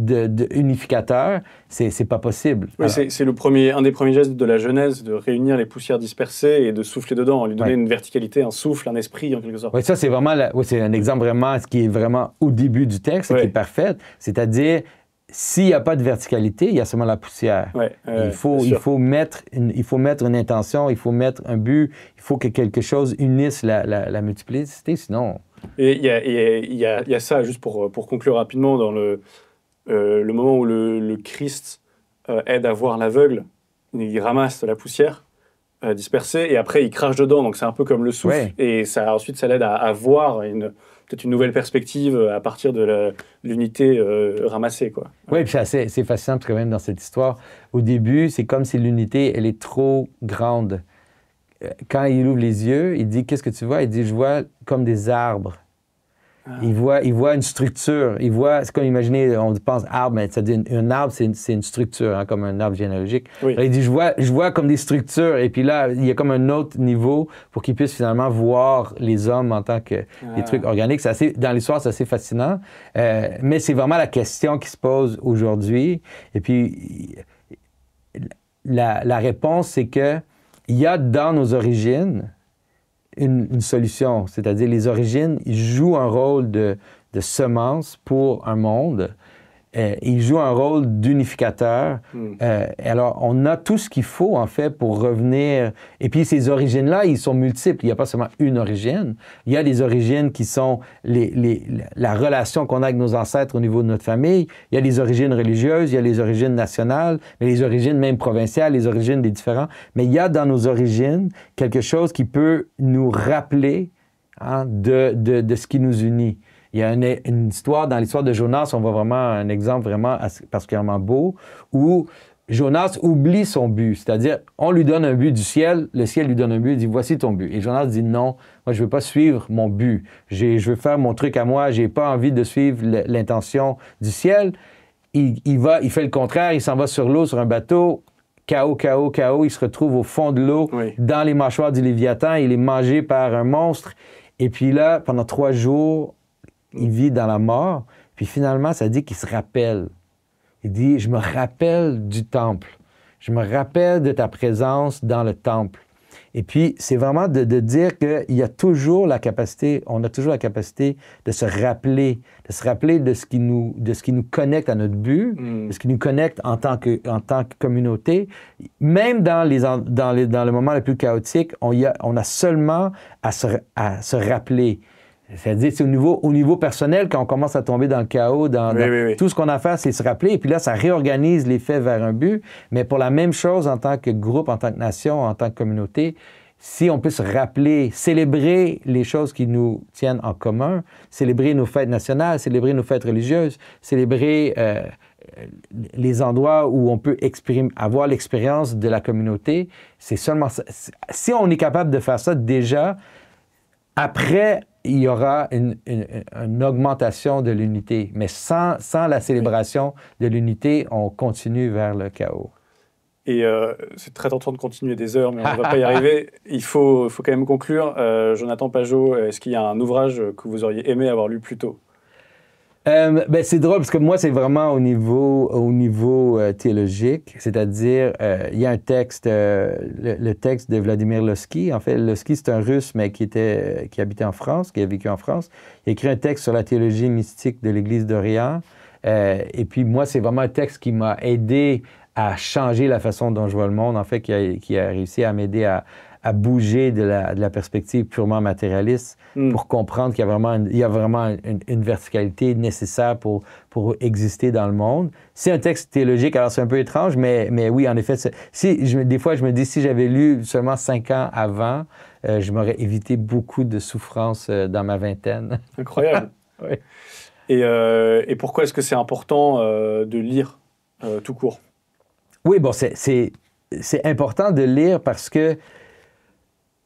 unificateur. C'est pas possible. Oui, c'est un des premiers gestes de la Genèse, de réunir les poussières dispersées et de souffler dedans, lui donner une verticalité, un souffle, un esprit, en quelque sorte. Oui, ça, c'est vraiment... c'est un exemple vraiment, ce qui est vraiment au début du texte, qui est parfait. C'est-à-dire, s'il n'y a pas de verticalité, il y a seulement la poussière. Il faut mettre une intention, il faut mettre un but, il faut que quelque chose unisse la multiplicité, sinon... Et il y a ça, juste pour conclure rapidement, dans le moment où le Christ aide à voir l'aveugle, il ramasse la poussière dispersée et après il crache dedans, donc c'est un peu comme le souffle, et ensuite ça l'aide à voir peut-être une nouvelle perspective à partir de l'unité ramassée, quoi. Oui, puis c'est fascinant parce que même dans cette histoire, au début, c'est comme si l'unité, elle est trop grande. Quand il ouvre les yeux, il dit « Qu'est-ce que tu vois ?» Il dit « Je vois comme des arbres. » Il voit une structure. C'est comme imaginer, on pense arbre, mais c'est-à-dire un arbre, c'est une structure, hein, comme un arbre généalogique. Il dit je vois comme des structures. Et puis là, il y a comme un autre niveau pour qu'il puisse finalement voir les hommes en tant que des trucs organiques. Dans l'histoire, c'est assez fascinant. Mais c'est vraiment la question qui se pose aujourd'hui. Et puis, la réponse, c'est que il y a dans nos origines une solution, c'est-à-dire les origines jouent un rôle de semence pour un monde il joue un rôle d'unificateur. Alors, on a tout ce qu'il faut, en fait, pour revenir. Et puis, ces origines-là, ils sont multiples. Il n'y a pas seulement une origine. Il y a des origines qui sont la relation qu'on a avec nos ancêtres au niveau de notre famille. Il y a les origines religieuses, il y a les origines nationales, les origines même provinciales, les origines des différents. Mais il y a dans nos origines quelque chose qui peut nous rappeler de ce qui nous unit. Il y a une histoire, dans l'histoire de Jonas, on voit vraiment un exemple vraiment particulièrement beau, où Jonas oublie son but. C'est-à-dire, on lui donne un but du ciel, le ciel lui donne un but, il dit « Voici ton but ». Et Jonas dit « Non, moi je ne veux pas suivre mon but. Je veux faire mon truc à moi, je n'ai pas envie de suivre l'intention du ciel ». Il fait le contraire, il s'en va sur l'eau, sur un bateau, chaos, il se retrouve au fond de l'eau, dans les mâchoires du Léviathan, il est mangé par un monstre. Et puis là, pendant 3 jours, il vit dans la mort, puis finalement, ça dit qu'il se rappelle. Il dit, je me rappelle du temple. Je me rappelle de ta présence dans le temple. Et puis, c'est vraiment de dire qu'il y a toujours la capacité, on a toujours la capacité de se rappeler de ce qui nous connecte à notre but, de ce qui nous connecte en tant que communauté. Même dans le moment le plus chaotique, on a seulement à se rappeler. C'est-à-dire, c'est au niveau personnel, quand on commence à tomber dans le chaos, tout ce qu'on a à faire, c'est se rappeler. Et puis là, ça réorganise les faits vers un but. Mais pour la même chose, en tant que groupe, en tant que nation, en tant que communauté, si on peut se rappeler, célébrer les choses qui nous tiennent en commun, célébrer nos fêtes nationales, célébrer nos fêtes religieuses, célébrer les endroits où on peut avoir l'expérience de la communauté, c'est seulement ça. Si on est capable de faire ça déjà, après, il y aura une augmentation de l'unité. Mais sans la célébration de l'unité, on continue vers le chaos. Et c'est très tentant de continuer des heures, mais on ne va pas y arriver. Il faut quand même conclure. Jonathan Pageau, est-ce qu'il y a un ouvrage que vous auriez aimé avoir lu plus tôt? C'est drôle parce que moi, c'est vraiment au niveau théologique, c'est-à-dire, il y a un texte, le texte de Vladimir Lossky. En fait, Lossky, c'est un Russe, mais qui habitait en France, qui a vécu en France. Il a écrit un texte sur la théologie mystique de l'Église d'Orient. Et puis, moi, c'est vraiment un texte qui m'a aidé à changer la façon dont je vois le monde, en fait, qui a réussi à m'aider à bouger de la perspective purement matérialiste pour comprendre qu'il y a vraiment une verticalité nécessaire pour exister dans le monde. C'est un texte théologique, alors c'est un peu étrange, mais oui, en effet, des fois, je me dis, si j'avais lu seulement 5 ans avant, je m'aurais évité beaucoup de souffrances dans ma vingtaine. Incroyable. Oui. Et pourquoi est-ce que c'est important de lire tout court? Oui, bon, c'est important de lire parce que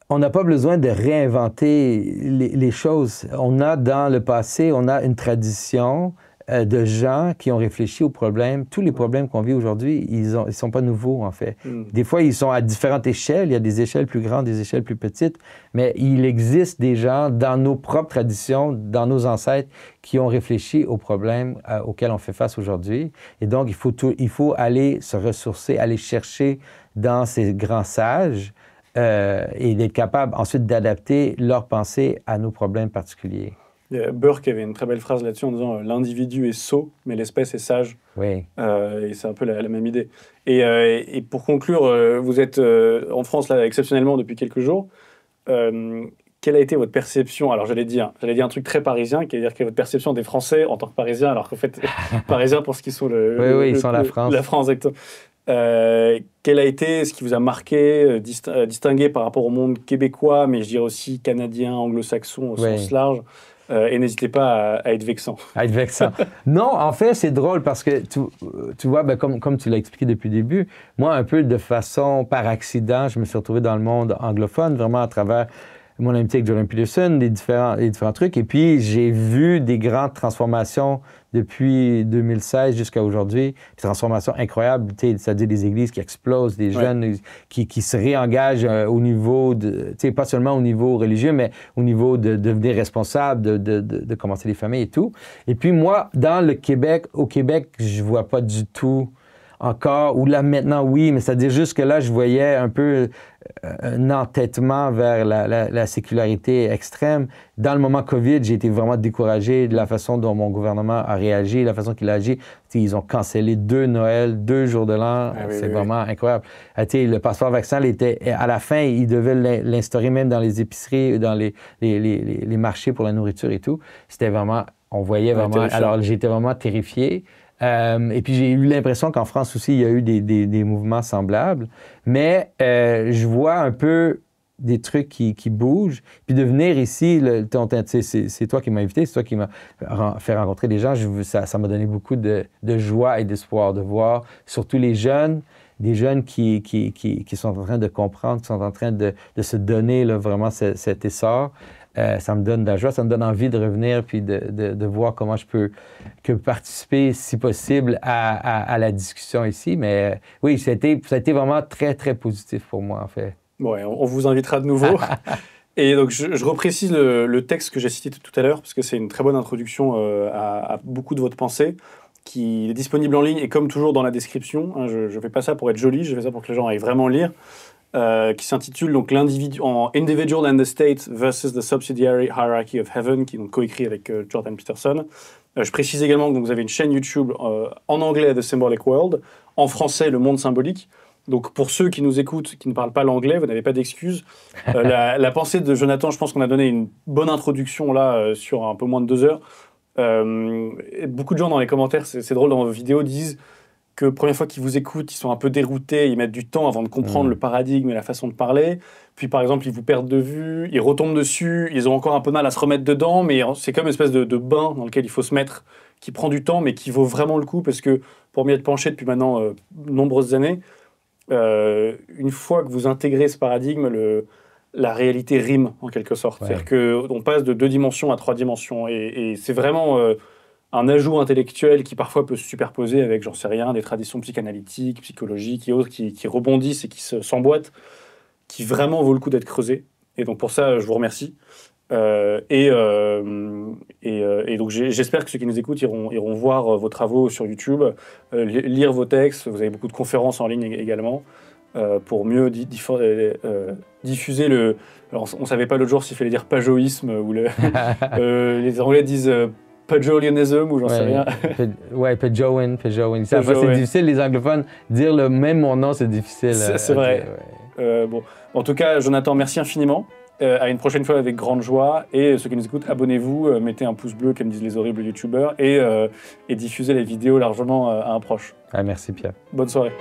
on n'a pas besoin de réinventer les choses. On a dans le passé, on a une tradition de gens qui ont réfléchi aux problèmes. Tous les problèmes qu'on vit aujourd'hui, ils sont pas nouveaux, en fait. Des fois, ils sont à différentes échelles. Il y a des échelles plus grandes, des échelles plus petites. Mais il existe des gens dans nos propres traditions, dans nos ancêtres, qui ont réfléchi aux problèmes auxquels on fait face aujourd'hui. Et donc, il faut aller se ressourcer, aller chercher dans ces grands sages et d'être capable ensuite d'adapter leur pensée à nos problèmes particuliers. Burke avait une très belle phrase là-dessus en disant « L'individu est sot, mais l'espèce est sage ». Oui. Et c'est un peu la même idée. Et pour conclure, vous êtes en France, là, exceptionnellement, depuis quelques jours. Quelle a été votre perception? Alors, j'allais dire un truc très parisien, qui est dire quelle est votre perception des Français en tant que Parisiens, alors qu'en fait, Parisiens pour ce qu'ils sont ils sont la France. La France, exactement. Quel a été ce qui vous a marqué, distingué par rapport au monde québécois, mais je dirais aussi canadien, anglo-saxon au sens large? Et n'hésitez pas à être vexant. À être vexant. Non, en fait, c'est drôle parce que, tu vois, comme tu l'as expliqué depuis le début, moi, un peu de façon par accident, je me suis retrouvé dans le monde anglophone, vraiment à travers mon amitié avec Jordan Peterson, les différents trucs. Et puis, j'ai vu des grandes transformations depuis 2016 jusqu'à aujourd'hui. Des transformations incroyables, c'est-à-dire des églises qui explosent, des jeunes qui se réengagent au niveau de, pas seulement au niveau religieux, mais au niveau de devenir responsable, de commencer les familles et tout. Et puis moi, au Québec, je vois pas du tout. encore, ou là maintenant oui, mais c'est-à-dire juste que là je voyais un peu un entêtement vers la sécularité extrême. Dans le moment COVID, j'ai été vraiment découragé de la façon dont mon gouvernement a réagi, la façon qu'il a agi. T'sais, ils ont cancellé 2 Noëls, 2 jours de l'an. C'est vraiment incroyable. Le passeport vaccinal était, à la fin, ils devaient l'instaurer même dans les épiceries, dans les marchés pour la nourriture et tout. C'était vraiment, on voyait vraiment, alors j'étais vraiment terrifié. Et puis j'ai eu l'impression qu'en France aussi, il y a eu des mouvements semblables. Mais je vois un peu des trucs qui bougent. Puis de venir ici, c'est toi qui m'as invité, c'est toi qui m'as fait rencontrer des gens. Ça m'a donné beaucoup de joie et d'espoir de voir, surtout les jeunes, des jeunes qui sont en train de comprendre, qui sont en train de se donner là, vraiment cet essor. Ça me donne de la joie, ça me donne envie de revenir puis de voir comment je peux participer, si possible, à la discussion ici. Mais oui, ça a été vraiment très, très positif pour moi, en fait. Ouais, on vous invitera de nouveau. Et donc, je reprécise le texte que j'ai cité tout à l'heure, parce que c'est une très bonne introduction à beaucoup de votre pensée, qui est disponible en ligne et comme toujours dans la description. Hein, je ne fais pas ça pour être joli, je fais ça pour que les gens aillent vraiment lire. Qui s'intitule donc l'individu en Individual and the State versus the Subsidiary Hierarchy of Heaven, qui est donc coécrit avec Jordan Peterson. Je précise également que vous avez une chaîne YouTube en anglais, The Symbolic World, en français, Le Monde Symbolique. Donc pour ceux qui nous écoutent, qui ne parlent pas l'anglais, vous n'avez pas d'excuses. La pensée de Jonathan, je pense qu'on a donné une bonne introduction là sur un peu moins de 2 heures. Beaucoup de gens dans les commentaires, c'est drôle, dans vos vidéos, disent que la première fois qu'ils vous écoutent, ils sont un peu déroutés, ils mettent du temps avant de comprendre le paradigme et la façon de parler. Puis par exemple, ils vous perdent de vue, ils retombent dessus, ils ont encore un peu de mal à se remettre dedans, mais c'est comme une espèce de bain dans lequel il faut se mettre, qui prend du temps, mais qui vaut vraiment le coup, parce que pour m'y être penché depuis maintenant nombreuses années, une fois que vous intégrez ce paradigme, la réalité rime en quelque sorte. Ouais. C'est-à-dire qu'on passe de 2 dimensions à 3 dimensions, et c'est vraiment un ajout intellectuel qui parfois peut se superposer avec, j'en sais rien, des traditions psychanalytiques, psychologiques et autres qui rebondissent et qui s'emboîtent, qui vraiment vaut le coup d'être creusé. Et donc pour ça, je vous remercie. Et donc j'espère que ceux qui nous écoutent iront voir vos travaux sur YouTube, lire vos textes. Vous avez beaucoup de conférences en ligne également pour mieux diffuser le... Alors on ne savait pas l'autre jour s'il fallait dire pajoïsme ou les Anglais disent... Pajolianism ou j'en sais rien. Pajoin. C'est difficile, les anglophones, dire même mon nom, c'est difficile. C'est vrai. Bon. En tout cas, Jonathan, merci infiniment. À une prochaine fois avec grande joie. Et ceux qui nous écoutent, abonnez-vous, mettez un pouce bleu, comme disent les horribles youtubeurs, et diffusez les vidéos largement à un proche. Ah, merci Pierre. Bonne soirée.